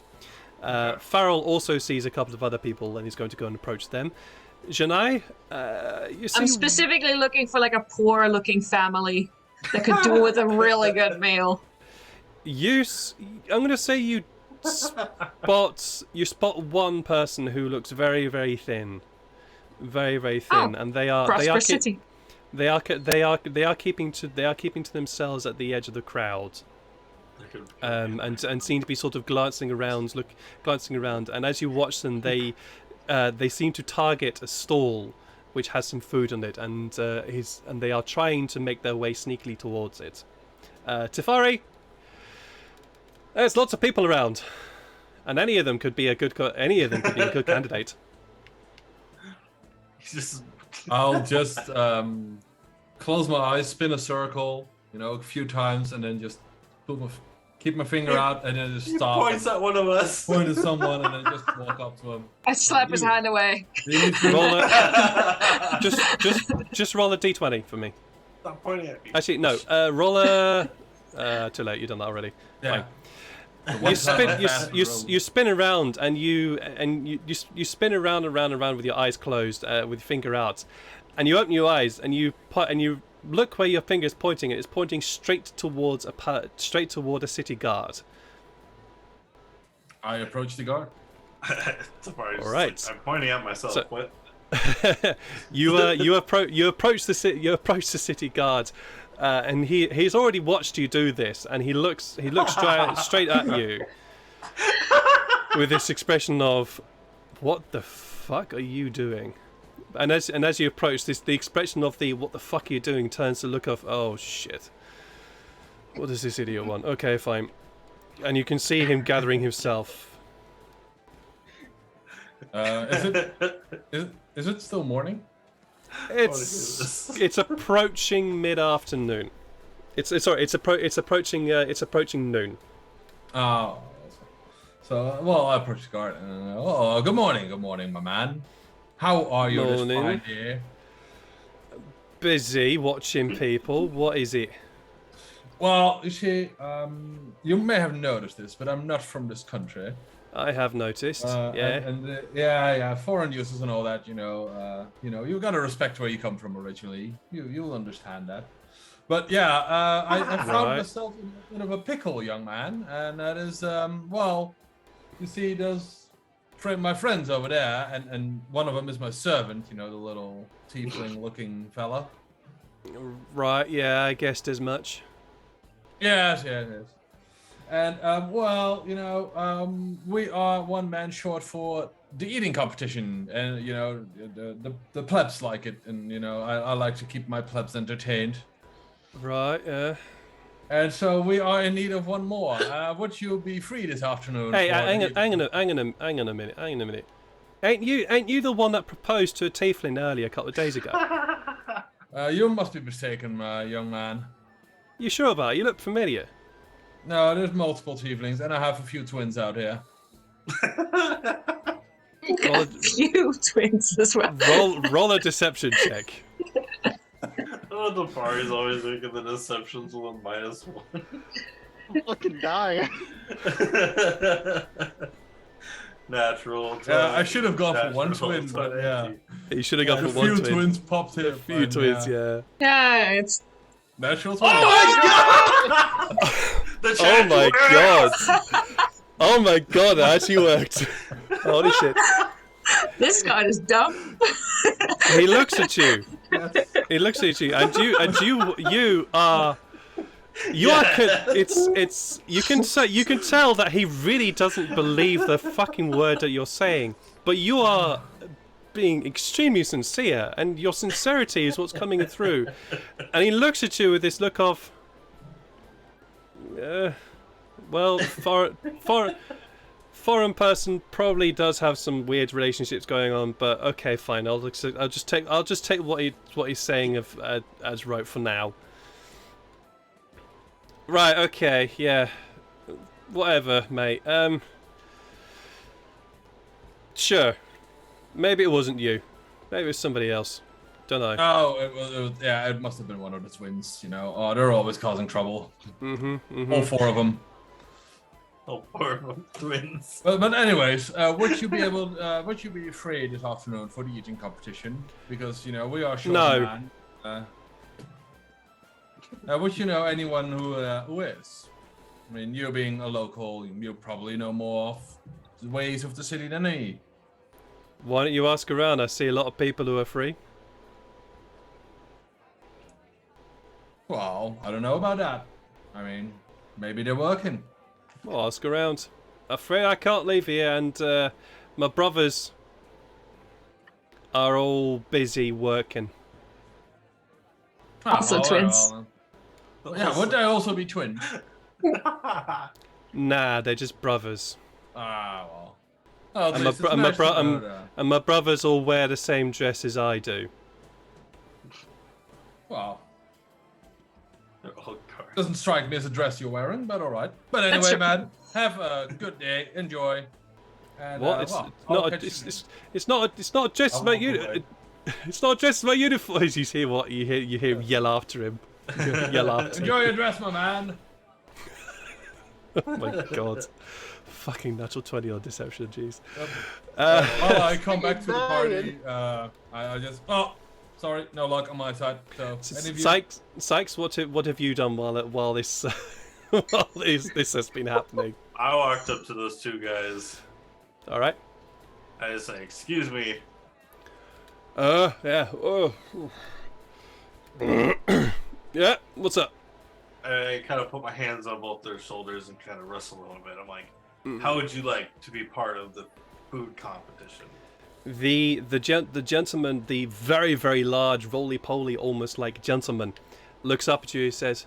Farrell also sees a couple of other people, and he's going to go and approach them. Janai, you see... I'm specifically looking for like a poor-looking family that could do with a really good meal. I'm going to say you spot one person who looks very, very thin, very, very thin, Oh, and they are Prosperous city. They are keeping to themselves at the edge of the crowd, and seem to be sort of glancing around. And as you watch them, they seem to target a stall which has some food on it, and they are trying to make their way sneakily towards it. Tefari, there's lots of people around, and any of them could be a good candidate. He's just I'll just close my eyes, spin a circle, a few times, and then just keep my finger out, and then just he stop. points at one of us. Point at someone, and then just walk up to him. I slap his hand away. Roll just roll a d20 for me. Stop pointing at me. Actually, no. Roll a. Too late. You've done that already. Yeah. You spin around, and you spin around and round with your eyes closed, with your finger out, and you open your eyes, and you look where your finger is pointing, and it's pointing straight toward a city guard. I approach the guard. All right. I'm pointing at myself. So- What? you approach the city guard, and he's already watched you do this, and he looks straight at you with this expression of, "What the fuck are you doing?" And as you approach, the expression of the "What the fuck are you doing?" turns to look of, "Oh shit, what does this idiot want?" Okay, fine. And you can see him gathering himself. Is it still morning? It's approaching mid-afternoon. It's approaching noon. Oh, so well, I approach the guard. And, good morning, my man. How are you this Morning. fine day? Busy watching people. What is it? Well, you see, you may have noticed this, but I'm not from this country. I have noticed. Yeah. And foreign uses and all that. You gotta respect where you come from originally. You'll understand that. But yeah, I found Right. myself in a bit of a pickle, young man, and that is well, you see, there's my friends over there, and one of them is my servant. The little tiefling-looking fella. Right. Yeah. I guessed as much. Yes. And well, we are one man short for the eating competition, and the plebs like it, and I like to keep my plebs entertained. Right, yeah. And so we are in need of one more. Would you be free this afternoon? Hey, for hang the- on a minute. Ain't you the one that proposed to a tiefling earlier a couple of days ago? You must be mistaken, young man. You sure about it? You look familiar. No, there's multiple tieflings, and I have a few twins out here. Roll A few twins as well. roll a deception check. Oh, the party's always making the deceptions with a -1. I'm fucking dying. Natural. I should have gone for one natural twin, but yeah. You should have A gone for one few twin. twins popped here. A few twins, yeah. Yeah, it's Natural 20. Oh my god! Oh my god, that actually worked. Holy shit. this guy is dumb. He looks at you. He looks at you, and you are. It's you can tell that he really doesn't believe the fucking word that you're saying, but you are being extremely sincere, and your sincerity is what's coming through. And he looks at you with this look of, well, foreign person probably does have some weird relationships going on, but okay, fine. I'll just take what he's saying as right for now. Right, okay, yeah. Whatever, mate. Sure. Maybe it wasn't you. Maybe it was somebody else. Don't know. Oh, it must have been one of the twins, Oh, they're always causing trouble. All four of them. Oh, poor twins. But anyways, would you be free this afternoon for the eating competition? Because, we are short No. man. Would you know anyone who is? I mean, you being a local, you probably know more of the ways of the city than me. Why don't you ask around? I see a lot of people who are free. Well, I don't know about that. I mean, maybe they're working. Well, ask around. Afraid I can't leave here, and my brothers are all busy working. Also twins. Yeah, would they also be twins? Nah, they're just brothers. Well. Oh, And my brothers all wear the same dress as I do. Well, Oh, God. doesn't strike me as a dress you're wearing, but all right. But That's anyway, true. man, have a good day. Enjoy. And, What? It's not a dress about you. It's not a dress about uniforms. You hear what? You hear him yell after him. Yell after him. Enjoy your dress, my man. Oh my god. Fucking natural 20 on deception, jeez. While I come back to the party, I just... Oh, sorry, no luck on my side. So, any of you... Sykes, what have you done while this while this has been happening? I walked up to those two guys. All right. I just say, "Excuse me." Yeah. Oh. Yeah. What's up? I kind of put my hands on both their shoulders and kind of wrestle a little bit. I'm like, "How would you like to be part of the food competition?" The gentleman, the very, very large, roly-poly, almost like gentleman, looks up at you and says,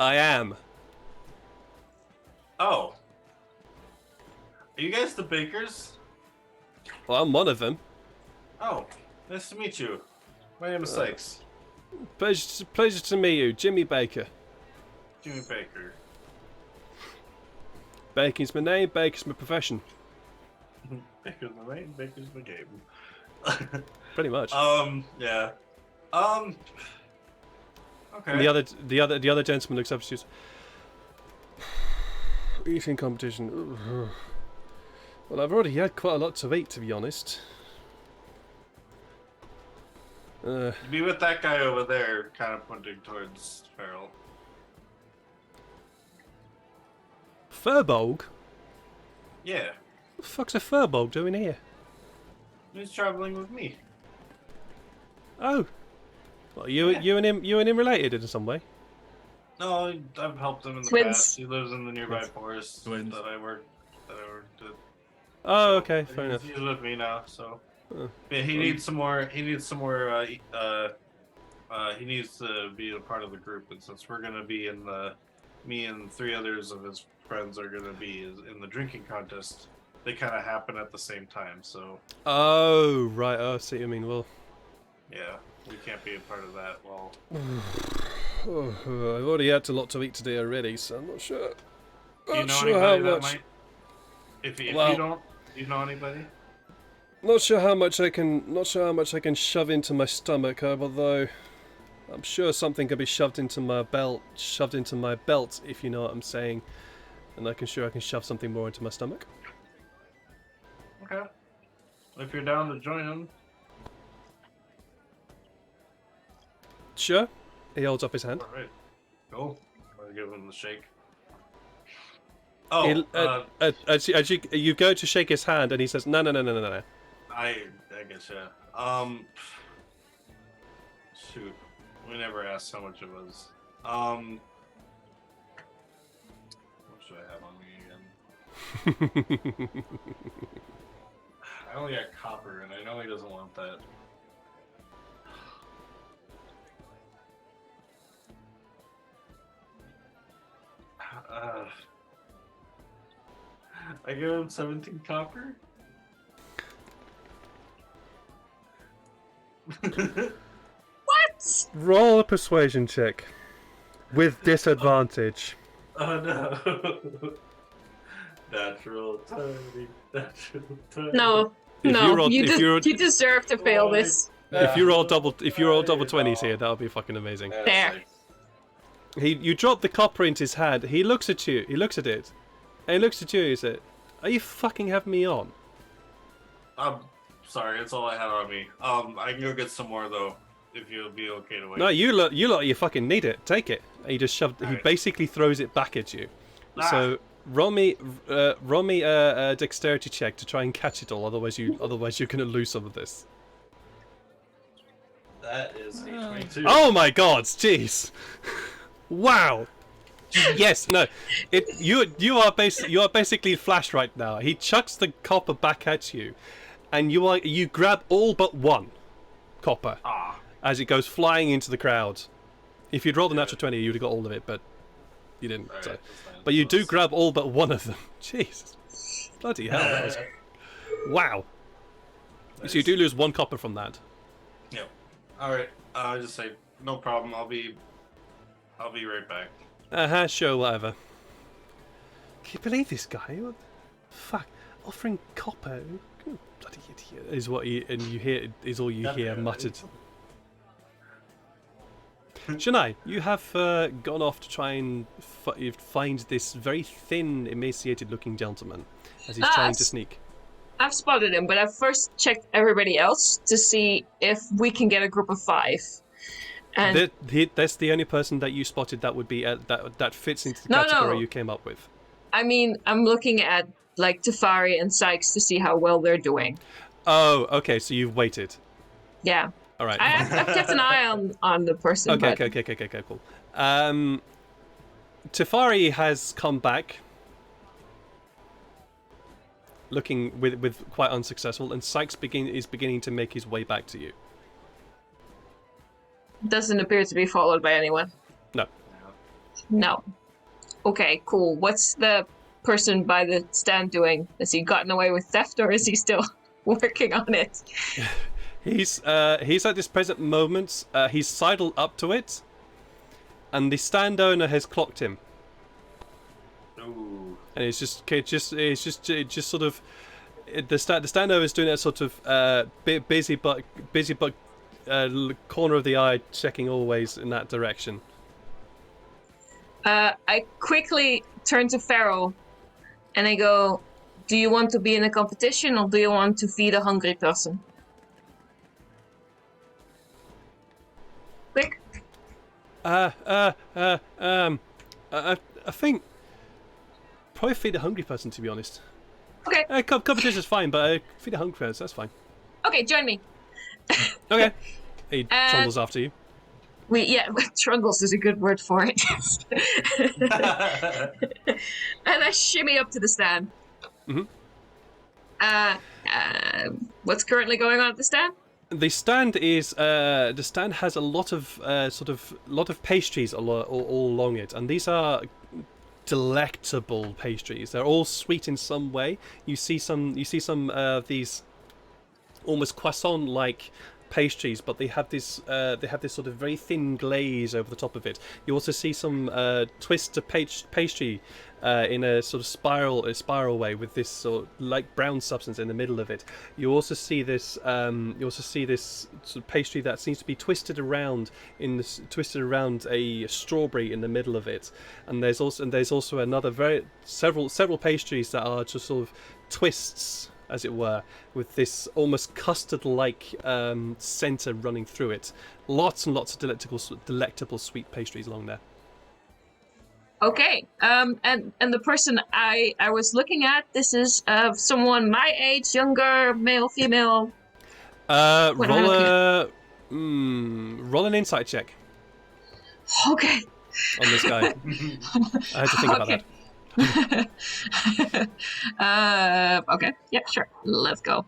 "I am." Oh. Are you guys the bakers? Well, I'm one of them. Oh, nice to meet you. My name is Sykes. Pleasure to meet you, Jimmy Baker. Jimmy Baker. Baking's my name, baker's my profession. Baker's my name, Baker's my game. Pretty much. Yeah. Okay. And the other gentleman looks up and says, "Eating competition. Well, I've already had quite a lot to eat, to be honest." Be with that guy over there, kind of pointing towards Farrell. Furbolg? Yeah, What the fuck's a Furbolg doing here? he's traveling with me. Oh. Well, you and him related in some way? No, I've helped him in the Twins. past. He lives in the nearby Twins. forest Twins. that I worked at. Oh, So, okay, fair enough. He's with me now, so. Oh. Yeah, he needs some more. He needs some more. He needs to be a part of the group, and since we're gonna be in the, me and 3 others of his friends are gonna be in the drinking contest. They kind of happen at the same time, so Oh, right. Oh, I see what you mean. Well, yeah, we can't be a part of that. Well, I've already had a lot to eat today already, so I'm not sure. do you Not know sure how anybody that much. might? If Well- you don't, do you know anybody? Not sure how much I can. Not sure how much I can shove into my stomach. Although, I'm sure something can be shoved into my belt. Shoved into my belt, if you know what I'm saying. And I can shove something more into my stomach. Okay. If you're down to join him, Sure. He holds up his hand. all right. Go. I'll give him the shake. Oh, As you go to shake his hand, and he says, "No, no, no, no, no, no." I guess yeah. Shoot, we never asked how much it was. What should I have on me again? I only got copper, and I know he doesn't want that. I give him 17 copper. What? Roll a persuasion check with disadvantage. Oh no. Natural 20. Natural 20. No, If no. you roll- You, if you- you deserve to fail this. If you roll double 20s here, that would be fucking amazing. There. You drop the copper into his hand. He looks at you. He looks at it, and he looks at you. He said, "Are you fucking having me on?" I'm sorry, that's all I had on me. I can go get some more though, if you'll be okay to wait. No, you fucking need it. Take it. And he just shoved. He Alright. basically throws it back at you. Ah. So roll me a dexterity check to try and catch it all. Otherwise you're gonna lose some of this. That is a 22. Oh my god! Jeez! Wow! Yes, no. You are basically Flash right now. He chucks the copper back at you, and you grab all but one copper Ah, as it goes flying into the crowd. If you'd rolled a natural 20, you'd have got all of it, but you didn't. alright, So. that's fine. But you do That's- grab all but one of them. Jesus. Bloody hell, that was... Wow. So you do lose one copper from that. Yeah. Alright, I'll just say, no problem, I'll be right back. Sure, whatever. Can you believe this guy? What the fuck? Offering copper? Oh, bloody idiot. Is what you hear is all you hear muttered. Shania, you have gone off to try and find this very thin, emaciated-looking gentleman as he's trying to sneak. I've spotted him, but I've first checked everybody else to see if we can get a group of 5. And That's the only person that you spotted that would be that fits into the No, category no. you came up with. I mean, I'm looking at like Tefari and Sykes to see how well they're doing. Oh, okay. So you've waited. Yeah, All right. I've kept an eye on the person. Okay, but okay, cool. Tefari has come back, looking with quite unsuccessful, and Sykes is beginning to make his way back to you. doesn't appear to be followed by anyone. No. No. Okay, cool. What's the person by the stand doing? Has he gotten away with theft, or is he still working on it? He's at this present moment. He's sidled up to it, and the stand owner has clocked him. Ooh. And it's just sort of the stand owner is doing that sort of busy but corner of the eye, checking always in that direction. I quickly turn to Pharaoh, and I go, "Do you want to be in a competition, or do you want to feed a hungry person?" Quick. I think probably feed a hungry person, to be honest. Okay. Competition's fine, but feed a hungry person, that's fine. Okay, join me. Okay. He And- trundles after you. Trungles is a good word for it. And I shimmy up to the stand. Mhm. What's currently going on at the stand? The stand has a lot of lot of pastries all along it, and these are delectable pastries. They're all sweet in some way. You see some of these almost croissant-like pastries, but they have this sort of very thin glaze over the top of it. You also see some twists of pastry in a sort of spiral way with this sort of like brown substance in the middle of it. You also see this sort of pastry that seems to be twisted around a strawberry in the middle of it. And there's also another several pastries that are just sort of twists, as it were, with this almost custard-like centre running through it. Lots and lots of delectable sweet pastries along there. Okay. And the person I was looking at, this is someone my age, younger, male, female. Roll an insight check Okay. on this guy. I had to think about that. Okay. Yeah, sure. Let's go.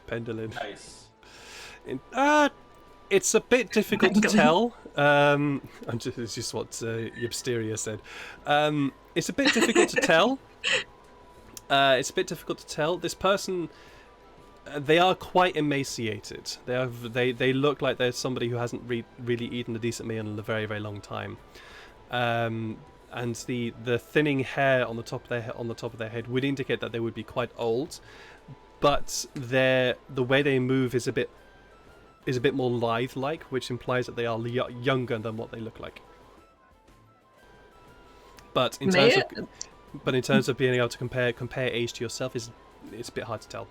Pendulum. Nice. It's a bit difficult to tell. It's just what Ypsteria said. It's a bit difficult to tell. This person, they are quite emaciated. They look like they're somebody who hasn't really eaten a decent meal in a very, very long time. And the thinning hair on the top of their head would indicate that they would be quite old, but the way they move is a bit more lithe-like, which implies that they are younger than what they look like. But in terms of being able to compare age to yourself, it's a bit hard to tell.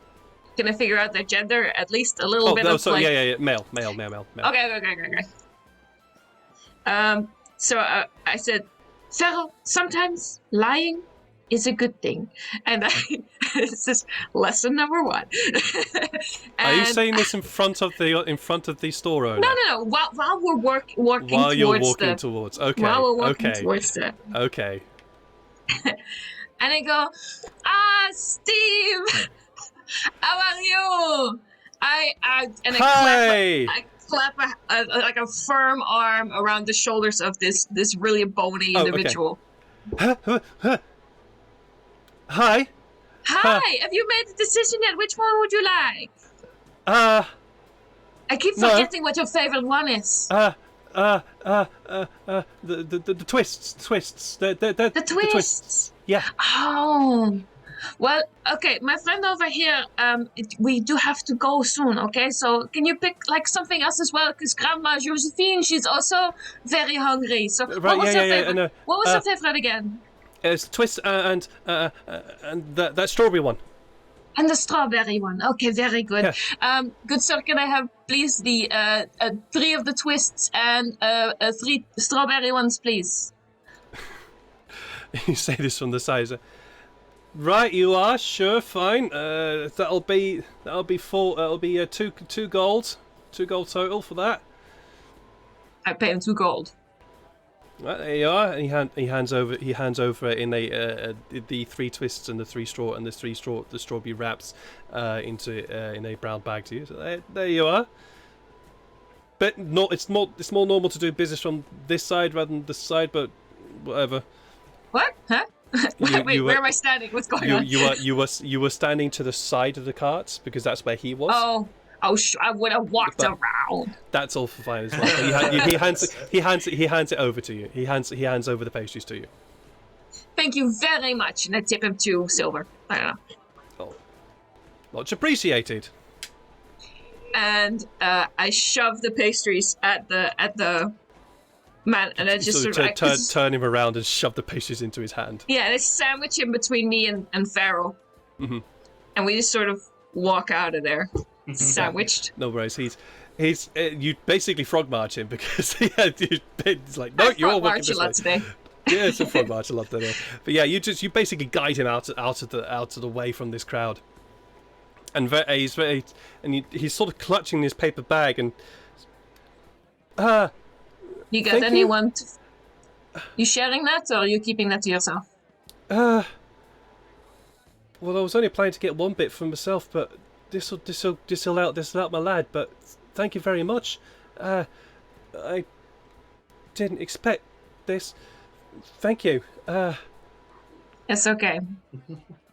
Can I figure out their gender at least a little bit? Yeah, male. Okay. So I said, Pharaoh, sometimes lying is a good thing, and this is lesson number 1. Are you saying this in front of the store owner? No. While we're walking while towards you're walking towards, okay, while we're walking towards it, okay. And I go, Steve, how are you? I clap like a firm arm around the shoulders of this really bony individual. Okay. Hi. Hi. Have you made the decision yet? Which one would you like? I keep forgetting what your favorite one is. The twists. The twists. Yeah. Oh. Well, okay, my friend over here, we do have to go soon, okay? So can you pick, like, something else as well? Because Grandma Josephine, she's also very hungry. So what was your favorite? What was your favorite again? It's twist and that strawberry one. And the strawberry one. Okay, very good. Yeah. Good sir, can I have, please, the 3 of the twists and 3 strawberry ones, please? You say this from the side. Right, you are, sure, fine. That'll be 4. That'll be 2 gold, 2 gold total for that. I pay him 2 gold. Right, there you are. And he hands over in the 3 twists and the 3 strawberry wraps in a brown bag to you. So there you are. But it's more normal to do business from this side rather than this side. But whatever. What? Huh? Wait, where am I standing? What's going on? You were standing to the side of the cart because that's where he was. Oh, I would have walked around. That's all fine as well. He hands it over to you. He hands over the pastries to you. Thank you very much, and I tip him 2 silver. I don't know. Oh, much appreciated. And I shove the pastries at the man, and I just sort of turn him around and shove the pastries into his hand. Yeah, and I sandwich him between me and Pharaoh. Mm-hmm. And we just sort of walk out of there, sandwiched. No worries. He's you basically frog march him because he's like, no, you're all walking this way. Today. Yeah, it's a frog march a lot today. But yeah, you basically guide him out of the way from this crowd. And he's sort of clutching his paper bag and You got Thank you. anyone? You sharing that, or are you keeping that to yourself? Well, I was only planning to get one bit for myself, but this'll out my lad. But thank you very much. I didn't expect this. Thank you. It's okay.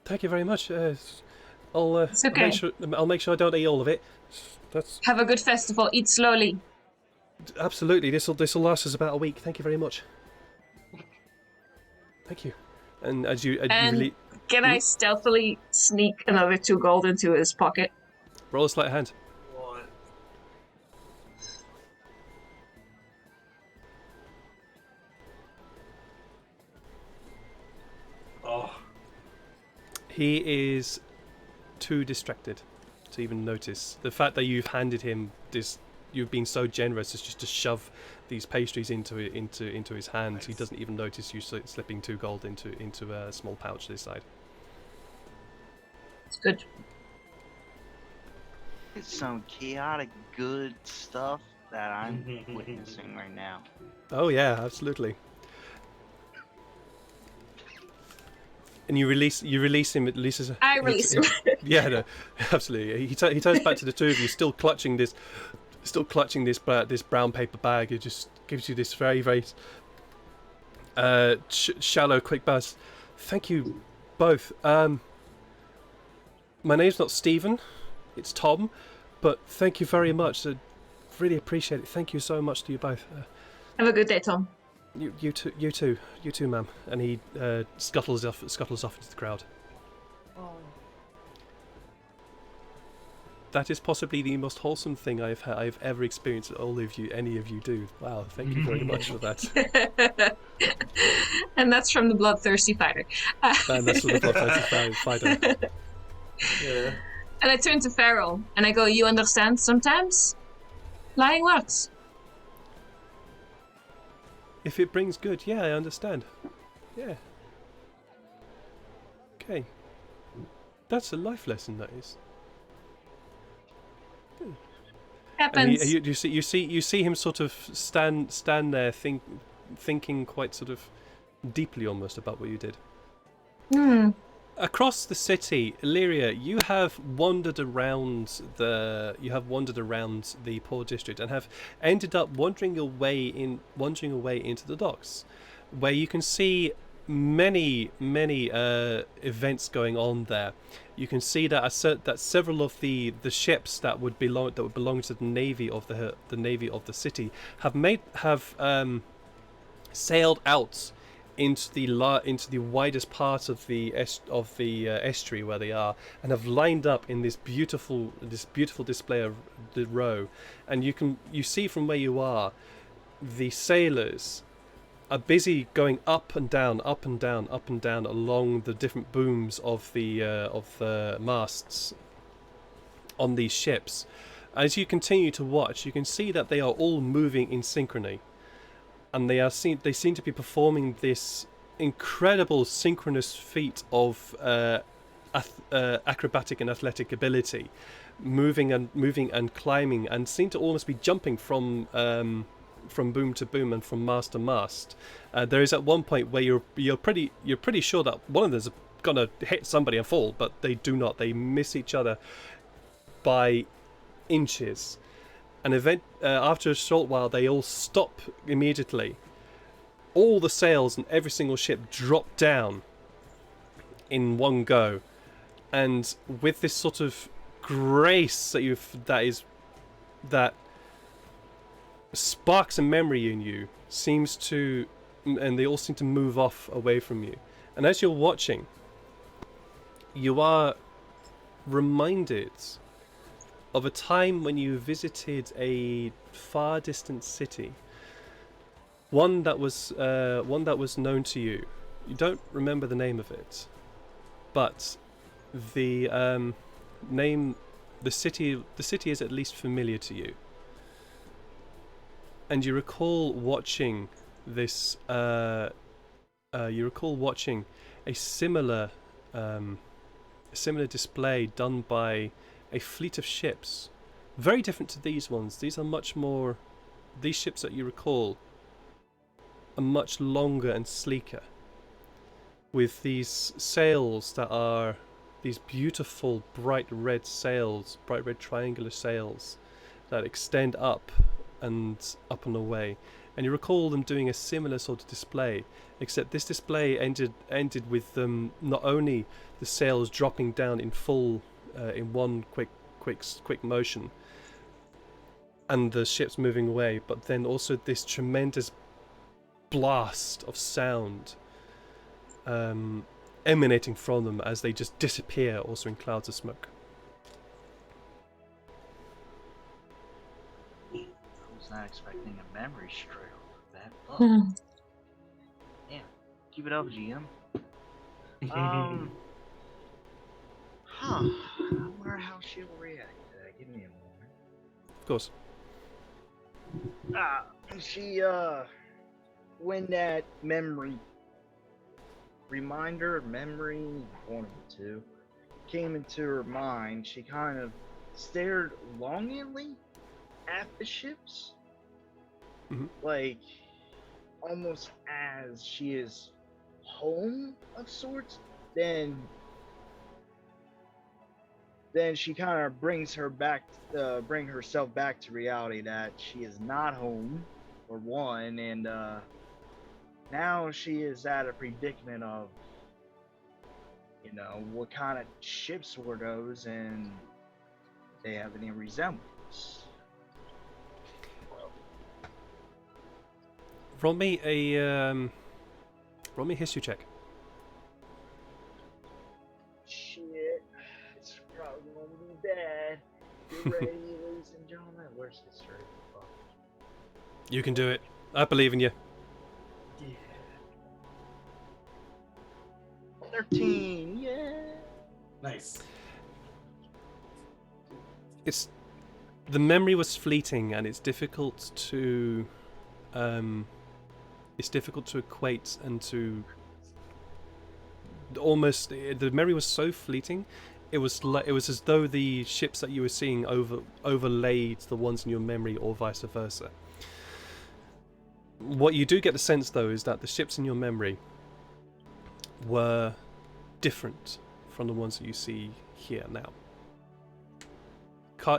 Thank you very much. I'll It's okay. I'll make sure I don't eat all of it. That's Have a good festival. Eat slowly. absolutely. This'll last us about a week. Thank you very much. Thank you. And as you And really can I stealthily sneak another 2 gold into his pocket? roll a sleight of hand. What? Oh. He is too distracted to even notice the fact that you've handed him this. You've been so generous as just to shove these pastries into his hand. Nice. He doesn't even notice you slipping 2 gold into a small pouch this side. It's good. It's some chaotic good stuff that I'm witnessing right now. Oh yeah, absolutely. And you release him. It releases. I release him. Yeah, no, absolutely. He turns back to the two of you, still clutching this brown paper bag. It just gives you this very, very shallow, quick buzz. Thank you both. My name's not Stephen, it's Tom, but thank you very much. I really appreciate it. Thank you so much to you both. Have a good day, Tom. You too, ma'am. And he scuttles off into the crowd. That is possibly the most wholesome thing I've ever experienced. Any of you do. Wow, thank you very much for that. And that's from the Bloodthirsty Fighter. And that's what the Bloodthirsty Fighter. Yeah. And I turn to Farrell and I go, you understand sometimes? Lying works. If it brings good, yeah, I understand. Yeah. Okay. That's a life lesson, that is. And Happens. you see him sort of stand there, thinking quite sort of deeply almost about what you did. Across the city, Illyria, you have wandered around the poor district and have ended up wandering away into the docks, where you can see many events going on there. You can see that several of the ships that would belong to the navy of the city have sailed out into the widest part of the estuary where they are, and have lined up in this beautiful display of the row. And you see from where you are, the sailors are busy going up and down along the different booms of the masts on these ships. As you continue to watch, you can see that they are all moving in synchrony, and they seem to be performing this incredible synchronous feat of acrobatic and athletic ability, moving and climbing, and seem to almost be jumping from boom to boom and from mast to mast. There is at one point where you're pretty sure that one of them is gonna hit somebody and fall, but they do not. They miss each other by inches. An event after a short while, they all stop immediately. All the sails and every single ship drop down in one go, and with this sort of grace that sparks a memory in you, and they all seem to move off away from you. And as you're watching, you are reminded of a time when you visited a far distant city, one that was known to you. You don't remember the name of it, but the city is at least familiar to you. And you recall watching this. You recall watching a similar display done by a fleet of ships, very different to these ones. These are much more these ships that you recall are much longer and sleeker, with these sails that are these beautiful bright red sails, bright red triangular sails that extend up and away. And you recall them doing a similar sort of display, except this display ended with them not only the sails dropping down in full in one quick motion and the ships moving away, but then also this tremendous blast of sound emanating from them as they just disappear, also in clouds of smoke. I was not expecting a memory trail that far. Hmm. Yeah, keep it up, GM. I wonder how she'll react to that. Give me a moment. Of course. She, when that memory one of the two, came into her mind, she kind of stared longingly at the ships. Mhm. Like, almost as she is home of sorts. Then she kind of brings herself back to reality that she is not home, for one, and now she is at a predicament of, what kind of ships were those, and they have any resemblance. Roll me a history check. Shit, it's probably gonna be bad. You ready, ladies and gentlemen? Where's history? You can do it. I believe in you. Yeah. 13, yeah. Nice. The memory was fleeting, and it's difficult to equate and to almost. The memory was so fleeting. It was as though the ships that you were seeing overlaid the ones in your memory, or vice versa. What you do get the sense, though, is that the ships in your memory were different from the ones that you see here now.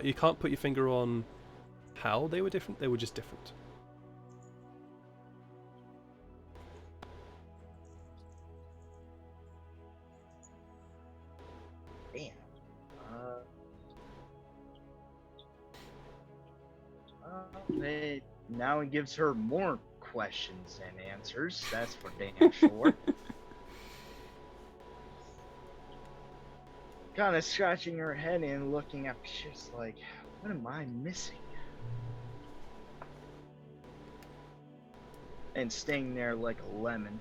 You can't put your finger on how they were different. They were just different. Damn. Now it gives her more questions and answers. That's for damn sure. Kind of scratching her head and looking at ships like, what am I missing? And staying there like a lemon.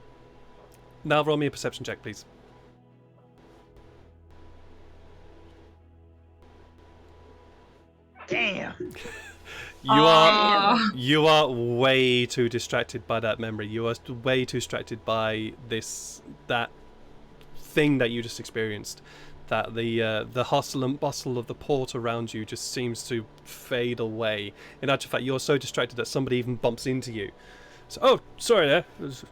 Now roll me a perception check, please. Damn. You are way too distracted by that memory. You are way too distracted by that thing that you just experienced. That the hustle and bustle of the port around you just seems to fade away. In actual fact, you're so distracted that somebody even bumps into you. So, oh, sorry there. It's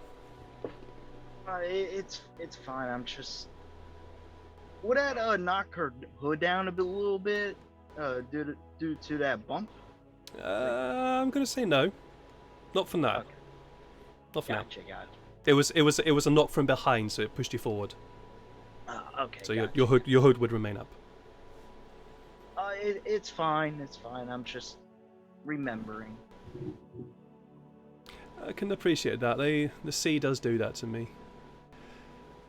fine. I'm just. Would that knock her hood down a little bit? Due to that bump? I'm gonna say no. Not for now. Okay. Not for now. Gotcha. It was a knock from behind, so it pushed you forward. Okay. So gotcha. your hood would remain up. It's fine. It's fine. I'm just remembering. I can appreciate that. The sea does do that to me.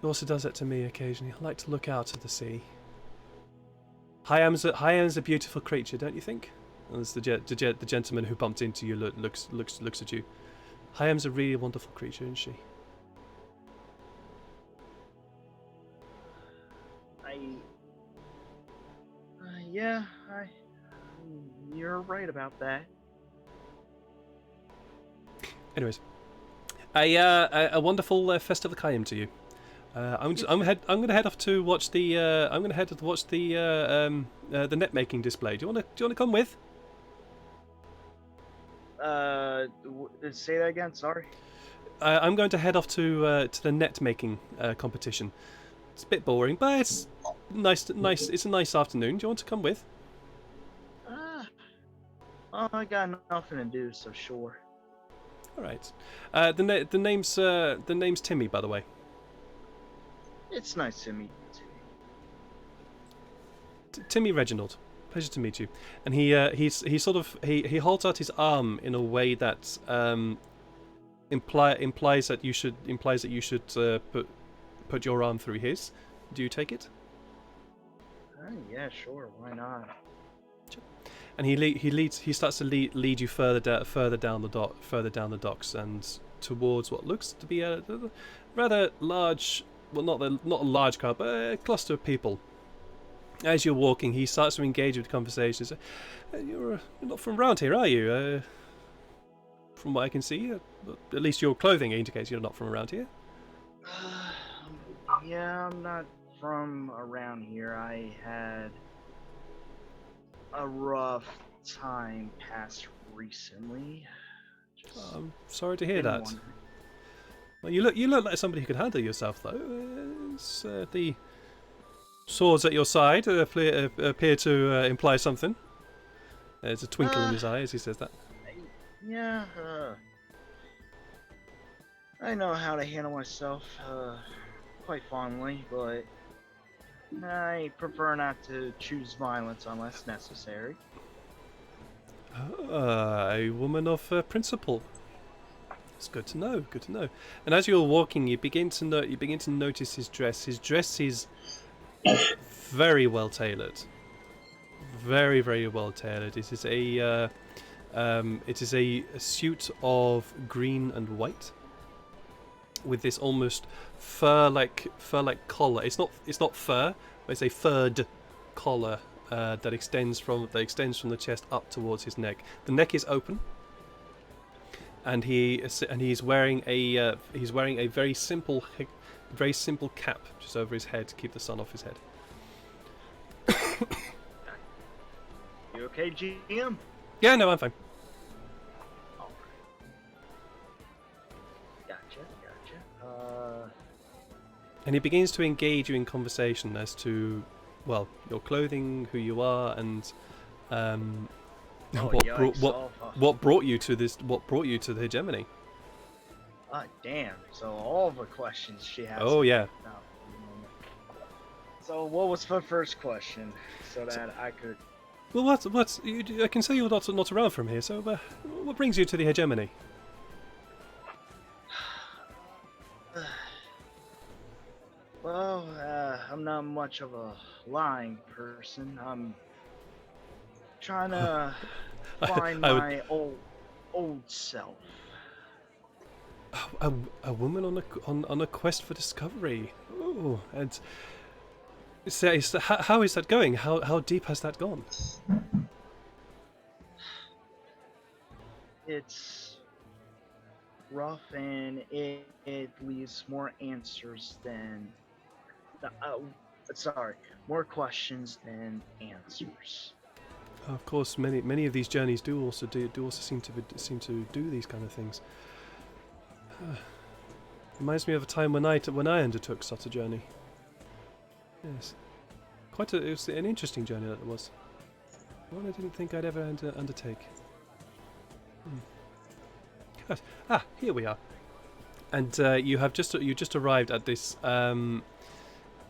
It also does that to me occasionally. I like to look out at the sea. Hyam's a beautiful creature, don't you think? As the gentleman who bumped into you looks at you. Hyam's a really wonderful creature, isn't she? Yeah, you're right about that. Anyways, a wonderful Festival of Kyim to you. I'm gonna head off to watch the net making display. Do you wanna come with? Say that again. Sorry. I'm going to head off to the net making competition. It's a bit boring, but it's nice. It's a nice afternoon. Do you want to come with? Well, I got nothing to do, so sure. All right. The name's Timmy, by the way. It's nice to meet you. Timmy Reginald. Pleasure to meet you. And he holds out his arm in a way that implies that you should put your arm through his. Do you take it? Yeah, sure. Why not? And he starts to lead you further down the docks and towards what looks to be a rather large, well, not a large crowd, but a cluster of people. As you're walking, he starts to engage with conversations. You're not from around here, are you? From what I can see, at least your clothing indicates you're not from around here. Yeah, I'm not from around here. I had a rough time past recently. I'm sorry to hear that. Wondering. Well, you look like somebody who could handle yourself, though. The swords at your side appear to imply something. There's a twinkle in his eye as he says that. Yeah, I know how to handle myself quite fondly, but I prefer not to choose violence unless necessary. A woman of principle. It's good to know. Good to know. And as you're walking, you begin to notice his dress. His dress is very well tailored. Very, very well tailored. It is a suit of green and white with this almost fur-like collar. It's not fur, but it's a furred collar that extends from the chest up towards his neck. The neck is open, and he's wearing a very simple cap just over his head to keep the sun off his head. You okay, GM? Yeah, no, I'm fine. Alright. Gotcha. And he begins to engage you in conversation as to, well, your clothing, who you are, and what brought you to this? What brought you to the hegemony? Damn. So all the questions she has. Oh yeah. So what was the first question, so that I could? Well, I can say you're not around from here. So, what brings you to the hegemony? Well, I'm not much of a lying person. I'm trying to find my old self. A woman on a quest for discovery. Oh, and how is that going? How deep has that gone? It's rough, and it leaves more answers than more questions than answers. Of course, many of these journeys do also seem to do these kind of things. Reminds me of a time when I undertook such a journey. Yes, it was an interesting journey that it was. One I didn't think I'd ever undertake. Yes. Here we are, and you just arrived at this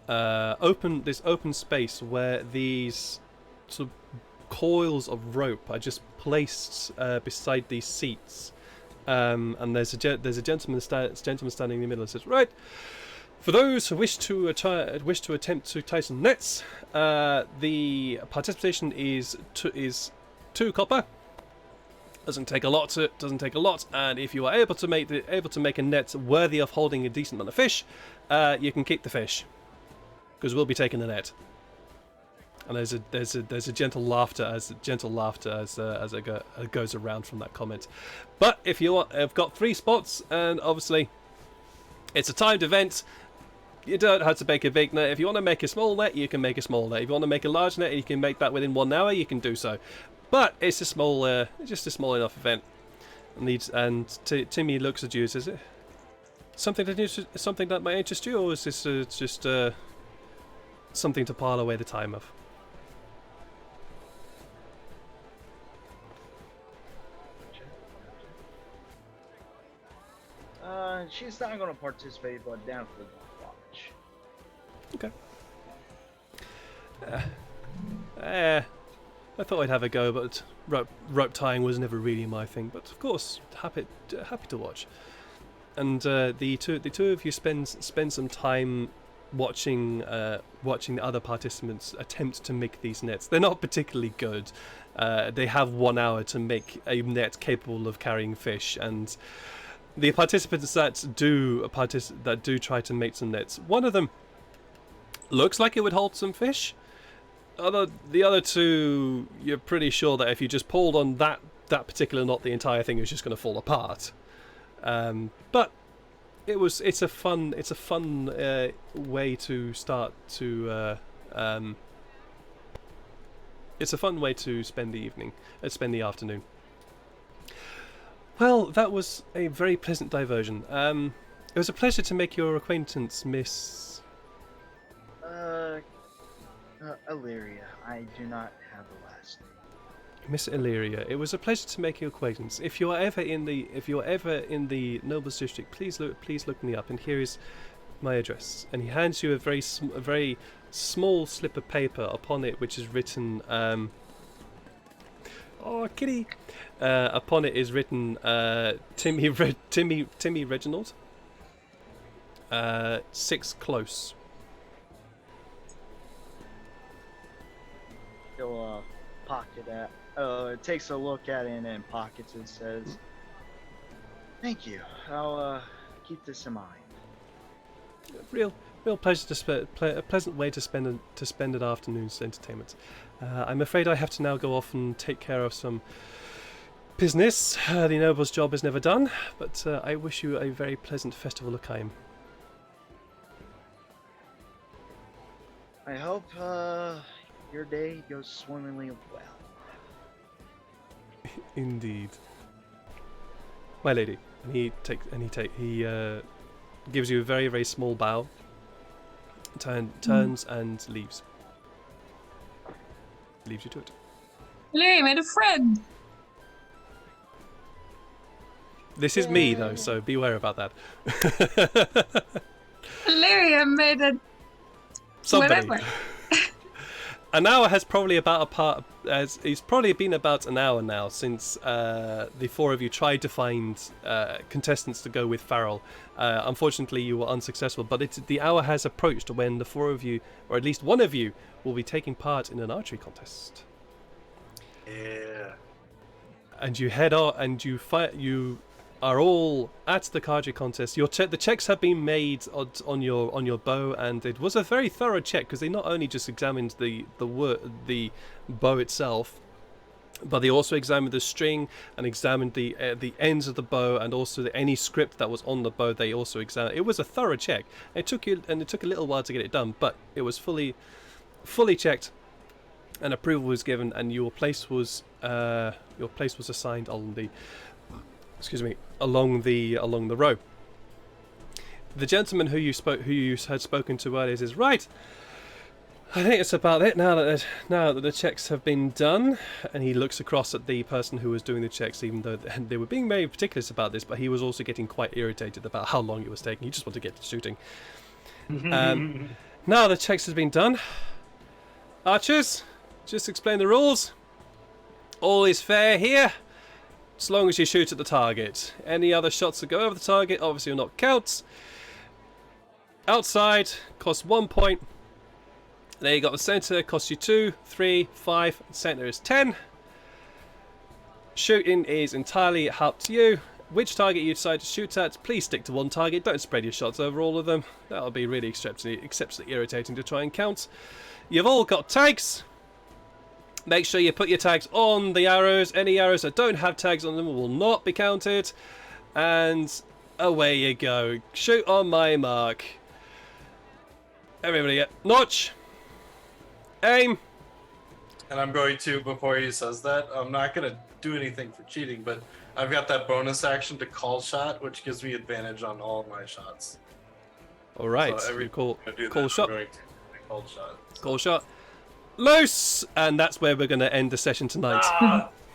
open space where these sort of coils of rope are just placed beside these seats, and there's a gentleman standing in the middle and says, "Right, for those who wish to attempt to tie some nets, the participation is 2 copper. Doesn't take a lot, and if you are able to make a net worthy of holding a decent amount of fish, you can keep the fish, because we'll be taking the net." And there's a gentle laughter as it goes around from that comment. But if I've got 3 spots, and obviously it's a timed event. You don't have to make a big net. If you want to make a small net, you can make a small net. If you want to make a large net, you can make that within 1 hour. You can do so. But it's just a small enough event. Timmy looks at you. Says, "It something that might interest you, or is this just something to pile away the time of?" She's not gonna participate, but down for the watch. Okay. I thought I'd have a go, but rope tying was never really my thing. But of course, happy to watch. And the two of you spend some time watching the other participants attempt to make these nets. They're not particularly good. They have 1 hour to make a net capable of carrying fish, and the participants that do try to make some nets, one of them looks like it would hold some fish. The other two, you're pretty sure that if you just pulled on that particular knot, the entire thing is just going to fall apart. But it's a fun way to start to it's a fun way to spend the afternoon. Well, that was a very pleasant diversion. It was a pleasure to make your acquaintance, Miss... Illyria. I do not have a last name. Miss Illyria. It was a pleasure to make your acquaintance. If you're ever in the Nobles District, please look me up. And here is my address. And he hands you a very small slip of paper. Upon it, which is written... oh, kitty! Upon it is written Timmy Reginald. 6 close. He'll pocket that. Takes a look at it and then pockets it. Says, "Thank you. I'll keep this in mind." Real pleasure to a pleasant way to spend an afternoon's entertainment. I'm afraid I have to now go off and take care of some business. The noble's job is never done, but I wish you a very pleasant festival of Kyim. I hope your day goes swimmingly well. Indeed, my lady. And he gives you a very, very small bow. Turns and leaves. Leaves you to it. Larry made a friend. This is me, though, so beware about that. Larry, I made a... Somebody. Whatever. An hour has probably it's probably been about an hour now since the 4 of you tried to find contestants to go with Farrell. Unfortunately, you were unsuccessful, but the hour has approached when the 4 of you, or at least one of you, will be taking part in an archery contest. Yeah. And you head out, and you are all at the archery contest. The checks have been made on your bow, and it was a very thorough check because they not only just examined the bow itself, but they also examined the string and examined the ends of the bow, and also any script that was on the bow. They also examined. It was a thorough check. It took a little while to get it done, but it was fully checked, and approval was given, and your place was assigned on the. Along the row. The gentleman who you had spoken to earlier says, "Right, I think it's about it now that the checks have been done." And he looks across at the person who was doing the checks, even though they were being very particular about this, but he was also getting quite irritated about how long it was taking. He just wanted to get to shooting. Now the checks have been done. Archers, just explain the rules. All is fair here. As long as you shoot at the target. Any other shots that go over the target obviously will not count. Outside costs 1 point. There you got the centre, costs you 2, 3, 5. Centre is 10. Shooting is entirely up to you. Which target you decide to shoot at, please stick to one target. Don't spread your shots over all of them. That'll be really exceptionally irritating to try and count. You've all got tags. Make sure you put your tags on the arrows. Any arrows that don't have tags on them will not be counted. And away you go. Shoot on my mark. Everybody get notch. Aim. And I'm going to, before he says that, I'm not going to do anything for cheating, but I've got that bonus action to call shot, which gives me advantage on all of my shots. All right, So you call I'm gonna do call that. shot. I'm going to call shot. So. Call shot. Loose! And that's where we're going to end the session tonight.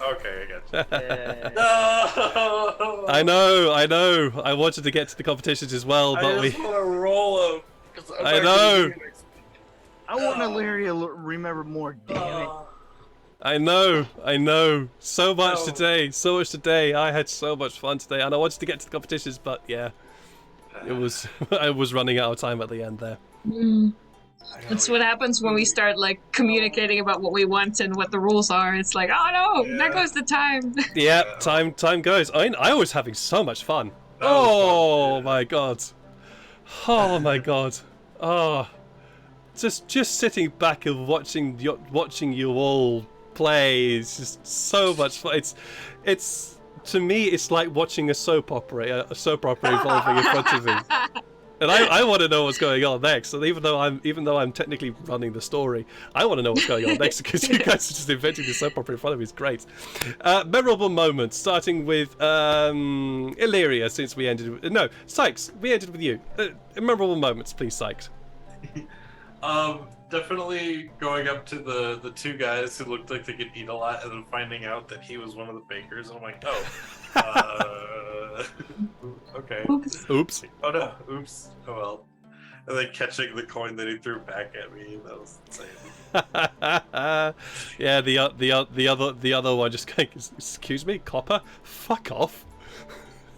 Okay, I got you. Yeah. No! I know. I wanted to get to the competitions as well, but I just want to roll him. I know. I want Illyria to remember more, damn it. I know. So much today. I had so much fun today, and I wanted to get to the competitions, but yeah, it was. I was running out of time at the end there. That's what happens when we start like communicating about what we want and what the rules are. It's like, oh no, there goes the time. Yeah, time goes. I was having so much fun. That was Oh fun, my god. Oh my god. Oh, just sitting back and watching you all play is just so much fun. It's to me it's like watching a soap opera evolving in front of me. And I want to know what's going on next. And even though I'm technically running the story, I want to know what's going on next because you guys are just inventing the soap opera in front of me. It's great. Memorable moments, starting with Illyria, since we ended. No, Sykes, we ended with you. Memorable moments, please, Sykes. Definitely going up to the two guys who looked like they could eat a lot, and then finding out that he was one of the bakers. And I'm like, okay. Oops. Oh no, oops. Oh well. And then catching the coin that he threw back at me, that was insane. Yeah, the other one just going, excuse me, copper? Fuck off.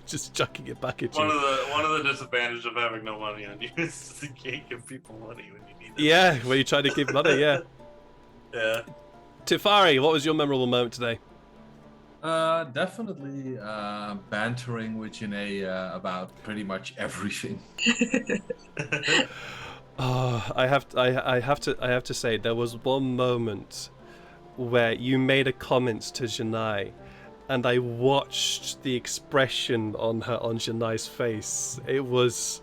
Just chucking it back at you. One of the disadvantages of having no money on you is you can't give people money when you need it. Yeah, when you try to give money, yeah. Yeah. Tifari, what was your memorable moment today? Definitely bantering with Janae about pretty much everything. Oh, I have to say there was one moment where you made a comment to Janai, and I watched the expression on Janai's face. It was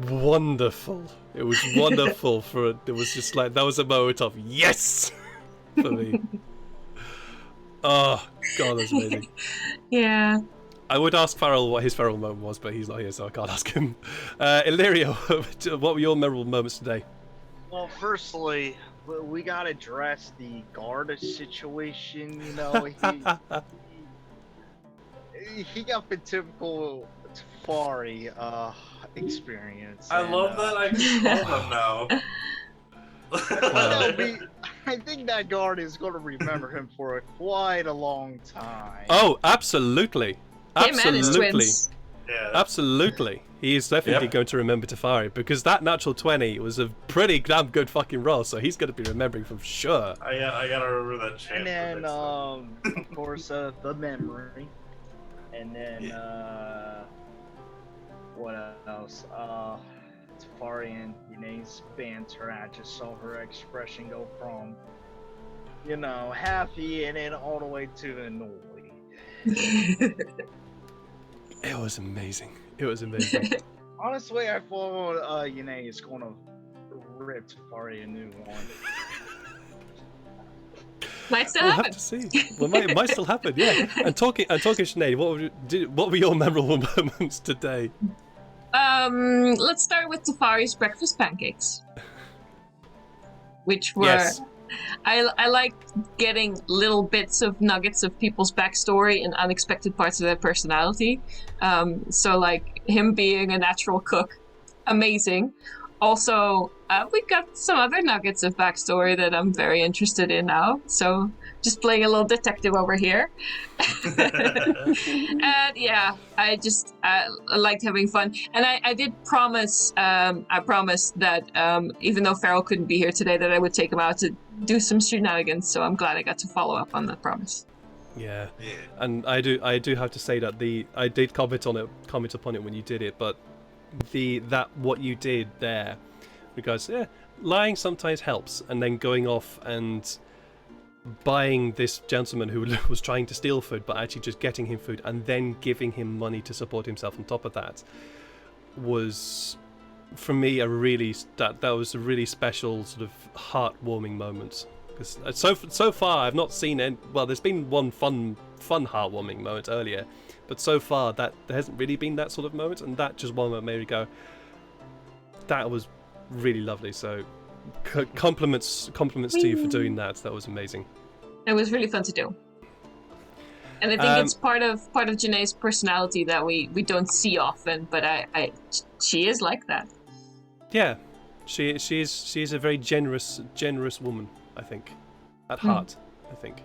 wonderful. It was wonderful it was just like that was a moment of yes for me. Oh god, that's amazing. Yeah. I would ask Farrell what his Farrell moment was, but he's not here, so I can't ask him. Illyria, what were your memorable moments today? Well, firstly, we gotta address the guard situation. You know, he got the typical Tafari experience. I love that I can call them now. I think that guard is going to remember him for quite a long time. Oh, absolutely. Him and his Absolutely. twins. Yeah. Absolutely. He is definitely going to remember Tafari because that natural 20 was a pretty damn good fucking roll, so he's going to be remembering for sure. I gotta remember that chant. And then, of course, the memory. And then, what else? Tafari and Yunae's banter. I just saw her expression go from, happy and then all the way to annoyed. It was amazing. It was amazing. Honestly, I thought Yunae is going to rip Tafari a new one. Might still We'll happen. have to see. Well, it might still happen, yeah. And talking Sinead, what were your memorable moments today? Let's start with Tafari's breakfast pancakes, which were. Yes. I like getting little bits of nuggets of people's backstory and unexpected parts of their personality. So like him being a natural cook, amazing. Also, we got some other nuggets of backstory that I'm very interested in now. So just playing a little detective over here. And yeah, I liked having fun. And I did promise, I promised that even though Farrell couldn't be here today, that I would take him out to do some shenanigans. So I'm glad I got to follow up on that promise. Yeah. And I do have to say that I did comment upon it when you did it, but what you did there, because lying sometimes helps, and then going off and buying this gentleman who was trying to steal food, but actually just getting him food and then giving him money to support himself on top of that was, for me, that was a really special sort of heartwarming moment. Because so far I've not seen there's been one fun fun, heartwarming moments earlier, but so far that there hasn't really been that sort of moment, and that just one moment made me go, that was really lovely. So compliments to you for doing that. That was amazing. It was really fun to do. And I think it's part of Janae's personality that we don't see often, but she is like that. Yeah, she is a very generous woman, I think, at heart. I think.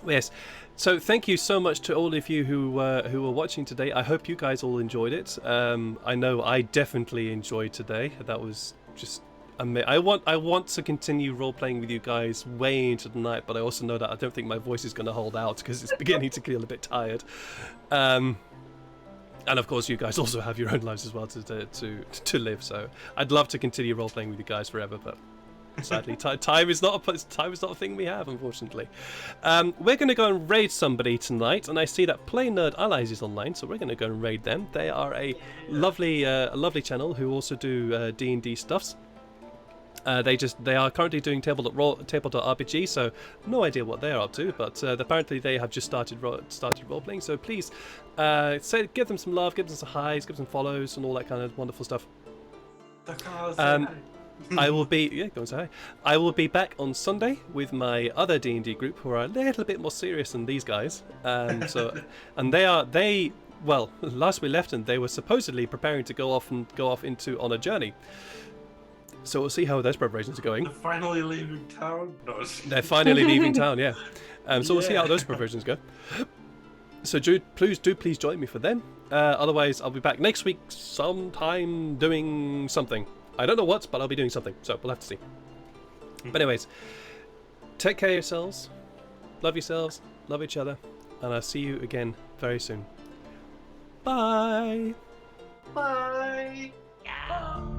Yes. So thank you so much to all of you who were watching today. I hope you guys all enjoyed it. I know I definitely enjoyed today. That was just amazing. I want to continue role playing with you guys way into the night, but I also know that I don't think my voice is going to hold out because it's beginning to feel a bit tired. And of course, you guys also have your own lives as well to live. So I'd love to continue role playing with you guys forever, but sadly, time is not a thing we have, unfortunately. We're going to go and raid somebody tonight, and I see that Play Nerd Allies is online, so we're going to go and raid them. They are a lovely channel who also do D&D stuffs. They are currently doing Tabletop RPG, so no idea what they're up to, but apparently they have just started role playing. So please, give them some love, give them some highs, give them some follows, and all that kind of wonderful stuff. I will be go and say hi. I will be back on Sunday with my other D&D group, who are a little bit more serious than these guys. And well, last we left, and they were supposedly preparing to go off on a journey. So we'll see how those preparations are going. They're finally leaving town. No, they're finally leaving town, yeah. So we'll see how those preparations go. So please join me for them. Otherwise, I'll be back next week sometime doing something. I don't know what, but I'll be doing something. So we'll have to see. But anyways, take care of yourselves. Love yourselves. Love each other. And I'll see you again very soon. Bye. Bye. Yeah.